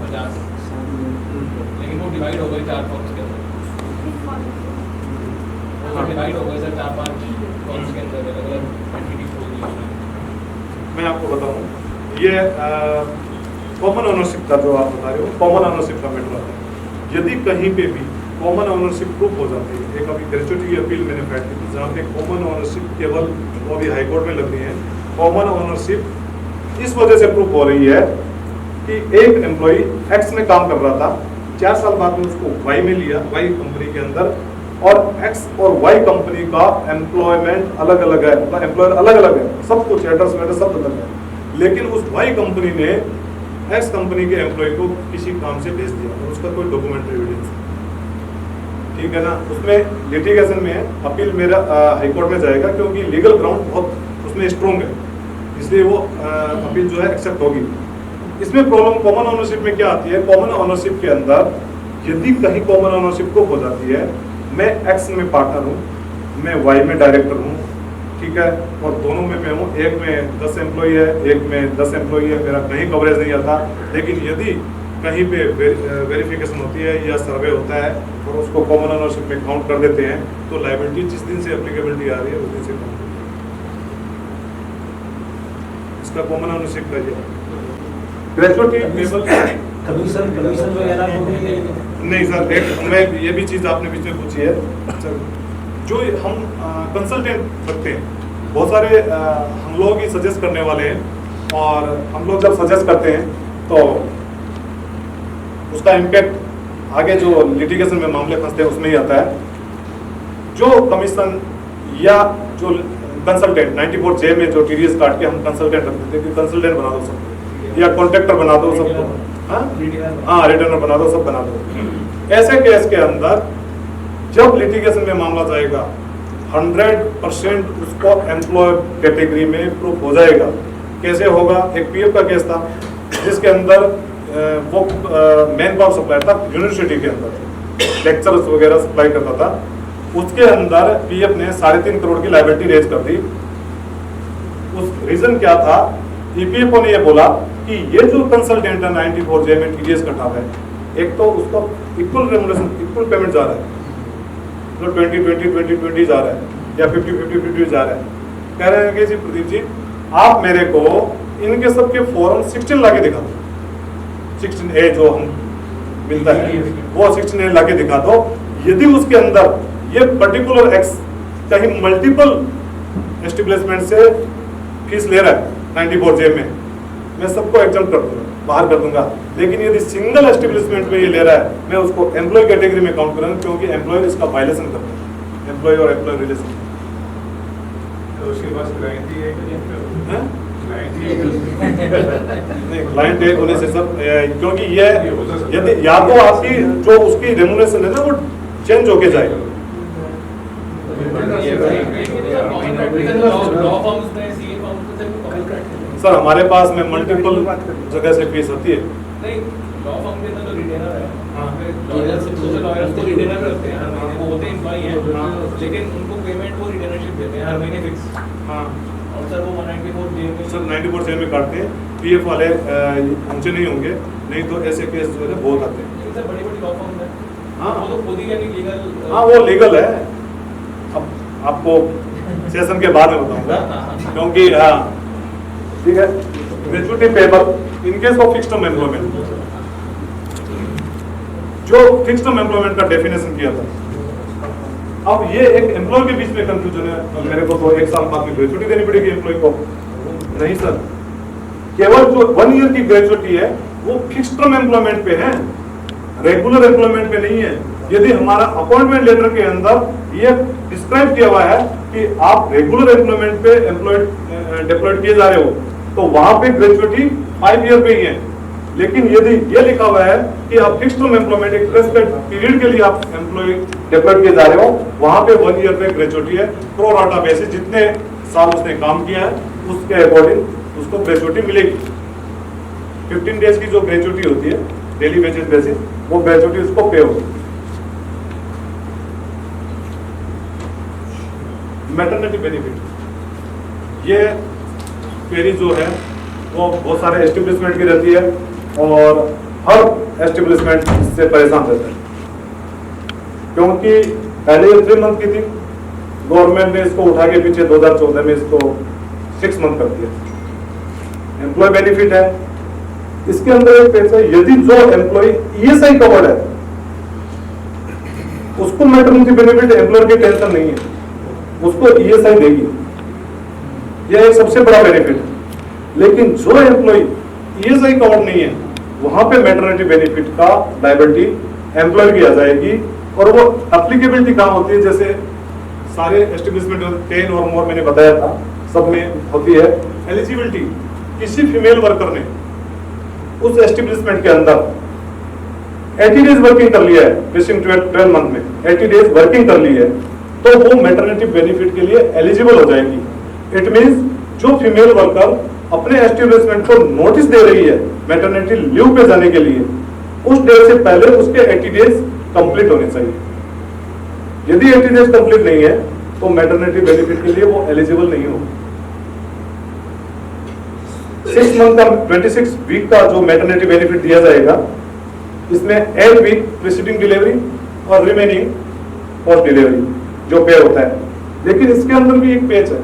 50, लेकिन वो डिवाइड हो गए 4 फर्म्स के अंदर, डिवाइड हो गए सर 4-5 फर्म्स के अंदर अलग अलग एंटिटी खोल दी। बताऊं, ये कॉमन ओनरशिप का जो आप बता रहे हो, कॉमन ओनरशिप का मैटर आता है। यदि कहीं पे भी कॉमन ओनरशिप प्रूफ हो जाती है, एक अभी ग्रेचुटी अपील मैंने फाइल की थी जहाँ पे कॉमन ओनरशिप केवल वो अभी हाईकोर्ट में लग रही है। कॉमन ओनरशिप इस वजह से प्रूफ हो रही है कि एक एम्प्लॉय एक्स में काम कर रहा था, 4 साल बाद में उसको वाई में लिया, वाई कंपनी के अंदर, और एक्स और वाई कंपनी का एम्प्लॉयमेंट अलग अलग है, मतलब एम्प्लॉयर अलग अलग है, सब कुछ एड्रेस वगैरह सब अलग है, लेकिन उस वाई कंपनी ने एक्स कंपनी के एम्प्लॉय को किसी काम से भेज दिया और उसका कोई डॉक्यूमेंट्री एविडेंस, ठीक है ना, उसमें लिटिगेशन में है, अपील मेरा हाईकोर्ट में जाएगा क्योंकि लीगल ग्राउंड बहुत उसमें स्ट्रॉन्ग है, इसलिए वो अपील जो है एक्सेप्ट होगी। इसमें प्रॉब्लम कॉमन ओनरशिप में क्या आती है, कॉमन ओनरशिप के अंदर यदि कहीं कॉमन ओनरशिप को हो जाती है, मैं एक्स में पार्टनर हूँ, मैं वाई में डायरेक्टर हूँ, ठीक है, और दोनों में मैं हूँ, एक में 10 एम्प्लॉई है, एक में 10 एम्प्लॉई है, मेरा कहीं कवरेज नहीं आता, लेकिन यदि कहीं पे वेरिफिकेशन होती है या सर्वे होता है और उसको कॉमन ओनरशिप में काउंट कर देते हैं, तो लायबिलिटी जिस दिन से एप्लीकेबिलिटी आ रही है उस दिन से काउंट होती है। इसका कॉमन ओनरशिप का ये ग्रेजुएटी कमीशन वगैरह नहीं सर, एक मैं ये भी चीज़ आपने बीच में पूछी है, जो हम कंसल्टेंट रखते हैं, बहुत सारे हम लोग ही सजेस्ट करने वाले हैं, और हम लोग जब सजेस्ट करते हैं तो उसका इम्पैक्ट आगे जो लिटिगेशन में मामले फंसते हैं उसमें ही आता है। जो कमीशन या जो कंसल्टेंट 94J में जो TDS काट के हम कंसल्टेंट रखते थे कि कंसल्टेंट बना दो सबको, या कॉन्ट्रैक्टर बना दो सबको, हाँ रिटर्नर बना दो, सब बना दो। ऐसे केस के अंदर जब लिटिगेशन में मामला जाएगा 100% उसको एम्प्लॉय कैटेगरी में प्रूफ हो जाएगा। कैसे होगा, एक PF का केस था जिसके अंदर वो मैन पावर सप्लाई था यूनिवर्सिटी के अंदर, लेक्चर्स वगैरह सप्लाई करता था, उसके अंदर PF ने 3.5 करोड़ की लायबिलिटी रेज कर दी। उस रीजन क्या था, EPFO ने ये बोला कि ये जो कंसल्टेंट है 94J में TDS कटा है, एक तो उसका इक्वल रेमुनरेशन, इक्वल पेमेंट जा रहा है, मतलब 20-20 जा रहा है, या 50-50 जा रहा है। कह रहे हैं कि जी प्रदीप जी आप मेरे को इनके सबके फॉर्म 16 लाके दिखा दो, 16A जो हम मिलता है वो 16A लाके दिखा दो। यदि उसके अंदर ये पर्टिकुलर एक्स कहीं मल्टीपल एस्टेब्लिशमेंट से फीस ले रहा है 94J में, मैं सबको एग्जाम कर दूंगा, बाहर कर दूंगा, लेकिन यदि सिंगल एस्टेब्लिशमेंट में ये ले रहा है, मैं उसको एम्प्लॉय कैटेगरी में काउंट करूंगा, क्योंकि एम्प्लॉय इसका वायलेशन करता है, एम्प्लॉय और एम्प्लॉय रिलेशन। तो उसके पास क्लाइंट ही है, नहीं क्लाइंट एक होने से सब, क्योंकि ये यदि या तो आपकी जो उसकी रेमुनरेशन है ना वो चेंज होके जाएगा। सर हमारे पास में मल्टीपल जगह से फीस होती है। नहीं, लॉ फर्म के अंदर जो रिटेनर है, लॉयर्स तो रिटेनर रखते हैं, वो होते हैं एम्प्लॉई हैं, लेकिन उनको पेमेंट वो रिटेनरशिप देते हैं हर महीने फिक्स। हाँ और सर वो 194J में, सर 94J में काटते हैं, PF वाले हमसे नहीं होंगे, नहीं तो ऐसे केस जो है बहुत आते हैं। लेकिन सर बड़ी लॉ फर्म है, हाँ वो तो खुद ही यानी लीगल, हाँ वो लीगल है, अब आपको सेशन के बाद में बताऊंगा, क्योंकि हाँ ठीक है। Gratuity payable in case of fixed term employment, जो फिक्स्ड टर्म एम्प्लॉयमेंट का डेफिनेशन किया था, अब ये एक एम्प्लॉय के बीच में कंफ्यूजन है, मेरे को तो 1 साल बाद में ग्रेचुटी देनी पड़ेगी एम्प्लॉय को। नहीं सर, केवल जो 1 ईयर की ग्रेचुटी है वो फिक्स्ड टर्म एम्प्लॉयमेंट पे है, रेगुलर एम्प्लॉयमेंट पे नहीं है। यदि हमारा अपॉइंटमेंट लेटर के अंदर ये डिस्क्राइब किया हुआ है कि आप रेगुलर एम्प्लॉयमेंट पे डिप्लॉयड किए जा रहे हो, तो वहां पे ग्रेचुटी 5 ईयर पे ही है। लेकिन यदि ये लिखा हुआ है कि आप फिक्स्ड टर्म एम्प्लॉयमेंट एक प्रेस्क्राइब्ड पीरियड के लिए आप एम्प्लॉय डिप्लॉयड किए जा रहे हो, वहां पे 1 ईयर पे ग्रेचुटी है, प्रो राटा बेसिस जितने साल उसने काम किया है उसके अकॉर्डिंग उसको ग्रेचुटी मिलेगी। 15 डेज की जो ग्रेचुटी होती है डेली बेसिस बेसिस, वो ग्रेचुटी उसको पे होगी। मैटरनिटी बेनिफिट, ये क्वेरी जो है वो बहुत सारे एस्टेब्लिशमेंट की रहती है और हर एस्टेब्लिशमेंट इससे परेशान रहता है, क्योंकि पहले ये 3 मंथ की थी, गवर्नमेंट ने इसको उठा के पीछे 2014 में इसको 6 मंथ कर दिया। एम्प्लॉय बेनिफिट है, इसके अंदर एक पेज है, यदि जो एम्प्लॉय ईएसआई कवर्ड है उसको मैटरनिटी बेनिफिट एम्प्लॉयर की टेंशन नहीं है, उसको ईएसआई देगी, यह एक सबसे बड़ा बेनिफिट है। लेकिन जो एम्प्लॉय ईएसआई कवर्ड नहीं है वहां पे मैटरनिटी बेनिफिट का लायबिलिटी एम्प्लॉयर की आ जाएगी। और वो एप्लीकेबिलिटी कहां होती है, जैसे सारे एस्टेब्लिशमेंट 10 और मोर मैंने बताया था सब में होती है एलिजिबिलिटी। किसी फीमेल वर्कर ने उस एस्टेब्लिशमेंट के अंदर 80 डेज वर्किंग कर लिया है, पिछले 12 मंथ में 80 डेज वर्किंग कर ली है, तो वो मैटरनिटी बेनिफिट के लिए एलिजिबल हो जाएगी। इट मींस जो फीमेल वर्कर अपने एस्टेब्लिशमेंट को नोटिस दे रही है मैटरनिटी लीव पे जाने के लिए, उस डेट से पहले उसके 80 डेज कंप्लीट होने चाहिए। यदि 80 डेज कंप्लीट नहीं है तो मैटरनिटी बेनिफिट के लिए वो एलिजिबल नहीं होगा। 6 मंथ का 26 वीक का जो मैटरनिटी बेनिफिट दिया जाएगा, इसमें 8 वीक प्रीसीडिंग डिलीवरी और रिमेनिंग पोस्ट डिलीवरी जो पे होता है। लेकिन इसके अंदर भी एक पेज है,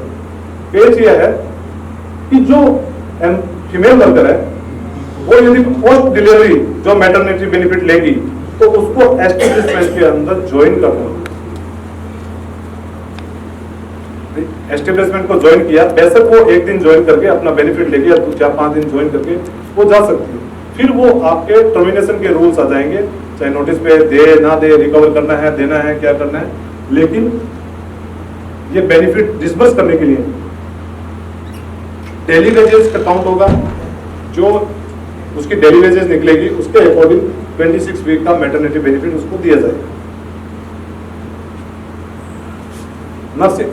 पेज यह है कि जो फीमेल वर्कर है वो यदि पोस्ट डिलीवरी जो मैटरनिटी बेनिफिट लेगी तो उसको एस्टेब्लिशमेंट के अंदर ज्वाइन करना। एस्टेब्लिशमेंट को ज्वाइन किया, बेशक वो एक दिन ज्वाइन करके अपना बेनिफिट लेके या 4-5 दिन ज्वाइन करके वो जा सकती है। फिर वो आपके टर्मिनेशन के रूल्स आ जाएंगे, चाहे नोटिस पे दे ना दे, रिकवर करना है, देना है, क्या करना है। लेकिन ये बेनिफिट डिसबर्स करने के लिए डेली वेजेस का काउंट होगा, जो उसकी डेली वेजेस निकलेगी उसके अकॉर्डिंग 26 वीक का मैटरनिटी बेनिफिट उसको दिया जाएगा।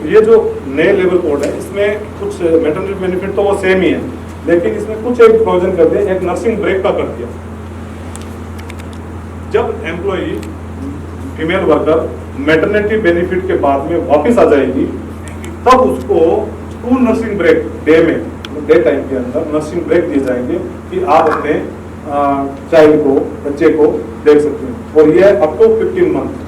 ये जो नए लेबर कोड है इसमें कुछ मैटरनिटी बेनिफिट तो वो सेम ही है, लेकिन इसमें कुछ एक प्रोविजन कर दिया, एक नर्सिंग ब्रेक का कर दिया। जब employee female worker maternity benefit के बाद में वापस आ जाएगी तब उसको 2 नर्सिंग ब्रेक डे टाइम के अंदर नर्सिंग ब्रेक दिए जाएंगे कि आप अपने चाइल्ड को, बच्चे को देख सकते हैं। और ये अप टू 15 मंथ।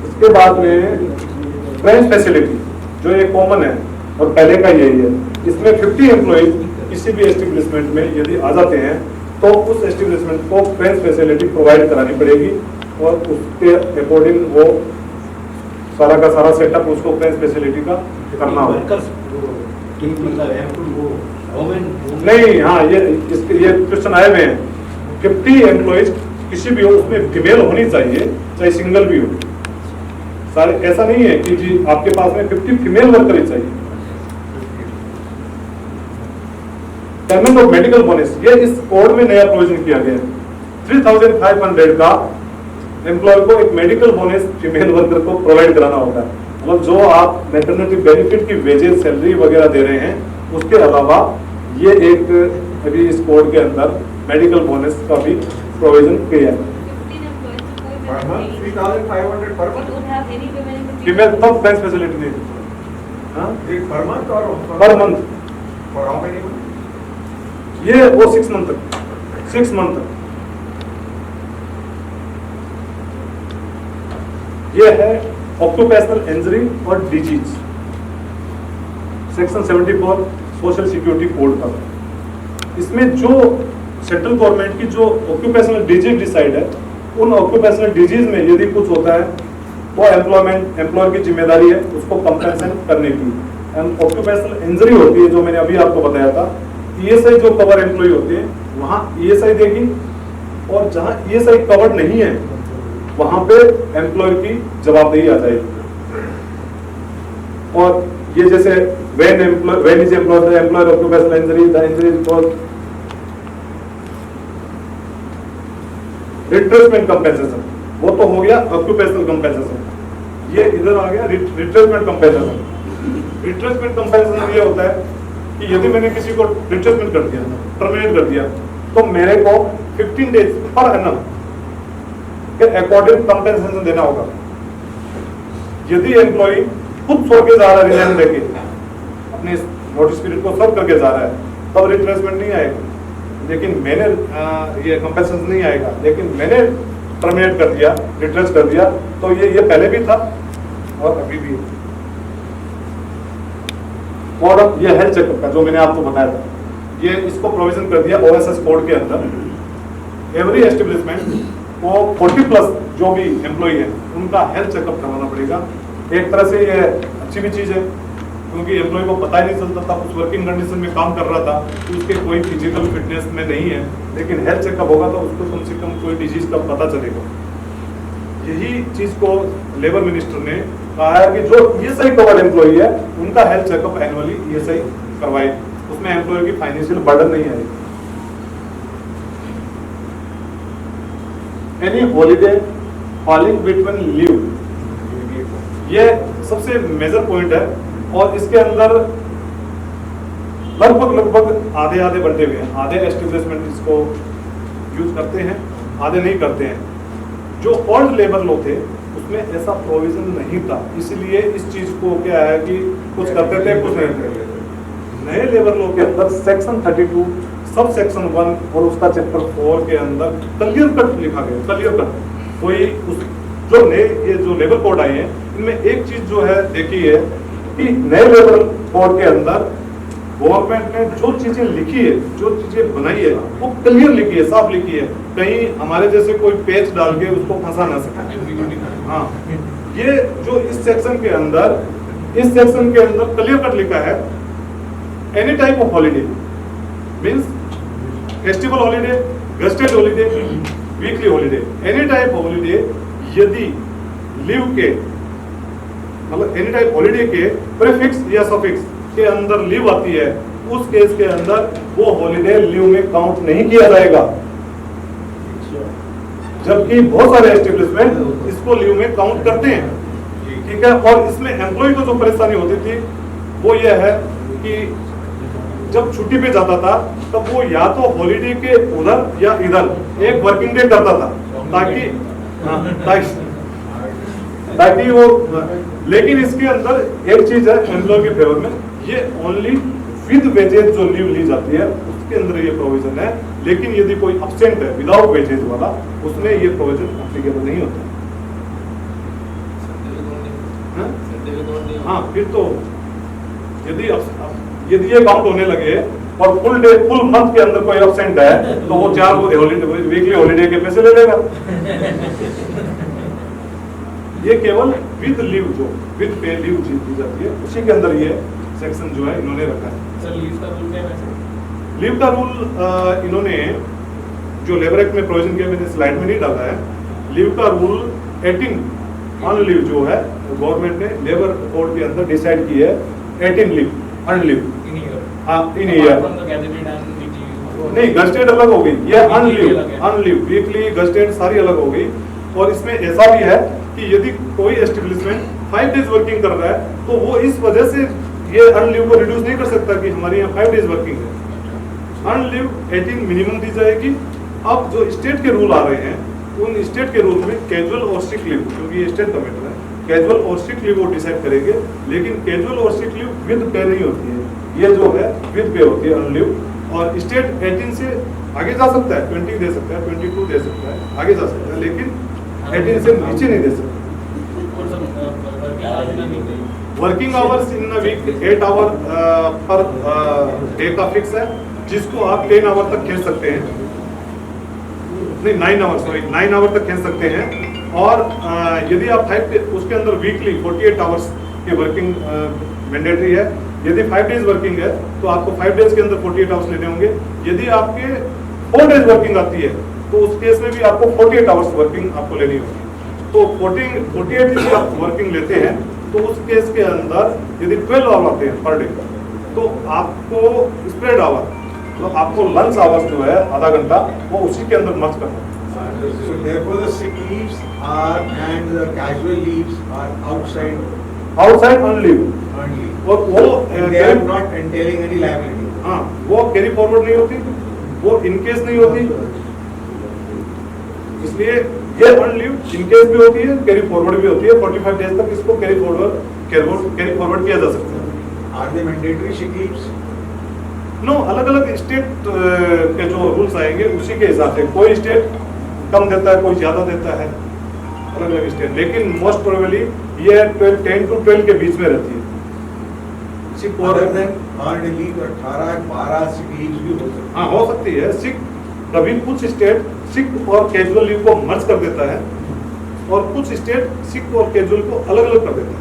इसके बाद में फ्रेंच फैसिलिटी जो ये कॉमन है और पहले का यही है, इसमें 50 एम्प्लॉय किसी भी एस्टेब्लिशमेंट में यदि आ जाते हैं तो उस एस्टेब्लिशमेंट को फ्रेंच फैसिलिटी प्रोवाइड करानी पड़ेगी और उसके अकॉर्डिंग वो सारा का सारा सेटअप उसको फ्रेंच फैसिलिटी का करना होगा। नहीं, हाँ, ये क्वेश्चन आए हुए हैं। 50 एम्प्लॉयज किसी भी हो उसमें फीमेल होनी चाहिए, चाहे सिंगल भी हो। सारे ऐसा नहीं है कि जी आपके पास में 50 फीमेल वर्कर ही चाहिए। पेमेंट ऑफ मेडिकल बोनस, ये इस कोड में नया प्रोविजन किया गया है। 3500 का एम्प्लॉय को एक मेडिकल बोनस फीमेल वर्कर को प्रोवाइड कराना होता है। मतलब जो आप मैटरनिटी बेनिफिट की वेजेस, सैलरी वगैरह दे रहे हैं, उसके अलावा ये एक अभी इस कोड के अंदर मेडिकल बोनस का भी प्रोविजन किया है। 3,500 per month. फीमेल तब फ्रेंच फैसिलिटी नहीं Per month or per month. for how many months? ये वो 6 मंथ तक, 6 मंथ तक। ये है ऑक्यूपेशनल इंजरी और disease, section 74 social security code का। इसमें जो सेंट्रल गवर्नमेंट की जो ऑक्यूपेशनल डिजीज डिसाइड है, उन ऑक्यूपेशनल डिजीज में यदि कुछ होता है तो एम्प्लॉयर की जिम्मेदारी है उसको कंपेंसेशन करने की। ऑक्यूपेशनल इंजरी होती है जो मैंने अभी आपको बताया था, ईएसआई जो कवर एम्प्लॉय होते हैं वहां ईएसआई देगी, और जहां ईएसआई कवर्ड नहीं है वहां पे एम्प्लॉयर की जवाबदेही आ जाएगी। और ये जैसे when is employed the employer occupational injury, the injury is caused retracement compensation, वो तो हो गया ऑक्यूपेशनल कंपेंसेशन। ये इधर आ गया रिट्रेसमेंट कंपेंसेशन। रिट्रेसमेंट कंपेंसेशन ये होता है कि यदि मैंने किसी को रिट्रेसमेंट कर दिया, टर्मिनेट कर दिया, तो मेरे को 15 डेज पर एनम के अकॉर्डिंग कंपेंसेशन देना होगा। यदि एम्प्लॉय खुद छोड़ के जा रहा है, रिजाइन देके अपने नोटिस पीरियड को सर्व करके जा रहा है, तब रिट्रेसमेंट नहीं आएगा। लेकिन मैंने ये कंपेंसेशन नहीं आएगा, लेकिन मैंने टर्मिनेट कर दिया, रिट्रेस कर दिया, तो ये पहले भी था और अभी भी है। और अब ये हेल्थ चेकअप का जो मैंने आपको बताया था, ये इसको प्रोविजन कर दिया OSS कोड के अंदर। एवरी एस्टेब्लिशमेंट को 40 प्लस जो भी एम्प्लॉई है उनका हेल्थ चेकअप करवाना पड़ेगा। एक तरह से ये अच्छी भी चीज है, क्योंकि एम्प्लॉय को पता ही नहीं चलता था, उस वर्किंग कंडीशन में काम कर रहा था तो उसके कोई फिजिकल फिटनेस में नहीं है, लेकिन हेल्थ चेकअप होगा तो उसको कम से कम कोई डिजीज का पता चलेगा। यही चीज को लेबर मिनिस्टर ने कहा है कि जो ESI कवर्ड एम्प्लॉई है उनका हेल्थ चेकअप एनुअली ESI करवाए, उसमें एम्प्लॉय की फाइनेंशियल बर्डन नहीं आएगी। Any holiday falling between leave, ये सबसे मेजर पॉइंट है और इसके अंदर लगभग आधे बंटे हुए हैं। आधे एस्टेब्लिशमेंट इसको यूज करते हैं, आधे नहीं करते हैं। जो ओल्ड लेबर लॉ थे उसमें ऐसा प्रोविजन नहीं था, इसलिए इस चीज को क्या है कि कुछ करते थे कुछ नहीं करते थे। नए लेबर लॉ के अंदर सेक्शन 32 सब सेक्शन 1 और उसका चैप्टर 4 के अंदर क्लियर कट लिखा गया, क्लियर कट। कोई उस जो नए ये जो लेबर कोड आए हैं इनमें एक चीज जो है देखी है कि नए लेबर कोड के अंदर गवर्नमेंट ने जो चीजें लिखी है, जो चीजें बनाई है वो क्लियर लिखी है, साफ लिखी है, कहीं हमारे जैसे कोई पेच डाल के उसको फंसा ना सके। हाँ, ये जो इस सेक्शन के अंदर क्लियर कट लिखा है, any type of holiday means festival holiday, gazetted holiday, weekly holiday, any type holiday, यदि लीव के मतलब एनी टाइप हॉलीडे के प्रीफिक्स या सफिक्स के अंदर लीव आती है, उस केस के अंदर वो हॉलीडे लीव में काउंट नहीं किया जाएगा। जबकि बहुत सारे एस्टेब्लिशमेंट इसको लीव में काउंट करते हैं, ठीक है। और इसमें एम्प्लॉय को जो परेशानी होती थी वो ये है कि जब छुट्टी पे जाता था तब वो या तो हॉलीडे के उधर या इधर एक वर्किंग डे करता था ताकि वो, लेकिन इसके अंदर एक चीज है एम्प्लॉय के फेवर में, ये ओनली विद वेजेज जो लीव ली जाती है उसके अंदर ये प्रोविजन है, लेकिन यदि कोई एब्सेंट है विदाउट वेजेज वाला उसमें ये प्रोविजन एप्लीकेबल नहीं होता। हाँ, फिर तो यदि ये काउंट होने लगे और फुल मंथ के अंदर कोई एब्सेंट है तो वो 4 वीकली हॉलीडे के पैसे ले लेगा। ये केवल विद लीव जो विद पे लीव दी जाती है उसी के अंदर ये सेक्शन जो है इन्होंने रखा है। सर लीव का रूल क्या है? लीव का रूल इन्होंने जो लेबर एक्ट में प्रोविजन किया, मैंने स्लाइड में नहीं डाला है। लीव का रूल 18 ऑन लीव जो है गवर्नमेंट ने लेबर कोड के अंदर डिसाइड की है 18 लीव अन लीव। हाँ, इन ईयर नहीं, गस्टेड अलग हो गई, ये अन लीव वीकली गस्टेड सारी अलग हो गई। और इसमें ऐसा भी है कि यदि कोई एस्टेब्लिशमेंट 5 डेज वर्किंग कर रहा है तो वो इस वजह से ये अन लीव को रिड्यूस नहीं कर सकता कि हमारे यहाँ 5 डेज वर्किंग है। अन लीव 18 मिनिमम दी जाएगी। अब जो स्टेट के रूल आ रहे हैं उन स्टेट के रूल में कैजुअल और सिक लीव, क्योंकि ये स्टेट का मैटर है, कैजुअल और सिक लीव वो डिसाइड करेंगे, लेकिन कैजुअल और सिक लीव विद पे नहीं होती है, ये जो है विद पे होती है अन लीव। और स्टेट 18 से आगे जा सकता है, 20 दे सकता है, 22 दे सकता है, आगे जा सकता है, लेकिन 18 से नीचे नहीं दे सकता। Working hours in a week 8 hour per day का फिक्स है, जिसको आप 10 आवर तक खेल सकते हैं, नहीं 9 आवर तक खेल सकते हैं। और यदि आप 5 उसके अंदर वीकली 48 आवर्स के वर्किंग मैंडेटरी है। यदि 5 डेज वर्किंग है तो आपको 5 डेज के अंदर 48 आवर्स लेने होंगे। यदि आपके 4 डेज वर्किंग आती है तो उस केस में भी आपको 48 आवर्स वर्किंग आपको लेनी होगी। तो 48 यदि आप वर्किंग लेते हैं तो उस केस के अंदर यदि 12 आवर आते हैं पर डे तो आपको स्प्रेड आवर, तो आपको लंच आवर्स जो है आधा घंटा वो उसी के अंदर मर्ज करना है। So therefore the sick leaves are and the casual leaves are outside on leave only. और वो And they are not entailing any liability. हाँ, वो कैरी फॉरवर्ड नहीं होती, वो इनकेस नहीं होती, इसलिए ये अन लीव इनकेस भी होती है, कैरी फॉरवर्ड भी होती है। 45 डेज तक इसको कैरी फॉरवर्ड किया जा सकता है। Are they mandatory sick leaves? No, अलग अलग स्टेट के जो रूल्स आएंगे उसी के हिसाब से, कोई स्टेट कम देता है, कोई ज्यादा देता है, अलग अलग स्टेट, लेकिन मोस्ट प्रोबेबली ये 10 to 12 के बीच में रहती है। सिक और और हार्डली 18-12 सिक लीव्स भी हो सकती हाँ हो सकती है। सिक कभी कुछ स्टेट सिक और कैजुअल लीव को मर्ज कर देता है और कुछ स्टेट सिक और कैजुअल को अलग अलग कर देता है।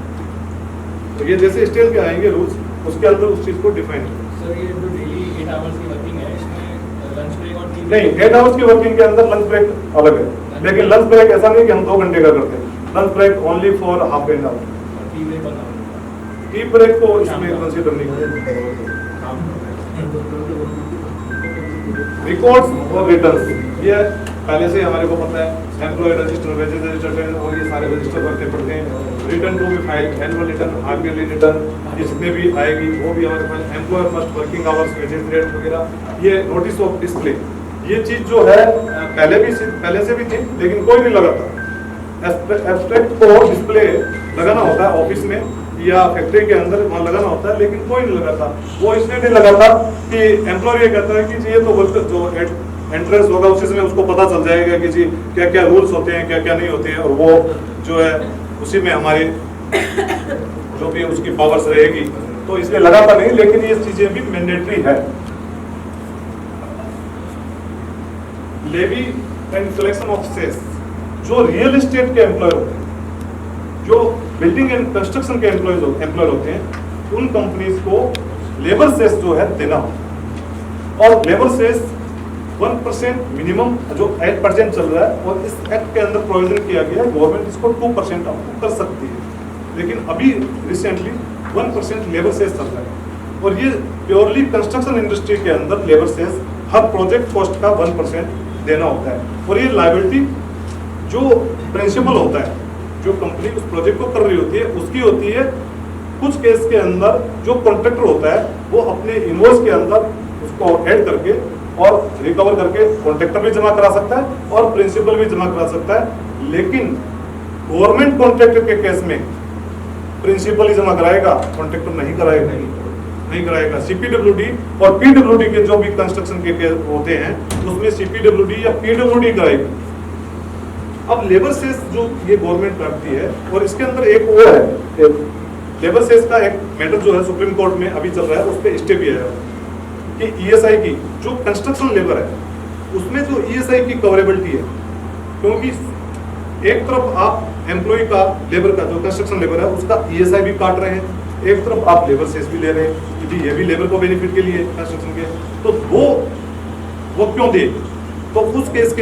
तो ये जैसे स्टेट के आएंगे रूल्स, उसके अंदर उस चीज को डिफाइन करें। सर ये जो डेली 8 आवर्स की वर्किंग है इसमें लंच ब्रेक और टी नहीं, 8 आवर्स की वर्किंग के अंदर लंच ब्रेक अलग है, लेकिन लंच ब्रेक ऐसा नहीं कि हम 2 घंटे का करते हैं। Lunch break only for half an hour. Tea break बना होगा। टी ब्रेक को इसमें कंसीडर नहीं किया। रिकॉर्ड्स और रिटर्न्स, ये पहले से हमारे को पता है। एम्प्लॉय रजिस्टर, वेजेस रजिस्टर और ये सारे रजिस्टर करते पड़ते हैं। Return to be file, annual return, half yearly return, ये जितने भी आएगी वो भी हमारे पास। Employer must working hours, wages rate वगैरह, ये नोटिस ऑफ डिस्प्ले, ये चीज जो है पहले से भी थी लेकिन कोई नहीं लगाता। एब्स्ट्रैक्ट को डिस्प्ले लगाना होता है ऑफिस में या फैक्ट्री के अंदर, वहाँ लगाना होता है, लेकिन कोई नहीं लगाता। वो इसलिए नहीं लगाता कि एम्प्लॉयर ये कहता है कि जी ये तो वर्कर जो एंट्रेंस होगा उसी में उसको पता चल जाएगा कि जी क्या क्या रूल्स होते हैं, क्या क्या नहीं होते हैं, और वो जो है उसी में हमारी जो भी उसकी पावर्स रहेगी, तो इसलिए लगाता नहीं। लेकिन ये चीजें भी मैंडेटरी है। Levy and collection of cess, जो रियल एस्टेट के एम्प्लॉयर होते हैं, जो बिल्डिंग एंड कंस्ट्रक्शन के एम्प्लॉयर होते हैं, उन कंपनीज को लेबर सेस जो है देना होता है। और लेबर सेस 1% मिनिमम जो 8% चल रहा है, और इस एक्ट के अंदर प्रोविजन किया गया है गवर्नमेंट इसको 2% आपको कर सकती है, लेकिन अभी रिसेंटली 1% लेबर सेस चल रहा है। और ये प्योरली कंस्ट्रक्शन इंडस्ट्री के अंदर लेबर सेस हर प्रोजेक्ट कॉस्ट का 1% देना होता है। और ये लायबिलिटी जो प्रिंसिपल होता है, जो कंपनी उस प्रोजेक्ट को कर रही होती है, उसकी होती है। कुछ केस के अंदर जो कॉन्ट्रैक्टर होता है वो अपने इनवॉइस के अंदर उसको ऐड करके और रिकवर करके कॉन्ट्रैक्टर भी जमा करा सकता है और प्रिंसिपल भी जमा करा सकता है। लेकिन गवर्नमेंट कॉन्ट्रैक्टर के केस में प्रिंसिपल ही जमा कराएगा, कॉन्ट्रैक्टर नहीं कराएगा। सीपीडब्ल्यूडी और पीडब्ल्यूडी के जो भी कंस्ट्रक्शन के केस होते हैं उसमें सीपीडब्ल्यूडी या पीडब्ल्यूडी कराएगी। अब लेबर सेस जो ये गवर्नमेंट करती है, और इसके अंदर एक वो है, लेबर सेस का एक मैटर जो है सुप्रीम कोर्ट में अभी चल रहा है, उस पर स्टे भी है कि ईएसआई की जो कंस्ट्रक्शन लेबर है उसमें जो ईएसआई की कवरेबिलिटी है, क्योंकि एक तरफ आप एम्प्लॉय का लेबर का जो कंस्ट्रक्शन लेबर है उसका ईएसआई भी काट रहे हैं, एक तरफ आप लेबर सेस भी ले रहे हैं, क्योंकि ये भी लेबर को बेनिफिट के लिए कंस्ट्रक्शन के, तो वो क्यों दे? तो उस केस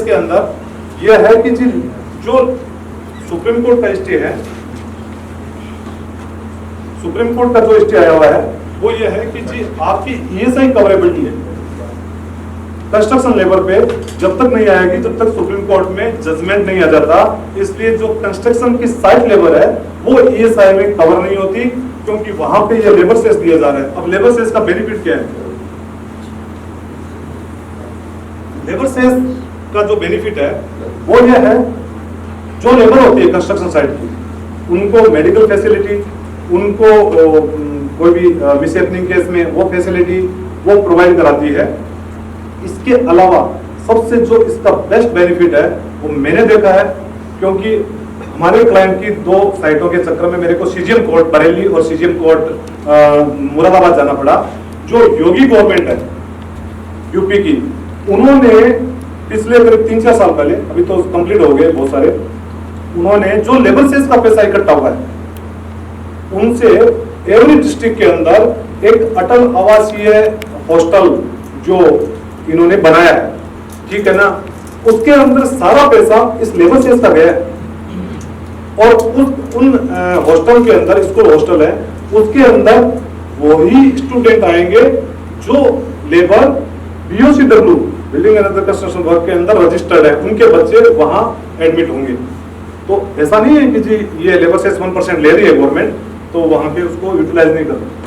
के अंदर यह है कि जी जो सुप्रीम कोर्ट का स्टे है, सुप्रीम कोर्ट का जो स्टे आया हुआ है वो ये है कि जी आपकी ईएसआई कवरेबिलिटी है कंस्ट्रक्शन लेबर पे जब तक नहीं आएगी, जब तक सुप्रीम कोर्ट में जजमेंट नहीं आ जाता। इसलिए जो कंस्ट्रक्शन की साइट लेबर है वो ईएसआई में कवर नहीं होती, क्योंकि वहां पे ये लेबर सेस दिया जा रहा है। अब लेबर सेस का बेनिफिट क्या है? लेबर सेस का जो बेनिफिट है वो ये है, जो लेबर होती है कंस्ट्रक्शन साइट की, उनको मेडिकल फैसिलिटी, उनको कोई भी मिस हैपनिंग केस में वो फैसिलिटी वो प्रोवाइड कराती है। इसके अलावा सबसे जो इसका बेस्ट बेनिफिट है वो मैंने देखा है, क्योंकि हमारे क्लाइंट की 2 साइटों के चक्कर में मेरे को सीजीएम कोर्ट बरेली और सीजीएम कोर्ट मुरादाबाद जाना पड़ा। जो योगी गवर्नमेंट है यूपी की, उन्होंने पिछले करीब 3-4 साल पहले, अभी तो कंप्लीट हो गए बहुत सारे, उन्होंने जो लेबर सेस का पैसा इकट्ठा हुआ है उनसे एवरी डिस्ट्रिक्ट के अंदर एक अटल आवासीय हॉस्टल जो इन्होंने बनाया है, ठीक है ना, उसके अंदर सारा पैसा इस लेबर सेस का गया है। और उन हॉस्टल के अंदर, स्कूल हॉस्टल है, उसके अंदर वही स्टूडेंट आएंगे जो labour BOCW building and other construction work के अंदर रजिस्टर्ड है, उनके बच्चे वहां एडमिट होंगे। तो ऐसा नहीं है कि जी ये लेबर सेस 1% ले रही है गवर्नमेंट तो वहां पे उसको यूटिलाइज नहीं कर रही।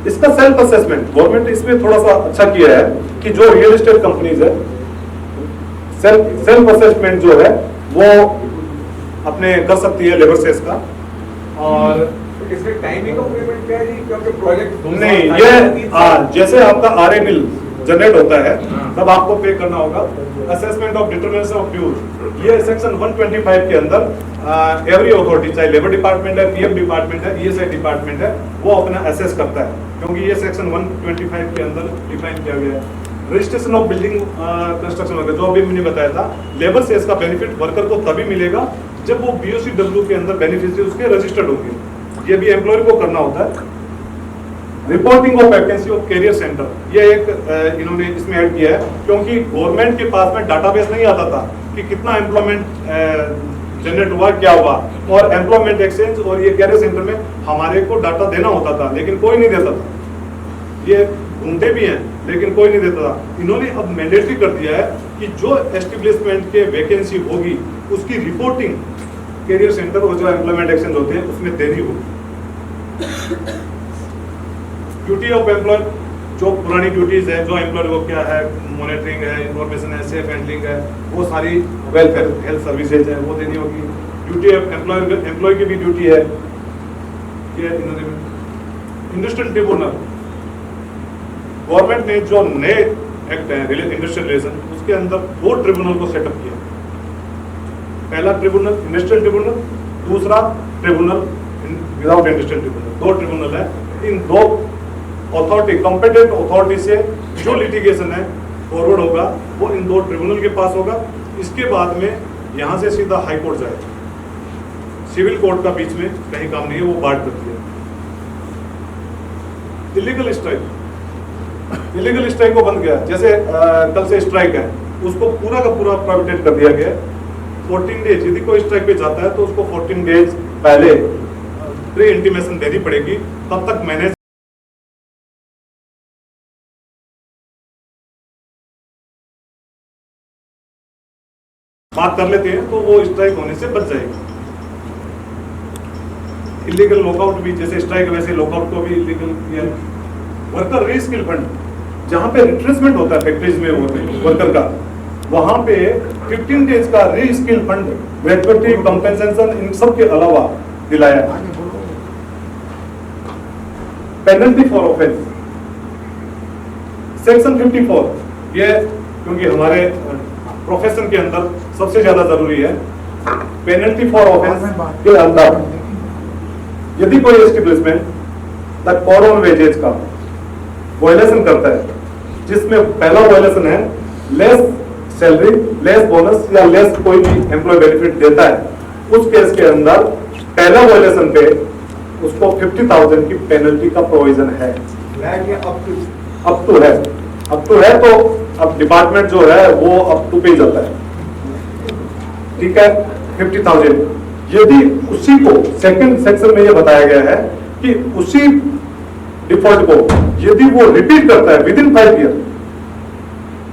इसका सेल्फ असेसमेंट गवर्नमेंट इसमें थोड़ा सा अच्छा किया है कि जो रियल एस्टेट कंपनीज है सेल्फ असेसमेंट जो है वो अपने कर सकती है लेबर सेस का। और इसमें टाइमिंग ऑफ पेमेंट क्या है जी? क्योंकि प्रोजेक्ट नहीं, ये जैसे आपका आरए बिल जनरेट होता है तब आपको पे करना होगा। Assessment of determination of dues, ये सेक्शन 125 के अंदर एवरी अथॉरिटी, चाहे लेबर डिपार्टमेंट है, पीएफ डिपार्टमेंट है, ईएसआई डिपार्टमेंट है, वो अपना असेस करता है, क्योंकि ये सेक्शन 125 के अंदर डिफाइन किया गया है। Registration of building construction worker, जो अभी मैंने बताया था, लेबर से इसका बेनिफिट वर्कर को तभी मिलेगा जब वो बीओसीडब्ल्यू के अंदर बेनिफिशियरी उसके रजिस्टर्ड होंगे, ये भी एम्प्लॉयर को करना होता है। Reporting of vacancy of career centre, ये एक इन्होंने इसमें ऐड किया है, क्योंकि गवर्नमेंट के पास में डाटाबेस नहीं आता था कि कितना एम्प्लॉयमेंट जनरेट हुआ, क्या हुआ, और एम्प्लॉयमेंट एक्सचेंज और ये कैरियर सेंटर में हमारे को डाटा देना होता था, लेकिन कोई नहीं देता था। ये ढूंढते भी हैं लेकिन कोई नहीं देता था। इन्होंने अब मैंडेटरी कर दिया है कि जो एस्टेब्लिशमेंट के वैकेंसी होगी उसकी रिपोर्टिंग कैरियर सेंटर और जो एम्प्लॉयमेंट एक्सचेंज होते हैं उसमें देनी होगी। ड्यूटी ऑफ एम्प्लॉय, जो पुरानी ड्यूटीज है, जो एम्प्लॉय को क्या है, मॉनिटरिंग है, इंफॉर्मेशन है, सेफ हैंडलिंग है, वो सारी वेलफेयर हेल्थ सर्विसेज है, वो देनी होगी। ड्यूटी ऑफ एम्प्लॉय की भी ड्यूटी है। ये इंडस्ट्रियल ट्रिब्यूनल, गवर्नमेंट ने जो नए एक्ट है इंडस्ट्रियल रिलेशन, उसके अंदर 2 ट्रिब्यूनल को सेटअप किया। पहला ट्रिब्यूनल इंडस्ट्रियल ट्रिब्यूनल, दूसरा tribunal without industrial tribunal. 2 tribunal है। इन 2 अथॉरिटी, कॉम्पिटेंट अथॉरिटी से जो लिटिगेशन है फॉरवर्ड होगा वो इन 2 ट्रिब्यूनल के पास होगा। इसके बाद में यहाँ से सीधा हाई कोर्ट जाएगा, सिविल कोर्ट का बीच में कहीं काम नहीं है, वो बांट करती है। इलीगल स्ट्राइक, इलीगल स्ट्राइक को बंद किया, जैसे कल से स्ट्राइक है उसको पूरा का पूरा प्रोहिबिटेड कर दिया गया। 14 डेज, यदि कोई स्ट्राइक पे जाता है तो उसको 14 डेज पहले प्री इंटीमेशन देनी पड़ेगी, तब तक मैनेज बात कर लेते हैं तो वो स्ट्राइक होने से बच जाएगी। इलीगल लॉकआउट भी, जैसे स्ट्राइक वैसे लॉकआउट को भी इलीगल किया। वर्कर रीस्किल फंड, जहां पे रिट्रेसमेंट होता है फैक्ट्रीज में वर्कर का, वहां पे 15 डेज का रीस्किल फंड, ग्रेजुएटी, कंपेंसेशन, इन सब के अलावा दिलाया है। पेनल्टी फॉर ऑफेंस, सेक्शन 54, ये क्योंकि हमारे प्रोफेशन के अंदर सबसे ज्यादा जरूरी है। पेनल्टी फॉर ऑफेंस के अंदर यदि कोई establishment the code on wages का वायलेशन करता है, जिसमें पहला वायलेशन है लेस सैलरी, लेस बोनस या लेस कोई भी एम्प्लॉय बेनिफिट देता है, उस केस के अंदर पहला वायलेशन पे उसको 50,000 की पेनल्टी का प्रोविजन है। अब तो है तो अब डिपार्टमेंट जो है वो अब टू पे जाता है, ठीक है, 50,000। यदि उसी को सेकंड सेक्शन में ये बताया गया है कि उसी डिफॉल्ट को यदि वो रिपीट करता है विद इन 5 ईयर,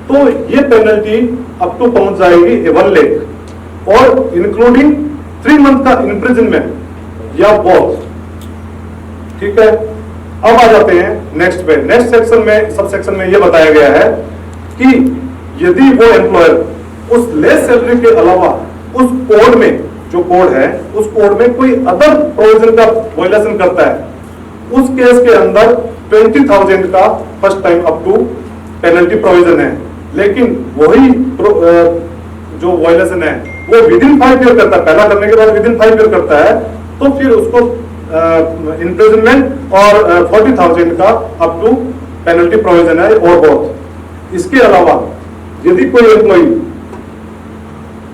तो ये पेनल्टी अप टू पहुंच जाएगी 1 लाख और इंक्लूडिंग 3 मंथ का इम्प्रिजनमेंट या बोथ, ठीक है। अब आ जाते हैं नेक्स्ट पे। नेक्स्ट सेक्शन में, सब सेक्शन में ये बताया गया है कि यदि वो एम्प्लॉयर उस लेस सैलरी के अलावा उस कोड में, जो कोड है उस कोड में कोई अदर प्रोविजन का वायलेशन करता है, उस केस के अंदर 20,000 का first time up to penalty provision है। लेकिन वही जो वायलेशन है वो विद इन 5 ईयर करता है, पहला करने के बाद विद इन 5 ईयर करता है, तो फिर उसको इम्प्रिजनमेंट और 40,000 का अप टू पेनल्टी प्रोविजन है और बहुत। इसके अलावा यदि कोई एम्प्लॉई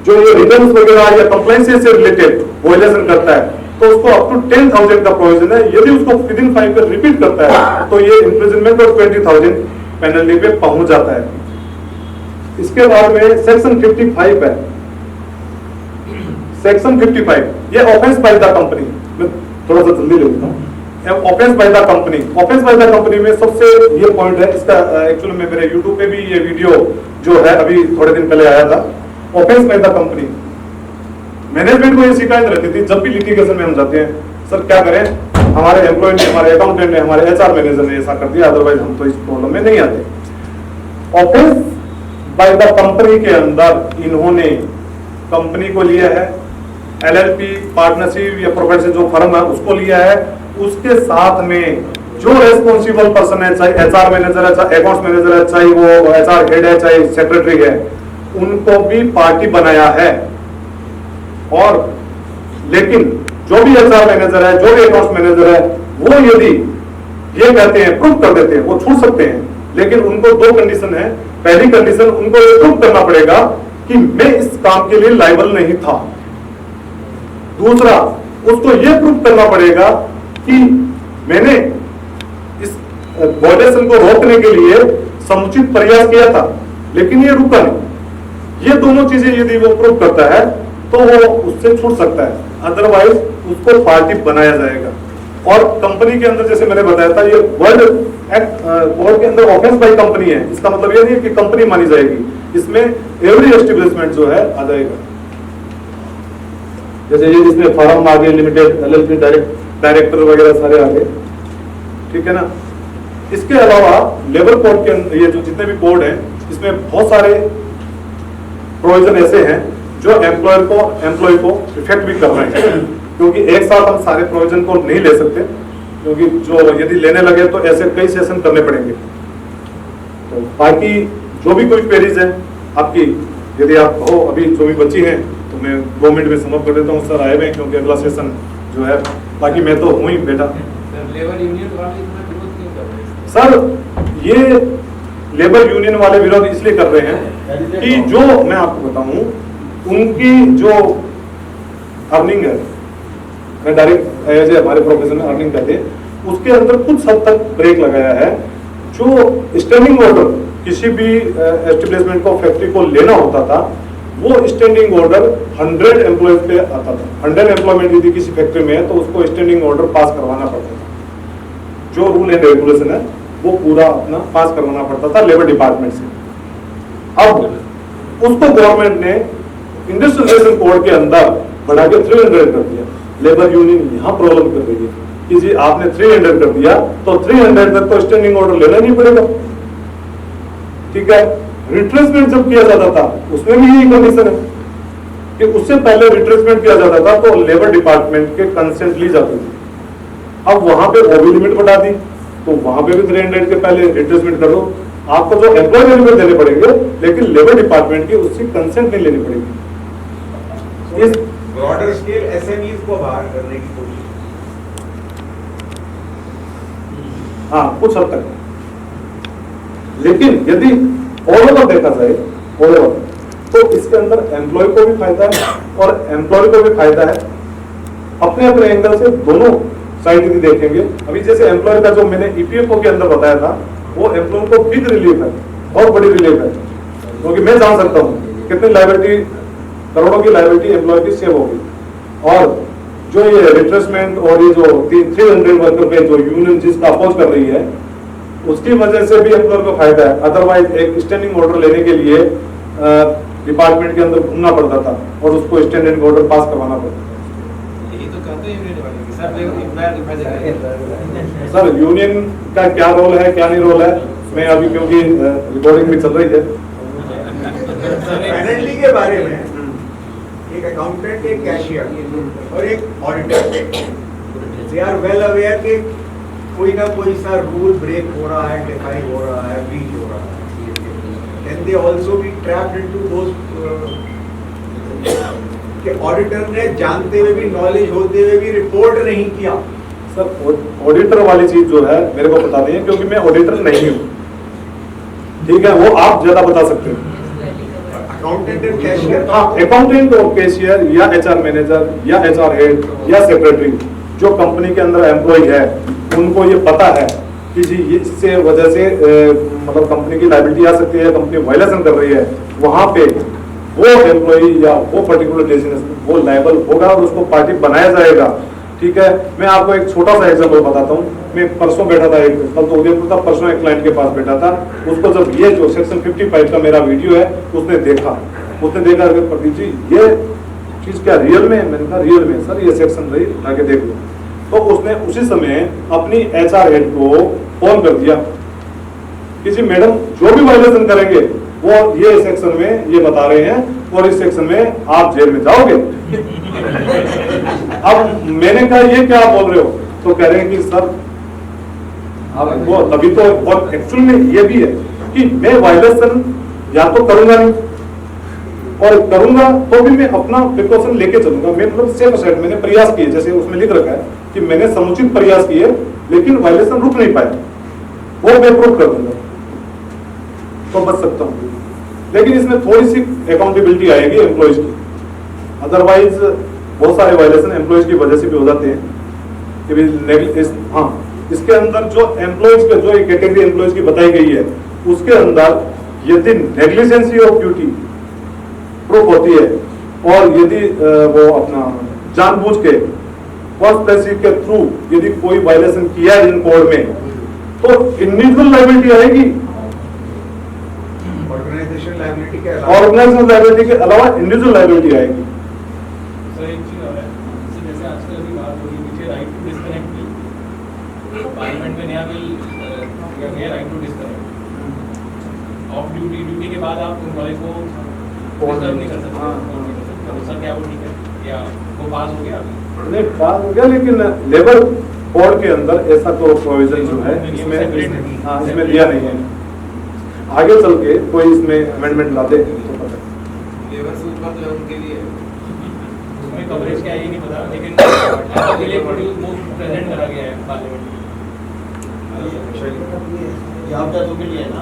जो ये रिटर्न्स वगैरह या कंप्लायंस से रिलेटेड वायलेशन करता है तो उसको अप टू 10,000 का प्रोविजन है। यदि उसको विद इन 5 ईयर रिपीट करता है तो ये इम्प्रिजनमेंट और 20,000 पेनल्टी पे पहुंच जाता है। इसके बाद में सेक्शन 55 है। सेक्शन 55 ये ऑफेंस बाय द कंपनी, मैं थोड़ा सा जल्दी लेता हूँ। Offence by the company, offence by the company में सबसे ये पॉइंट है, इसका एक्चुअली में मेरे यूट्यूब पे भी ये वीडियो जो है अभी थोड़े दिन पहले आया था। Offence by the company, management को ये शिकायत रहती थी जब भी लिटिगेशन में हम जाते हैं, सर क्या करें, हमारे एम्प्लॉय ने, हमारे अकाउंटेंट ने, हमारे एचआर मैनेजर ने ऐसा कर दिया, अदरवाइज हम तो इस प्रॉब्लम में नहीं आते। ऑफेंस बाय द कंपनी के अंदर इन्होंने कंपनी को लिया है, एलएलपी, पार्टनरशिप या प्रोफेशनल जो फर्म है उसको लिया है, उसके साथ में जो रेस्पॉन्सिबल पर्सन है, चाहे HR मैनेजर है, चाहे अकाउंट्स मैनेजर है, चाहे वो HR हेड है, चाहे सेक्रेटरी है, उनको भी पार्टी बनाया है। और लेकिन जो भी HR मैनेजर है, जो भी अकाउंट्स मैनेजर है, वो यदि ये कहते हैं, प्रूव कर देते हैं, वो छूट सकते हैं, लेकिन उनको दो कंडीशन है। पहली कंडीशन, उनको ये प्रूव करना पड़ेगा कि मैं इस काम के लिए लायबल नहीं था। दूसरा, उसको ये प्रूव करना पड़ेगा कि मैंने इस वायलेशन को रोकने के लिए समुचित प्रयास किया था, लेकिन ये रुका नहीं। ये दोनों चीजें यदि वो प्रूव करता है तो वो उससे छूट सकता है, अदरवाइज उसको पार्टी बनाया जाएगा। और कंपनी के अंदर, जैसे मैंने बताया था, ये वर्ल्ड एक्ट कोड के अंदर ऑफेंस बाय कंपनी है। इसका मतलब ये नहीं है कि कंपनी मानी जाएगी, इसमें एवरी एस्टेब्लिशमेंट जो है आ जाएगा। जैसे ये जिसमें फर्म आ गए, लिमिटेड, LLP, डायरेक्टर वगैरह सारे आ गए, ठीक है ना। इसके अलावा लेबर कोड के अंदर ये जो जितने भी कोड हैं, इसमें बहुत सारे प्रोविजन ऐसे हैं जो एम्प्लॉय को इफेक्ट भी कर रहे हैं, क्योंकि एक साथ हम सारे प्रोविजन को नहीं ले सकते, क्योंकि जो यदि लेने लगे तो ऐसे कई सेशन करने पड़ेंगे। तो बाकी जो भी कोई क्वेरीज है आपकी, यदि आप हो, अभी जो भी बच्ची हैं, तो मैं 2 मिनट में समाप्त कर देता हूँ। सर आए हुए हैं, क्योंकि अगला सेशन जो है, बाकी मैं तो हूँ ही बेटा। लेबर यूनियन वाले इतना विरोध क्यों कर रहे हैं? सर ये लेबर यूनियन वाले विरोध इसलिए कर रहे हैं कि जो मैं आपको बताऊं, उनकी जो अर्निंग है, मैं डायरेक्ट एज हमारे प्रोफेशन में अर्निंग कहते हैं, उसके अंदर कुछ हद तक ब्रेक लगाया है। जो स्टैंडिंग ऑर्डर किसी भी एस्टेब्लिशमेंट को, फैक्ट्री को लेना होता था, वो स्टैंडिंग ऑर्डर 100 एम्प्लॉयज पे आता था। 100 एम्प्लॉयमेंट यदि किसी फैक्ट्री में है तो उसको स्टैंडिंग ऑर्डर पास करवाना पड़ता था। जो रूल एंड रेगुलेशन है वो पूरा अपना पास करवाना पड़ता था लेबर डिपार्टमेंट से। अब उसको गवर्नमेंट ने इंडस्ट्रियलाइजेशन कोड के अंदर बढ़ा के 300 कर दिया। लेबर यूनियन यहाँ प्रॉब्लम कर रही है कि जी आपने 300 कर दिया तो 300 तक तो स्टैंडिंग ऑर्डर लेना नहीं पड़ेगा, ठीक है। रिट्रेसमेंट जब किया जाता था उसमें भी यही कंडीशन है कि उससे पहले रिट्रेसमेंट किया जाता था तो लेबर डिपार्टमेंट के कंसेंट ली जाती थी। अब वहां पे वो भी लिमिट बढ़ा दी, तो वहां पे भी 300 के पहले रिट्रेसमेंट कर दो। आपको जो एम्प्लॉय लिमिट देने पड़ेंगे, लेकिन लेबर डिपार्टमेंट की उसकी कंसेंट नहीं लेनी पड़ेगी। इस ब्रॉडर स्केल SMEs को बाहर करने की कोशिश। हाँ, कुछ हद तक। लेकिन यदि ऑल ओवर देखा जाए, ऑल ओवर, तो इसके अंदर एम्प्लॉय को भी फायदा है और एम्प्लॉय को भी फायदा है। अपने अपने एंगल से दोनों साइड यदि देखेंगे, अभी जैसे एम्प्लॉय का जो मैंने EPFO के अंदर बताया था, वो एम्प्लॉय को बिग रिलीफ है, बहुत बड़ी रिलीफ है, क्योंकि मैं जान सकता हूँ कितनी लायबिलिटी, करोड़ों की लायबिलिटी एम्प्लॉय की सेव होगी। और जो ये रिट्रेसमेंट और ये जो 300 वर्कर पे जो यूनियन जिसका अपोज कर रही है, उसकी वजह से भी एम्प्लॉयर को फायदा है। अदरवाइज एक स्टैंडिंग ऑर्डर लेने के लिए डिपार्टमेंट के अंदर घूमना पड़ता था और उसको स्टैंडिंग ऑर्डर पास करवाना पड़ता था। यही तो कहते हैं यूनियन वाले कि सर सर यूनियन का क्या रोल है, क्या नहीं रोल है, मैं अभी क्योंकि रिकॉर्डिंग भी चल रही है। पेनल्टी के बारे में एक अकाउंटेंट, एक कैशियर और एक auditor, they are well aware कि कोई ना कोई सा रूल ब्रेक हो रहा है, डिफाई हो रहा है, ब्रीच हो रहा है। Can they also be trapped into those कि ऑडिटर ने जानते हुए भी, नॉलेज होते हुए भी रिपोर्ट नहीं किया। सर ऑडिटर वाली चीज जो है मेरे को बता दें, क्योंकि मैं ऑडिटर नहीं हूँ, ठीक है, वो आप ज्यादा बता सकते हैं। अकाउंटेंट एंड कैशियर, हाँ, अकाउंटेंट और कैशियर या HR मैनेजर या HR हेड या सेक्रेटरी जो कंपनी के अंदर एम्प्लॉय है, उनको ये पता है कि जी इससे वजह से मतलब कंपनी की लायबिलिटी आ सकती है, कंपनी वायलेशन कर रही है, वहां पे वो एम्प्लॉय या वो पर्टिकुलर डेजिग्नेशन वो लायबल होगा और उसको पार्टी बनाया जाएगा, ठीक है। मैं आपको एक छोटा सा एग्जांपल बताता हूँ। मैं परसों बैठा था, कल तो उदयपुर था, परसों एक क्लाइंट के पास बैठा था। उसको जब ये जो सेक्शन 55 का मेरा वीडियो है उसने देखा कि प्रदीप जी ये चीज क्या रियल में है? मैंने कहा रियल में सर, ये सेक्शन रही लाके देख लो। तो उसने उसी समय अपनी HR हेड को फोन कर दिया कि जी मैडम जो भी वायलेशन करेंगे वो ये सेक्शन में ये बता रहे हैं और इस सेक्शन में आप जेल में जाओगे। अब मैंने कहा ये क्या बोल रहे हो? तो कह रहे हैं कि सर अब वो तभी तो और एक्चुअल में ये भी है कि मैं वायलेशन या तो करूंगा नहीं, और करूंगा तो भी मैं अपना प्रिकॉशन लेके चलूंगा। मैं मतलब सेफ साइड मैंने प्रयास किए, जैसे उसमें लिख रखा है कि मैंने समुचित प्रयास किए, लेकिन वायलेशन रुक नहीं पाया, वो मैं प्रूव कर दूंगा तो बच सकता हूँ। लेकिन इसमें थोड़ी सी अकाउंटेबिलिटी आएगी एम्प्लॉयज की, अदरवाइज बहुत सारे वायलेशन एम्प्लॉयज की वजह से भी हो जाते हैं कि हाँ, इसके अंदर जो एम्प्लॉयज का जो कैटेगरी एम्प्लॉयज की बताई गई है उसके अंदर यदि नेग्लिजेंसी ऑफ ड्यूटी प्रूफ होती है और यदि वो अपना जानबूझ के कॉन्स्पिरेसी के थ्रू यदि कोई वायलेशन किया है इन कोड में तो इंडिविजुअल लायबिलिटी आएगी, ऑर्गेनाइजेशन लायबिलिटी के अलावा ऑर्गेनाइजेशन लायबिलिटी के अलावा इंडिविजुअल लायबिलिटी आएगी। सर एक चीज और है, जैसे आजकल अभी बात हो रही है right to disconnect bill, parliament में नया बिल गया right to disconnect of duty के बाद आप एम्प्लॉय को डिस्टर्ब नहीं कर सकते। तो सर क्या वो ठीक है या वो पास हो गया? नहीं पास हो गया, लेकिन लेबर कोड के अंदर ऐसा कोई प्रोविजन जो है इसमें दिया नहीं है। आगे चल के कोई इसमें अमेंडमेंट ला दे तो पता लेबर से ऊपर जो है उनके लिए उसमें कवरेज क्या है ये नहीं पता, लेकिन के लिए प्रेजेंट करा गया है पार्लियामेंट में। ये आप तो के लिए है ना।